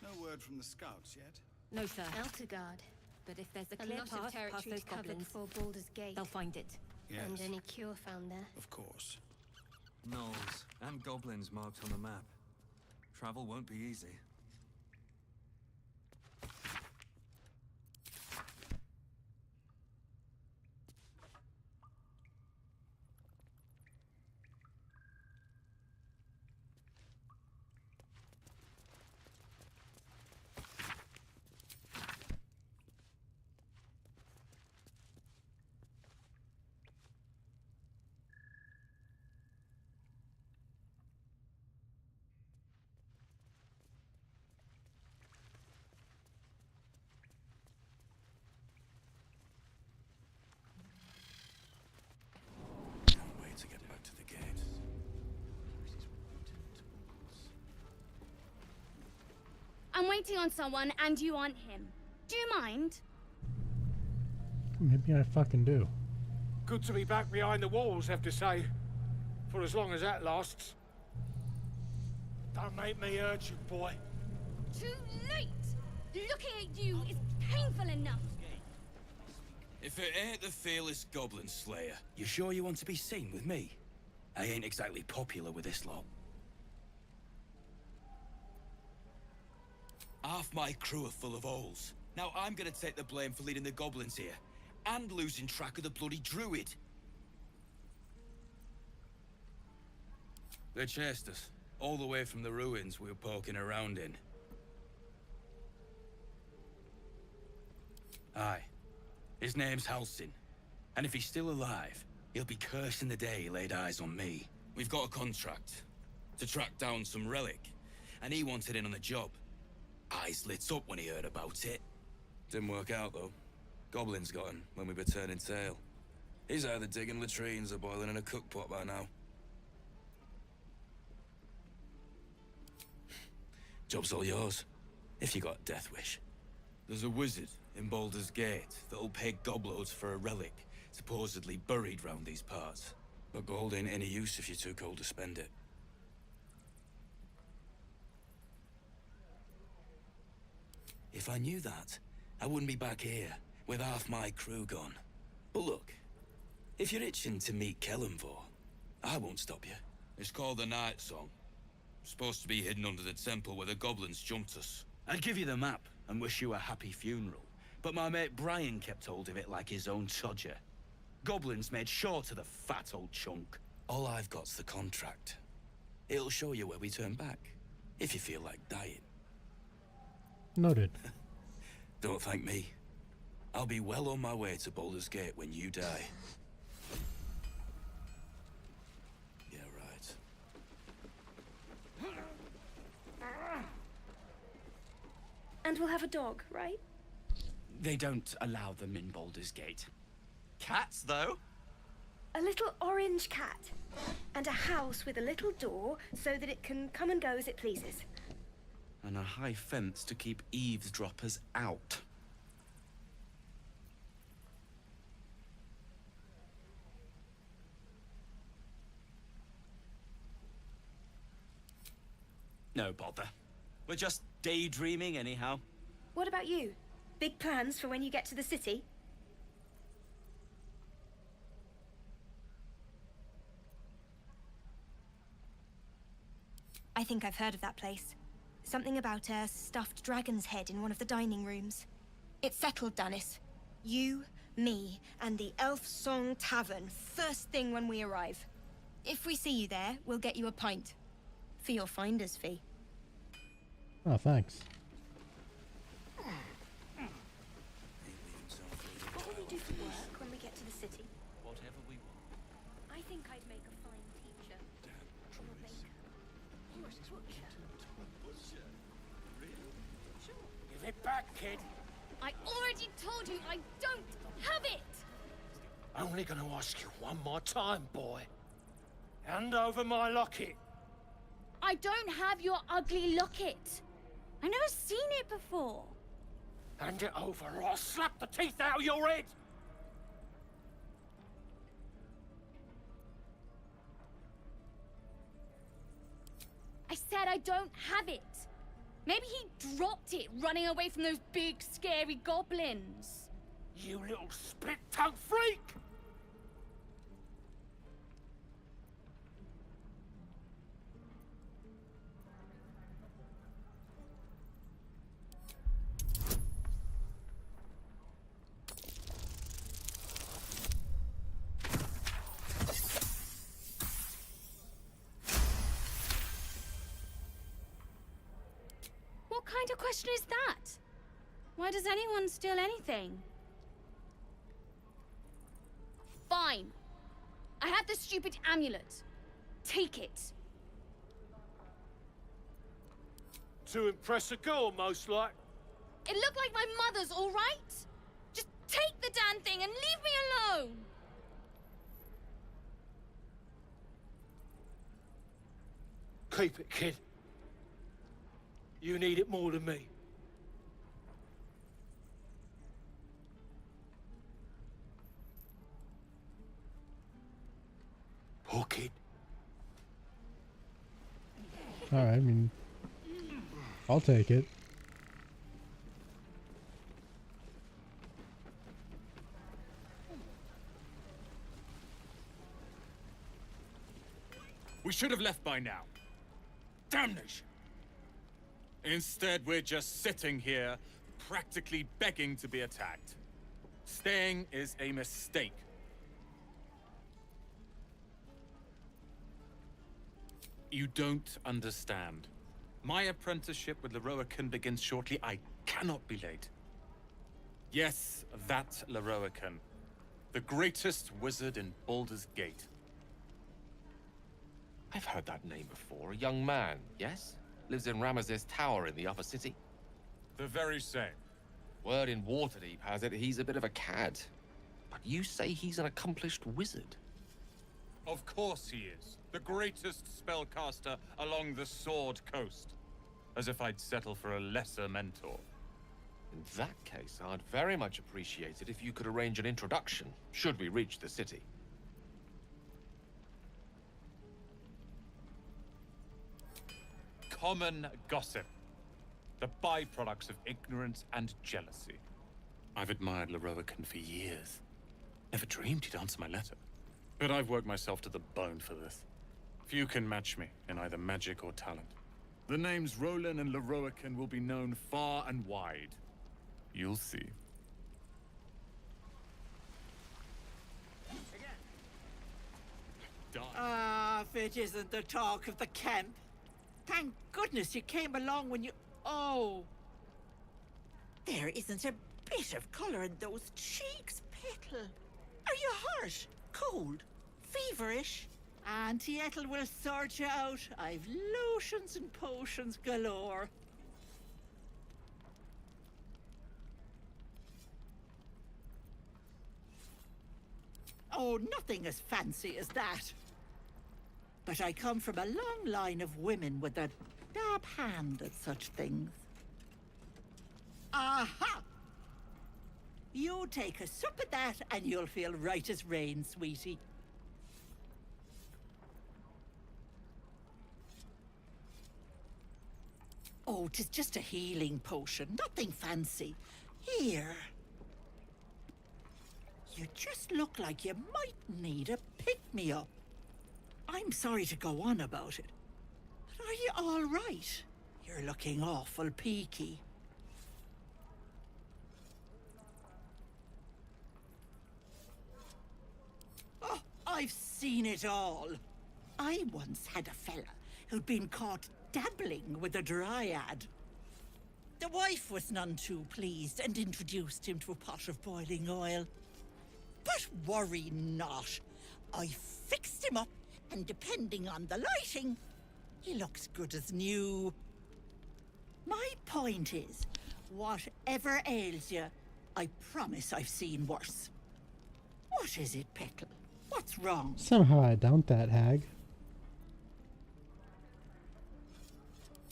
No word from the scouts yet?
No, sir.
Eltergard.
But if there's a
A
clear
lot of
path past
territory
those
covered
goblins,
before Baldur's Gate.
they'll find it.
Yes.
And any cure found there.
Of course.
Gnolls and goblins marked on the map. Travel won't be easy.
To get back to the gate.
I'm waiting on someone and you aren't him. Do you mind?
Maybe I fucking do.
Good to be back behind the walls, have to say. For as long as that lasts. Don't make me urge you, boy.
Too late! Looking at you is painful enough.
If it ain't the fearless goblin slayer, you sure you want to be seen with me? I ain't exactly popular with this lot. Half my crew are full of holes. Now I'm gonna take the blame for leading the goblins here, and losing track of the bloody druid. They chased us, all the way from the ruins we were poking around in. Aye. His name's Halsin, and if he's still alive, he'll be cursing the day he laid eyes on me. We've got a contract to track down some relic, and he wanted in on the job. Eyes lit up when he heard about it. Didn't work out, though. Goblins got him when we were turning tail. He's either digging latrines or boiling in a cookpot by now. Job's all yours, if you got a death wish. There's a wizard in Baldur's Gate that'll pay gobloads for a relic, supposedly buried round these parts. But gold ain't any use if you're too cold to spend it. If I knew that, I wouldn't be back here, with half my crew gone. But look, if you're itching to meet Kellenvor, I won't stop you. It's called the Night Song. Supposed to be hidden under the temple where the goblins jumped us. I'd give you the map and wish you a happy funeral, but my mate Brian kept hold of it like his own todger. Goblins made short of the fat old chunk. All I've got's the contract. It'll show you where we turn back, if you feel like dying.
Noted.
Don't thank me. I'll be well on my way to Baldur's Gate when you die. Yeah, right.
And we'll have a dog, right?
They don't allow them in Baldur's Gate. Cats, though?
A little orange cat. And a house with a little door so that it can come and go as it pleases.
And a high fence to keep eavesdroppers out. No bother. We're just daydreaming anyhow.
What about you? Big plans for when you get to the city? I think I've heard of that place. Something about a stuffed dragon's head in one of the dining rooms. It's settled, Danis. You, me, and the Elf Song Tavern, first thing when we arrive. If we see you there, we'll get you a pint. For your finder's fee.
Oh, thanks.
What will you do for work when we get to the city?
Whatever we want.
I think I'd make a fine teacher. Or a baker. Or a butcher.
Give it back, kid.
I already told you I don't have it!
Only gonna ask you one more time, boy. Hand over my locket.
I don't have your ugly locket. I've never seen it before.
Hand it over or I'll slap the teeth out of your head.
I said I don't have it. Maybe he dropped it running away from those big, scary goblins.
You little split-tongued freak!
What kind of question is that? Why does anyone steal anything? Fine. I have the stupid amulet. Take it.
To impress a girl, most like.
It looked like my mother's, all right? Just take the damn thing and leave me alone!
Keep it, kid. You need it more than me. Poor kid.
Alright, I mean, I'll take it.
We should have left by now. Damnation! Instead, we're just sitting here, practically begging to be attacked. Staying is a mistake. You don't understand. My apprenticeship with Leroican begins shortly. I cannot be late. Yes, that Leroican. The greatest wizard in Baldur's Gate.
I've heard that name before. A young man, yes? Lives in Ramaz's tower in the upper city.
The very same.
Word in Waterdeep has it he's a bit of a cad. But you say he's an accomplished wizard.
Of course he is. The greatest spellcaster along the Sword Coast. As if I'd settle for a lesser mentor.
In that case, I'd very much appreciate it if you could arrange an introduction, should we reach the city.
Common gossip. The byproducts of ignorance and jealousy. I've admired Leroican for years. Never dreamed he'd answer my letter. But I've worked myself to the bone for this. Few can match me in either magic or talent. The names Roland and Leroican will be known far and wide. You'll see.
Ah, if it isn't the talk of the camp. Thank goodness you came along when you... Oh! There isn't a bit of colour in those cheeks, Petal. Are you hurt? Cold? Feverish? Auntie Ethel will sort you out. I've lotions and potions galore. Oh, nothing as fancy as that. But I come from a long line of women with a dab hand at such things. Aha! You take a sup at that and you'll feel right as rain, sweetie. Oh, 'tis just a healing potion, nothing fancy. Here. You just look like you might need a pick-me-up. I'm sorry to go on about it, but are you all right? You're looking awful peaky. Oh, I've seen it all. I once had a fella who'd been caught dabbling with a dryad. The wife was none too pleased and introduced him to a pot of boiling oil. But worry not. I fixed him up, and depending on the lighting, he looks good as new. My point is, whatever ails you, I promise I've seen worse. What is it, Petal? What's wrong?
Somehow I doubt that, hag.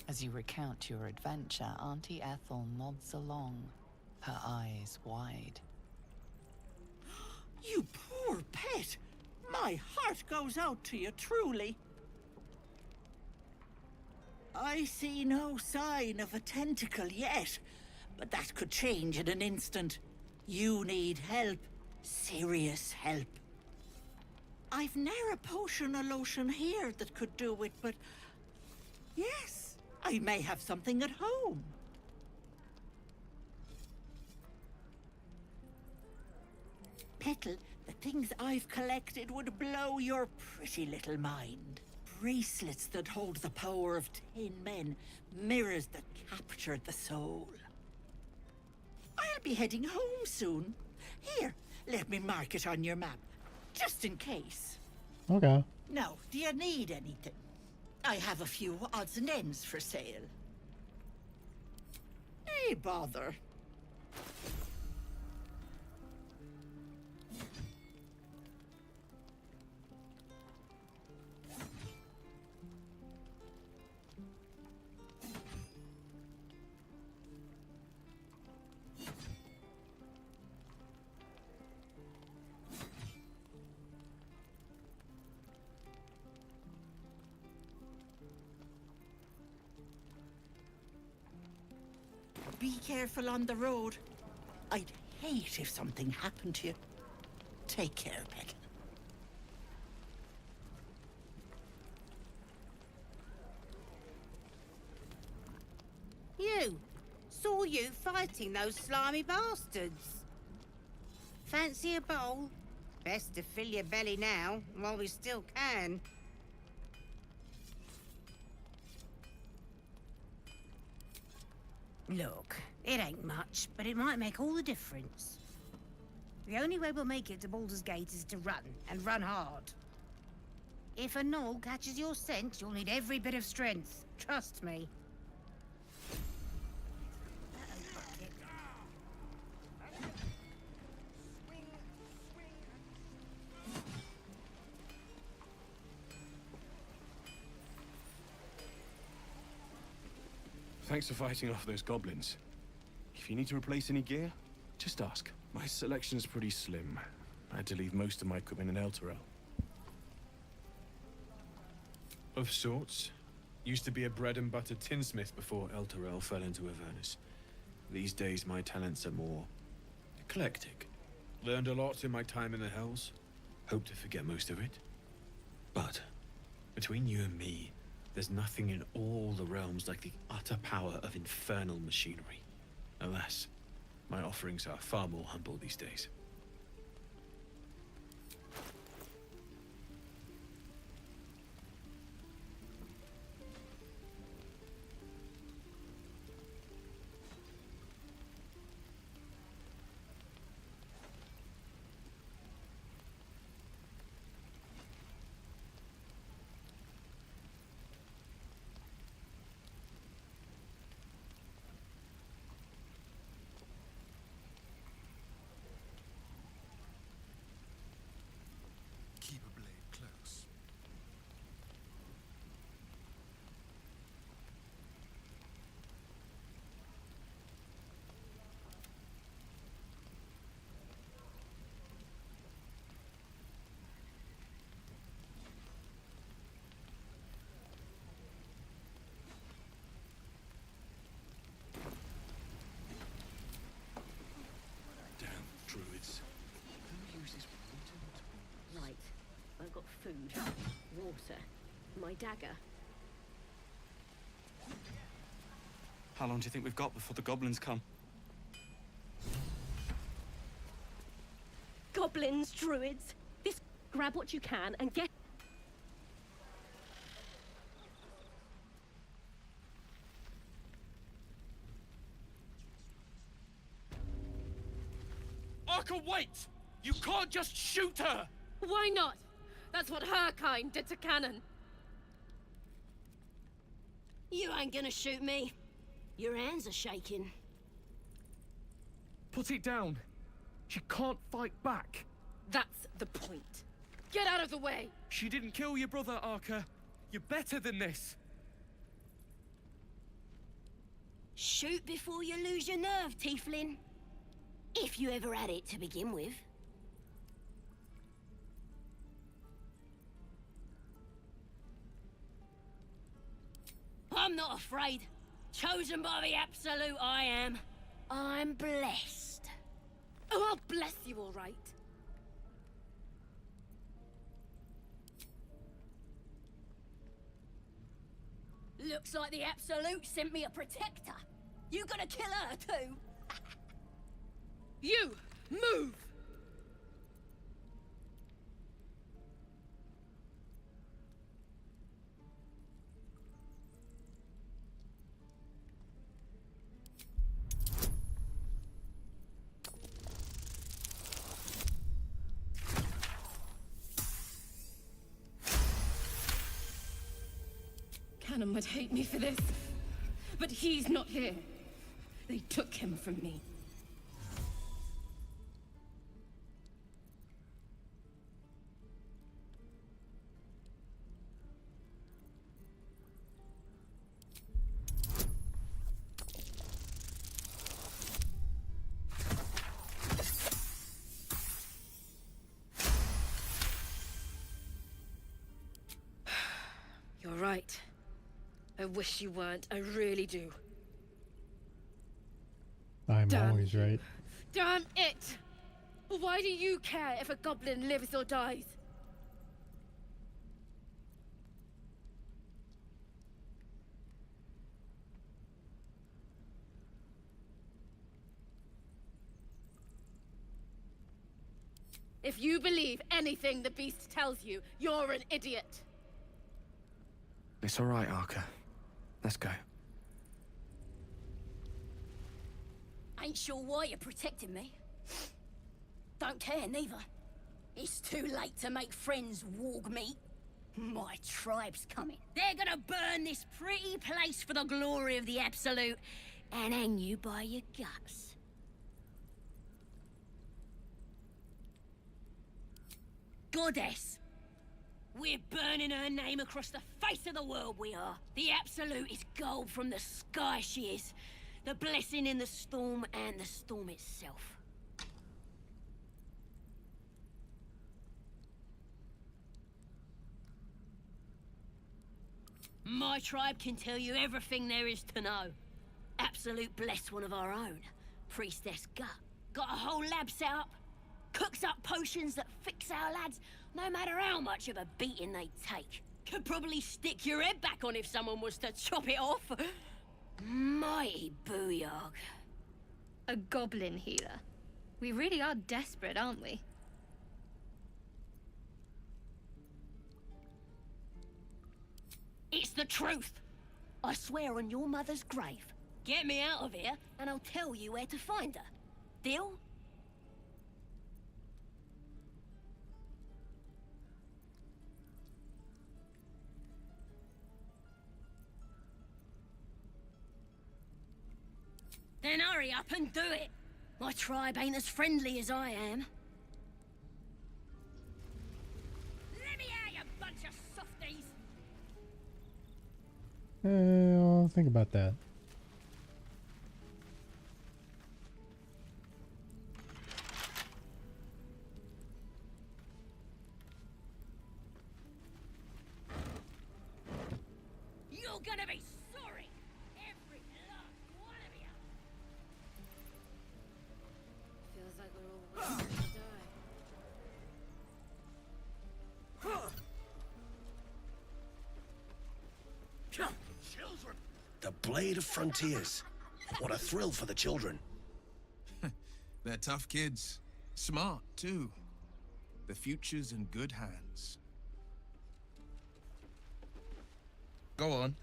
As you recount your adventure, Auntie Ethel nods along, her eyes wide.
You poor pet! My heart goes out to you, truly. I see no sign of a tentacle yet, but that could change in an instant. You need help. Serious help. I've ne'er a potion or lotion here that could do it, but... yes, I may have something at home. Petal, the things I've collected would blow your pretty little mind. Bracelets that hold the power of 10 men, mirrors that capture the soul. I'll be heading home soon. Here, let me mark it on your map, just in case.
Okay.
Now, do you need anything? I have a few odds and ends for sale. Hey, bother. Be careful on the road. I'd hate if something happened to you. Take care, Petal.
You! Saw you fighting those slimy bastards. Fancy a bowl? Best to fill your belly now, while we still can. Look, it ain't much, but it might make all the difference. The only way we'll make it to Baldur's Gate is to run, and run hard. If a gnoll catches your scent, you'll need every bit of strength. Trust me.
Thanks for fighting off those goblins. If you need to replace any gear, just ask. My selection's pretty slim. I had to leave most of my equipment in Elturel. Of sorts. Used to be a bread and butter tinsmith before Elturel fell into Avernus. These days my talents are more eclectic. Learned a lot in my time in the Hells. Hope to forget most of it. But between you and me, there's nothing in all the realms like the utter power of infernal machinery. Alas, my offerings are far more humble these days.
Keep a blade close.
Damn druids. Who uses
Right. I've got food, water, my dagger.
How long do you think we've got before the goblins come?
Goblins, druids. This. Grab what you can and get.
Arka, wait! You can't just shoot her!
Why not? That's what her kind did to Cannon.
You ain't gonna shoot me. Your hands are shaking.
Put it down. She can't fight back.
That's the point. Get out of the way!
She didn't kill your brother, Arka. You're better than this.
Shoot before you lose your nerve, Tiefling. If you ever had it to begin with. I'm not afraid. Chosen by the Absolute, I am. I'm blessed.
Oh, I'll bless you, all right.
Looks like the Absolute sent me a protector. You gonna kill her too?
You! Move! Cannon would hate me for this, but he's not here. They took him from me. You're right. I wish you weren't. I really do.
I'm
Damn
always
you.
right.
Damn it! Why do you care if a goblin lives or dies? If you believe anything the beast tells you, you're an idiot.
It's all right, Arka. Let's go.
Ain't sure why you're protecting me. Don't care, neither. It's too late to make friends, warg meat. My tribe's coming. They're gonna burn this pretty place for the glory of the Absolute and hang you by your guts. Goddess! We're burning her name across the face of the world, we are. The Absolute is gold from the sky, she is. The blessing in the storm and the storm itself. My tribe can tell you everything there is to know. Absolute bless one of our own. Priestess Gut. Got a whole lab set up. Cooks up potions that fix our lads, no matter how much of a beating they take. Could probably stick your head back on if someone was to chop it off. Mighty booyog.
A goblin healer. We really are desperate, aren't we?
It's the truth. I swear on your mother's grave. Get me out of here, and I'll tell you where to find her. Deal? Then hurry up and do it. My tribe ain't as friendly as I am. Let me out, you bunch of softies!
I'll think about that.
You're gonna be sorry! Every last one of you!
Feels like we're all waiting to die.
Children,
The Blade of Frontiers. What a thrill for the children.
They're tough kids. Smart, too. The future's in good hands. Go on.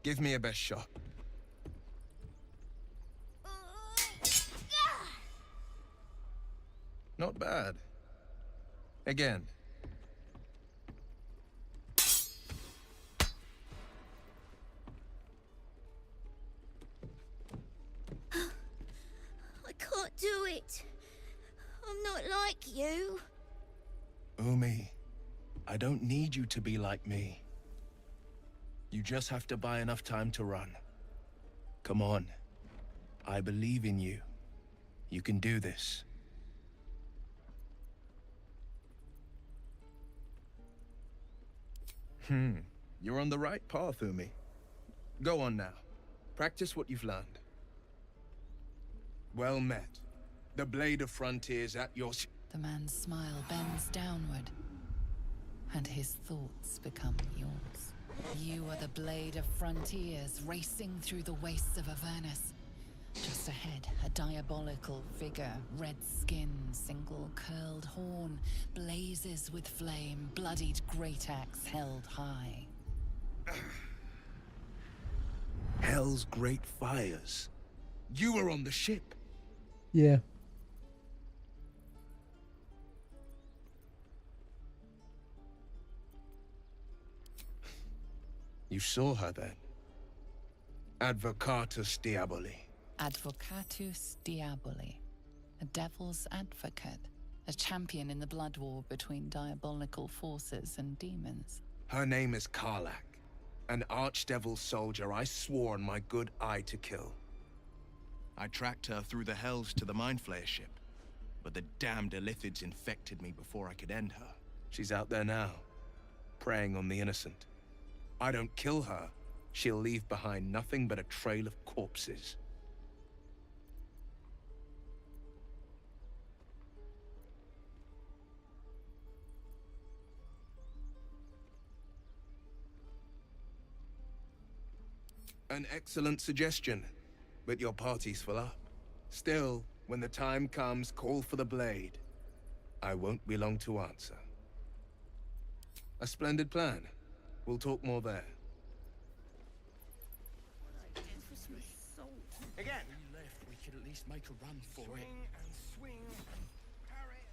Give me a best shot. Not bad. Again.
I can't do it. I'm not like you.
Umi, I don't need you to be like me. You just have to buy enough time to run. Come on. I believe in you. You can do this. You're on the right path, Umi. Go on now. Practice what you've learned. Well met. The Blade of Frontiers at your...
The man's smile bends downward, and his thoughts become yours. You are the Blade of Frontiers, racing through the wastes of Avernus. Just ahead, a diabolical figure, red skin, single curled horn, blazes with flame, bloodied great axe held high.
Hell's great fires. You were on the ship.
Yeah.
You saw her then. Advocatus Diaboli.
Advocatus Diaboli, a devil's advocate, a champion in the blood war between diabolical forces and demons.
Her name is Karlach, an archdevil soldier I swore on my good eye to kill. I tracked her through the hells to the Mind Flayer ship, but the damned Illithids infected me before I could end her. She's out there now, preying on the innocent. I don't kill her, she'll leave behind nothing but a trail of corpses. An excellent suggestion, but your party's full up. Still, when the time comes, call for the blade. I won't be long to answer. A splendid plan. We'll talk more there.
Again.
We left, we could at least make a run for it.
And swing. Parry.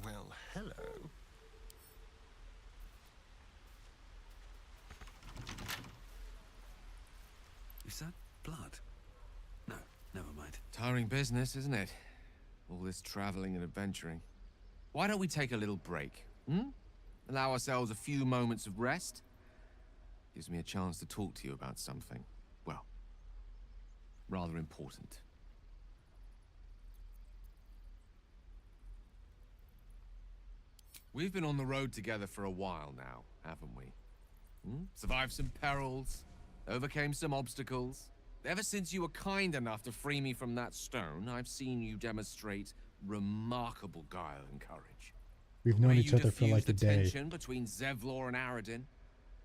Well, hello.
Is that blood? No, never mind.
Tiring business, isn't it? All this traveling and adventuring. Why don't we take a little break, Allow ourselves a few moments of rest? Gives me a chance to talk to you about something, well, rather important. We've been on the road together for a while now, haven't we? Survived some perils, overcame some obstacles. Ever since you were kind enough to free me from that stone, I've seen you demonstrate remarkable guile and courage.
We've known each other for like a
the
day.
tension between Zevlor and Aradin.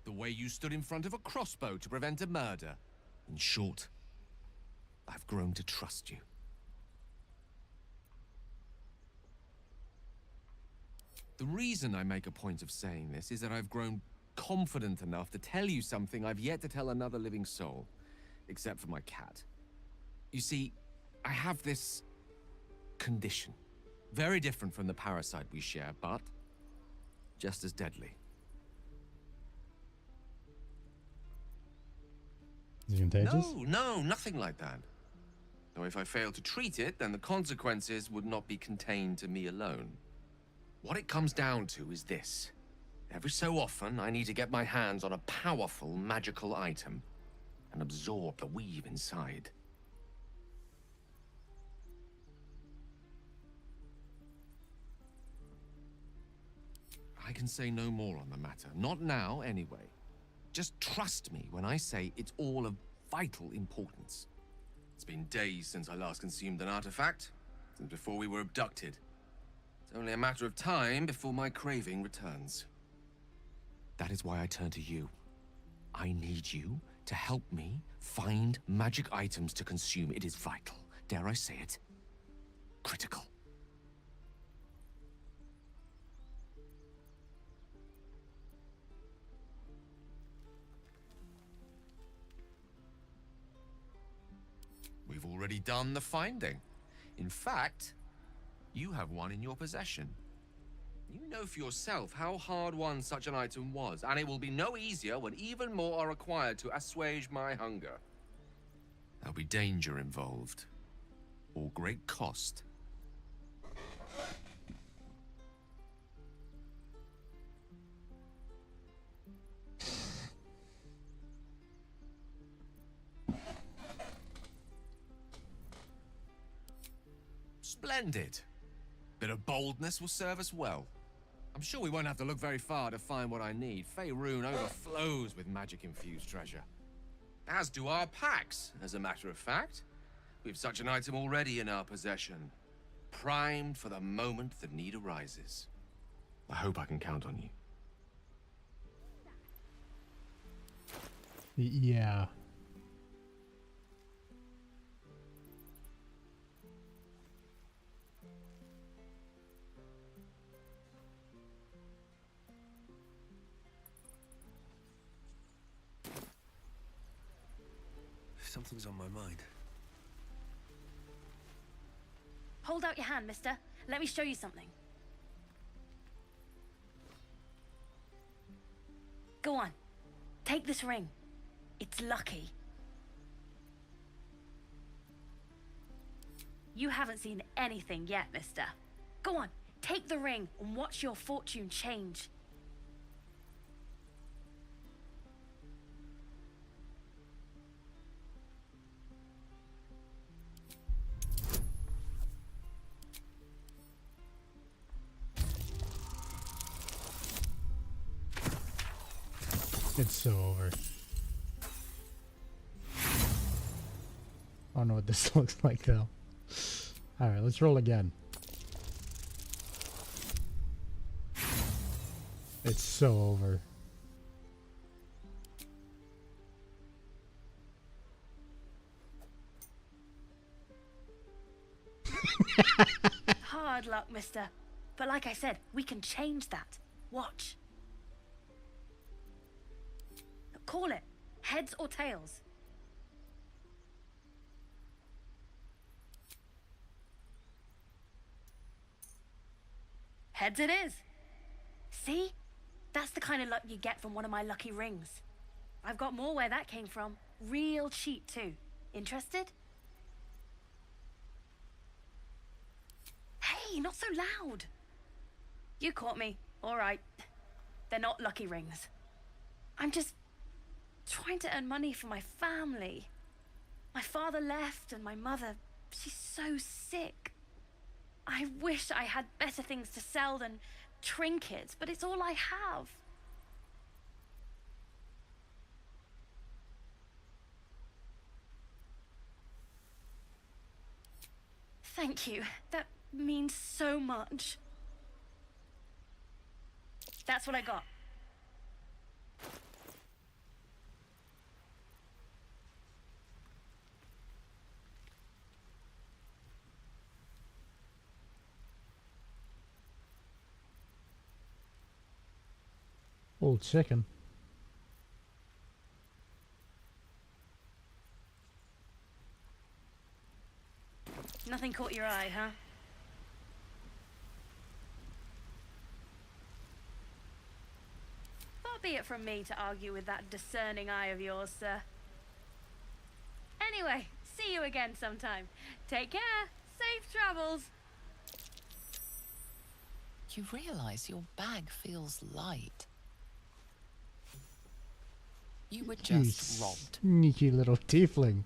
The way you stood in front of a crossbow to prevent a murder. In short, I've grown to trust you. The reason I make a point of saying this is that I've grown confident enough to tell you something I've yet to tell another living soul, except for my cat. You see, I have this condition. Very different from the parasite we share, but just as deadly.
Is it contagious?
No, nothing like that. Though if I fail to treat it, then the consequences would not be contained to me alone. What it comes down to is this. Every so often, I need to get my hands on a powerful magical item and absorb the weave inside. I can say no more on the matter. Not now, anyway. Just trust me when I say it's all of vital importance. It's been days since I last consumed an artifact, since before we were abducted. It's only a matter of time before my craving returns. That is why I turn to you. I need you to help me find magic items to consume. It is vital. Dare I say it? Critical. We've already done the finding. In fact, you have one in your possession. You know for yourself how hard won such an item was, and it will be no easier when even more are required to assuage my hunger. There'll be danger involved, or great cost. Splendid. Bit of boldness will serve us well. I'm sure we won't have to look very far to find what I need. Faerun overflows with magic-infused treasure. As do our packs, as a matter of fact. We've such an item already in our possession. Primed for the moment the need arises. I hope I can count on you.
Yeah.
Something's on my mind.
Hold out your hand, mister. Let me show you something. Go on. Take this ring. It's lucky. You haven't seen anything yet, mister. Go on. Take the ring and watch your fortune change.
It's so over. I don't know what this looks like though. Alright, let's roll again. It's so over.
Hard luck, mister. But like I said, we can change that. Watch. Call it. Heads or tails? Heads it is. See? That's the kind of luck you get from one of my lucky rings. I've got more where that came from. Real cheap too. Interested? Hey, not so loud. You caught me. All right. They're not lucky rings. I'm just trying to earn money for my family. My father left and my mother, she's so sick. I wish I had better things to sell than trinkets, but it's all I have. Thank you. That means so much. That's what I got.
Old chicken.
Nothing caught your eye, huh? Far be it from me to argue with that discerning eye of yours, sir. Anyway, see you again sometime. Take care. Safe travels.
You realize your bag feels light. You were
You
just robbed.
sneaky little tiefling.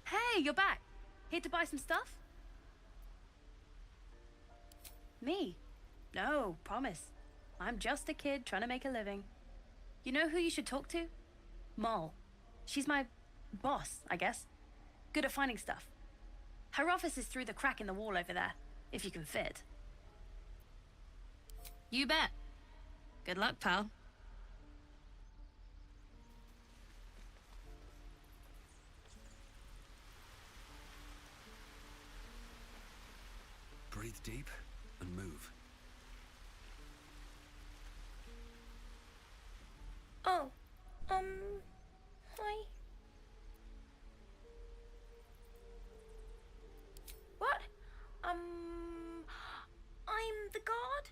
Hey, you're back. Here to buy some stuff? Me? No, promise.
I'm just a kid trying to make a living. You know who you should talk to? Moll. She's my boss, I guess. Good at finding stuff. Her office is through the crack in the wall over there, if you can fit. You bet. Good luck, pal.
Breathe deep and move.
Oh, hi. What? I'm the guard,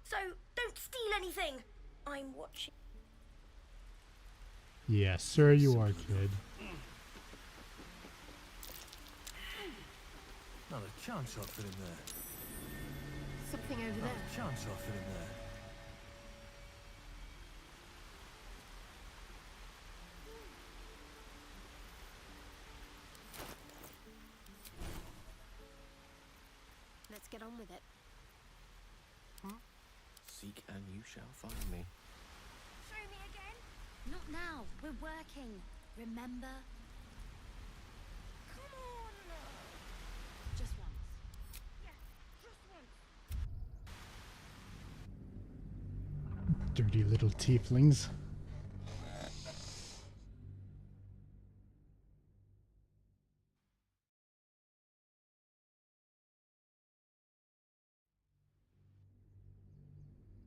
so don't steal anything. I'm watching.
Yes, sir, you are, kid.
Not a chance I'll fit in there.
Something over
Not
there.
a chance I'll fit in there.
Let's get on with it.
Seek and you shall find me.
Show me again. Not now. We're working. Remember? Come on. Just once. Yeah, just once.
Dirty little tieflings.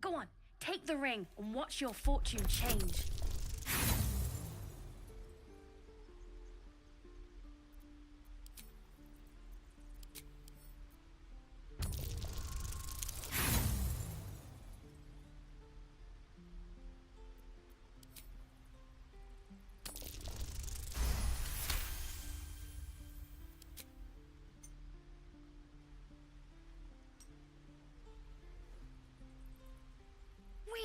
Go on, take the ring and watch your fortune change.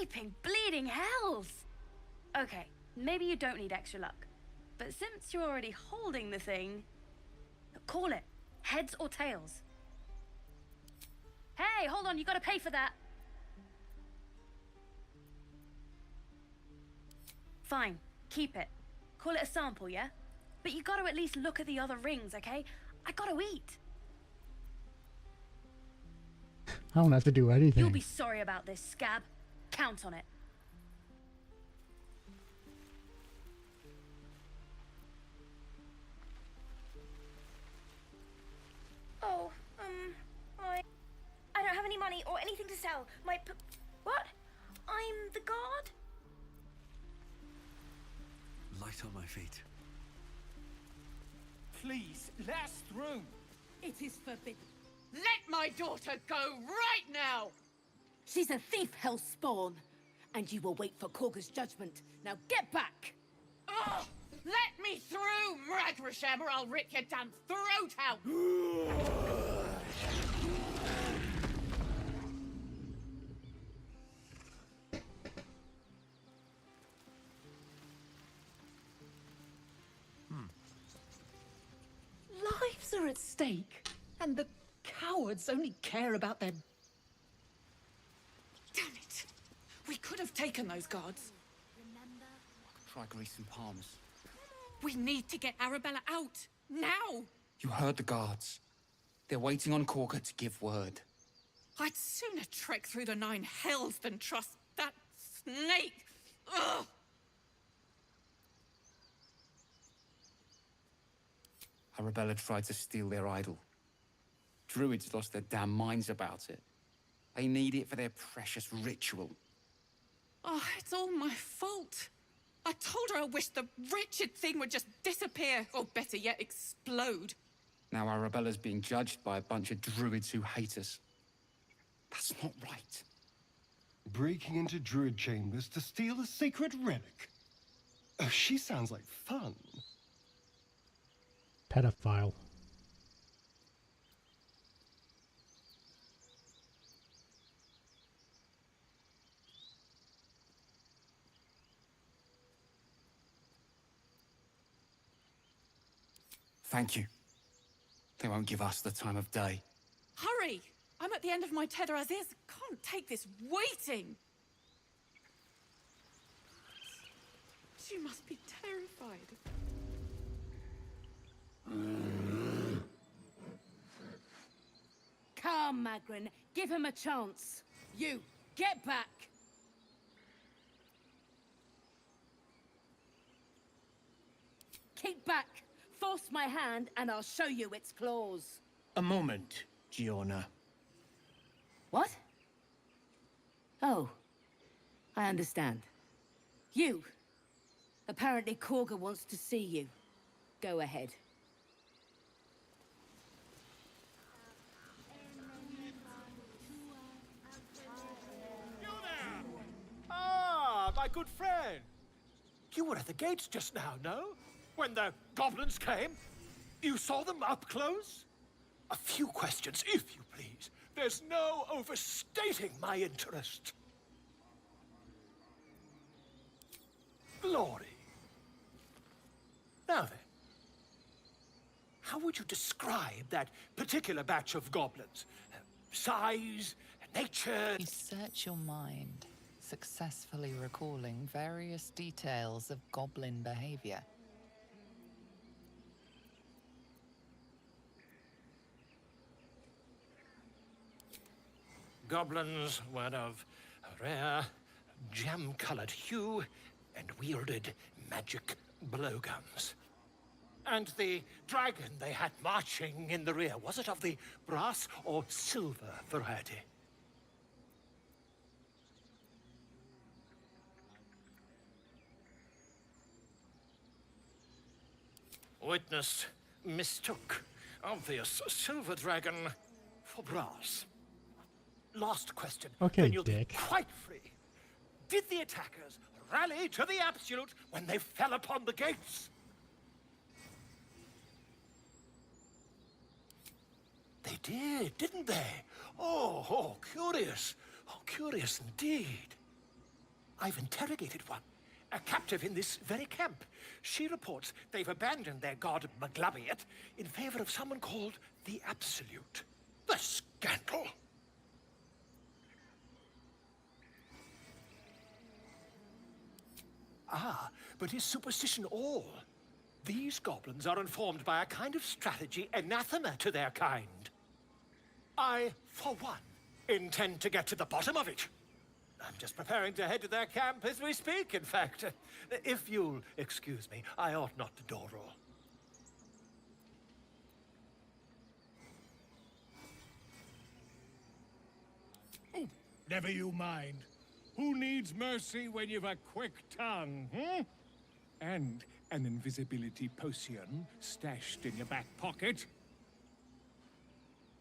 Weeping, bleeding hells! Okay, maybe you don't need extra luck. But since you're already holding the thing, call it. Heads or tails. Hey, hold on, you gotta pay for that. Fine, keep it. Call it a sample, yeah? But you gotta at least look at the other rings, okay? I gotta eat.
I don't have to do anything.
You'll be sorry about this, scab. Count on it.
Oh, I don't have any money or anything to sell. What? I'm the guard?
Light on my feet.
Please, let us through. It is forbidden. Let my daughter go right now!
She's a thief, hellspawn. And you will wait for Korga's judgment. Now get back!
Oh, let me through, Mragrasham, or I'll rip your damn throat out! Lives are at stake, and the cowards only care about their... Damn it! We could have taken those guards.
Try greasing palms.
We need to get Arabella out, now!
You heard the guards. They're waiting on Korga to give word.
I'd sooner trek through the 9 hells than trust that snake! Ugh!
Arabella tried to steal their idol. Druids lost their damn minds about it. They need it for their precious ritual.
Oh, it's all my fault. I told her I wished the wretched thing would just disappear, or better yet, explode.
Now Arabella's being judged by a bunch of druids who hate us. That's not right.
Breaking into druid chambers to steal a sacred relic. Oh, she sounds like fun.
Pedophile.
Thank you. They won't give us the time of day.
Hurry! I'm at the end of my tether as is. Can't take this waiting. She must be terrified.
Come, Magrin. Give him a chance. You, get back. Keep back. Force my hand, and I'll show you its claws.
A moment, Giona.
What? Oh. I understand. You. Apparently Korga wants to see you. Go ahead.
Ah, my good friend. You were at the gates just now, no? When the goblins came? You saw them up close? A few questions, if you please. There's no overstating my interest. Glory. Now then, how would you describe that particular batch of goblins? Size, nature?
You search your mind, successfully recalling various details of goblin behavior.
Goblins were of a rare, jam-colored hue and wielded magic blowguns. And the dragon they had marching in the rear, was it of the brass or silver variety? Witness mistook obvious silver dragon for brass. Last question.
Okay,
then you'll
Dick.
be quite free. Did the attackers rally to the absolute when they fell upon the gates? They did, didn't they? Oh, curious. Oh, curious indeed. I've interrogated one, a captive in this very camp. She reports they've abandoned their god Maglabiet in favor of someone called the Absolute. The scandal! Ah, but is superstition all? These goblins are informed by a kind of strategy anathema to their kind. I, for one, intend to get to the bottom of it. I'm just preparing to head to their camp as we speak, in fact. If you'll excuse me, I ought not to dawdle.
Never you mind. Who needs mercy when you've a quick tongue, hmm? And an invisibility potion stashed in your back pocket?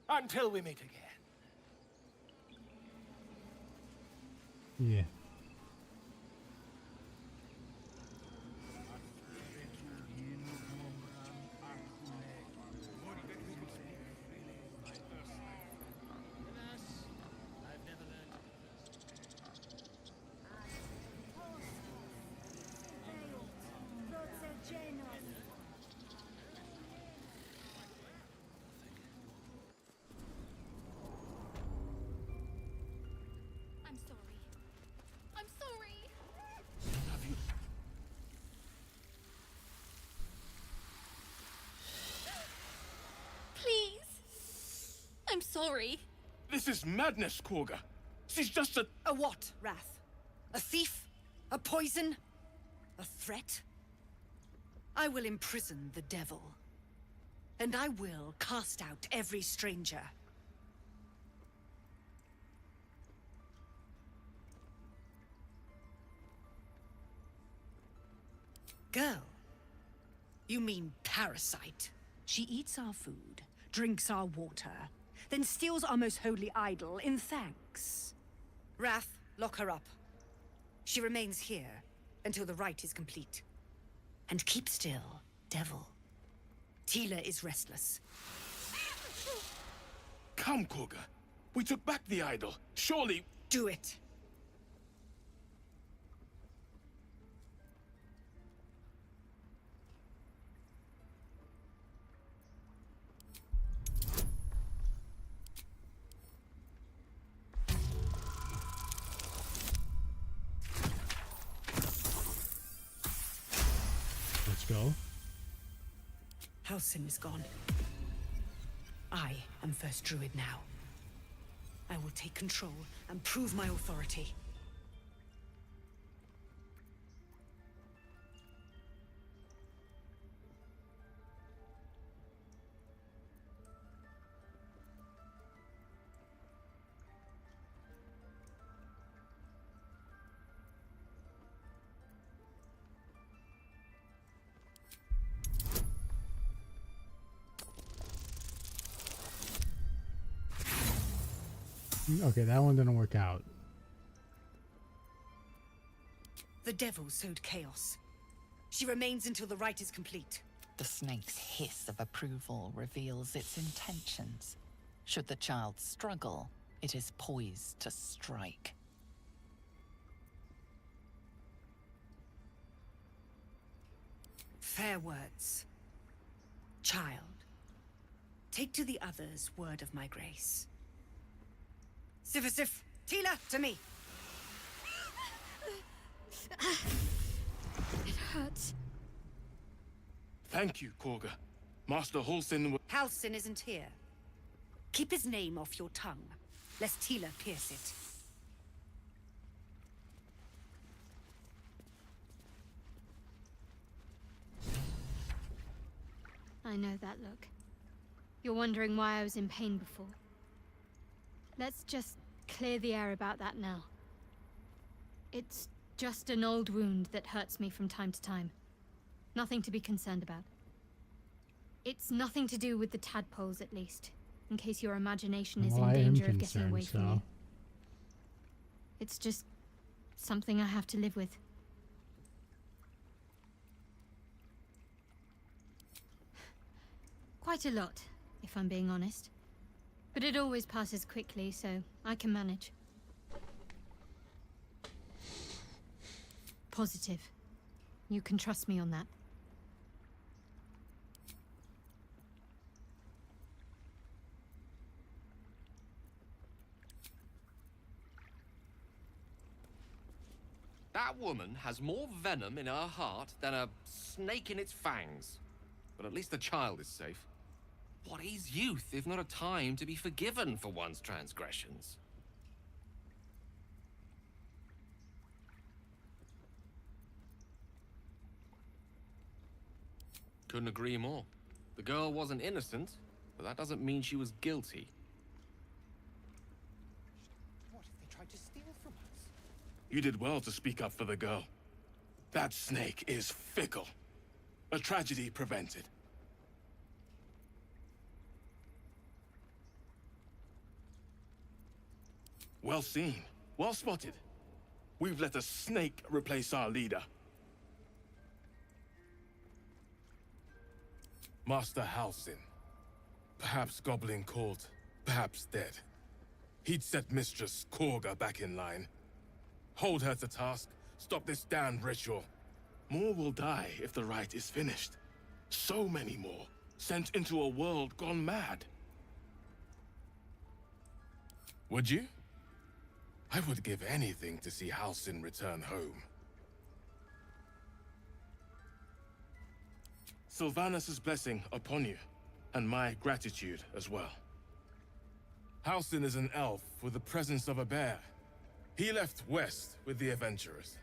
Until we meet again.
Yeah.
I'm sorry. I'm sorry. Please. I'm sorry.
This is madness, Korga. She's just a...
A what, Wrath? A thief? A poison? A threat? I will imprison the devil. And I will cast out every stranger. Girl, you mean parasite. She eats our food, drinks our water, then steals our most holy idol in thanks. Wrath, lock her up. She remains here until the rite is complete. And keep still, devil. Tila is restless.
Come, Korga. We took back the idol. Surely...
Do it. Halsin is gone. I am first druid now. I will take control and prove my authority.
Okay, that one didn't work out.
The devil sowed chaos. She remains until the rite is complete.
The snake's hiss of approval reveals its intentions. Should the child struggle, it is poised to strike.
Fair words. Child, take to the others word of my grace. Sif, Tila, to me!
It hurts.
Thank you, Korga. Master Halsin will...
Halsin isn't here. Keep his name off your tongue, lest Tila pierce it.
I know that look. You're wondering why I was in pain before. Let's just clear the air about that now. It's just an old wound that hurts me from time to time. Nothing to be concerned about. It's nothing to do with the tadpoles, at least, in case your imagination is in danger of getting away from you. It's just something I have to live with. Quite a lot, if I'm being honest. But it always passes quickly, so I can manage. Positive. You can trust me on that.
That woman has more venom in her heart than a snake in its fangs. But at least the child is safe. What is youth if not a time to be forgiven for one's transgressions? Couldn't agree more. The girl wasn't innocent, but that doesn't mean she was guilty.
What if they tried to steal from us?
You did well to speak up for the girl. That snake is fickle. A tragedy prevented. Well seen. Well spotted. We've let a snake replace our leader. Master Halsin. Perhaps Goblin caught, perhaps dead. He'd set Mistress Korga back in line. Hold her to task, stop this damned ritual. More will die if the rite is finished. So many more, sent into a world gone mad. Would you? I would give anything to see Halsin return home. Sylvanus' blessing upon you, and my gratitude as well. Halsin is an elf with the presence of a bear. He left west with the adventurers.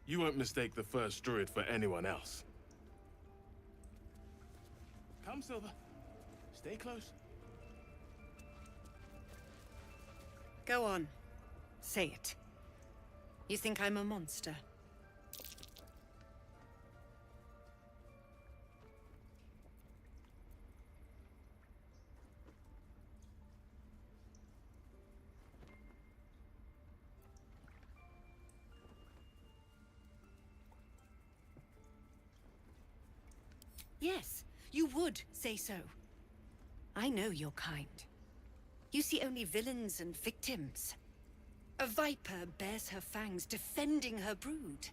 You won't mistake the first druid for anyone else. Come, Silver. Stay close.
Go on. Say it. You think I'm a monster? Yes, you would say so. I know your kind. You see only villains and victims. A viper bears her fangs defending her brood.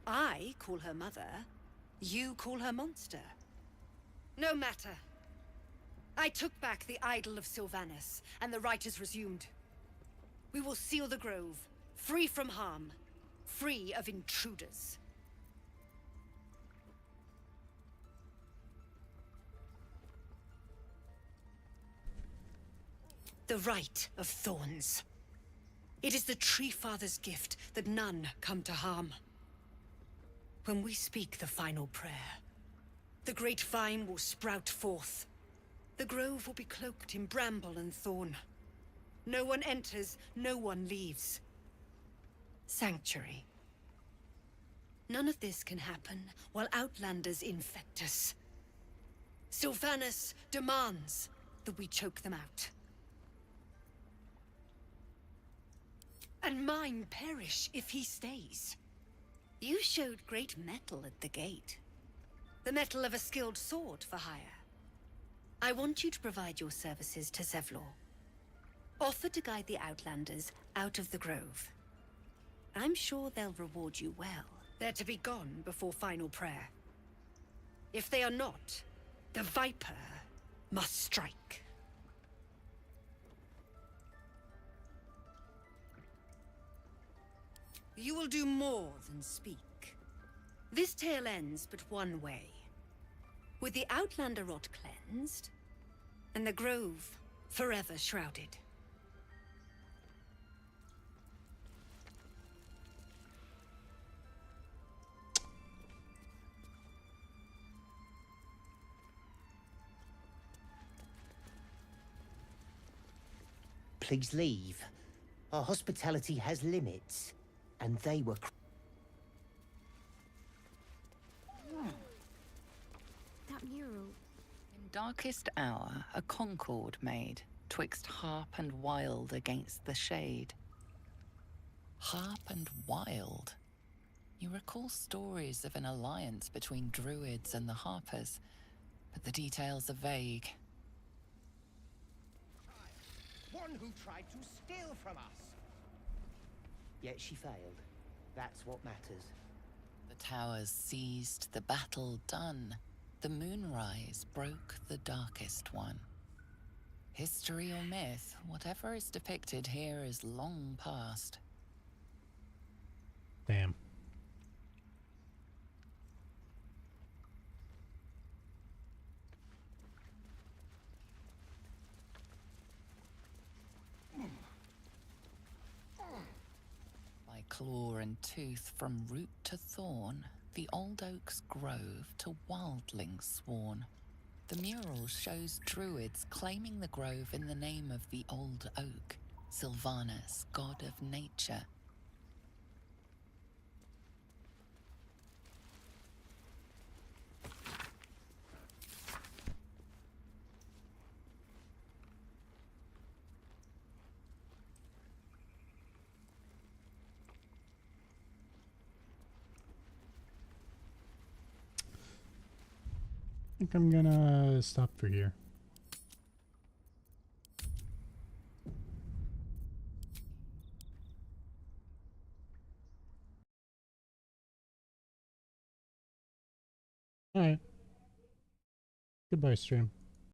I call her mother. You call her monster. No matter. I took back the idol of Sylvanus, and the rite is resumed. We will seal the grove, free from harm, free of intruders. The right of thorns. It is the Tree Father's gift that none come to harm. When we speak the final prayer, the great vine will sprout forth. The grove will be cloaked in bramble and thorn. No one enters, no one leaves. Sanctuary. None of this can happen while Outlanders infect us. Sylvanus demands that we choke them out. And mine perish if he stays. You showed great mettle at the gate. The mettle of a skilled sword for hire. I want you to provide your services to Zevlor. Offer to guide the Outlanders out of the grove. I'm sure they'll reward you well. They're to be gone before final prayer. If they are not, the Viper must strike. You will do more than speak. This tale ends but one way. With the Outlander rot cleansed, and the grove forever shrouded.
Please leave. Our hospitality has limits, and they were...
That mural.
In darkest hour, a concord made, twixt harp and wild against the shade. Harp and wild? You recall stories of an alliance between druids and the harpers, but the details are vague.
One who tried to steal from us. Yet she failed. That's what matters.
The towers seized, the battle done. The moonrise broke the darkest one. History or myth, whatever is depicted here is long past.
Damn.
By claw and tooth, from root to thorn, the old oak's grove to wildlings sworn. The mural shows druids claiming the grove in the name of the old oak, Sylvanus, god of nature.
I think I'm gonna stop for here. Alright. Goodbye, stream.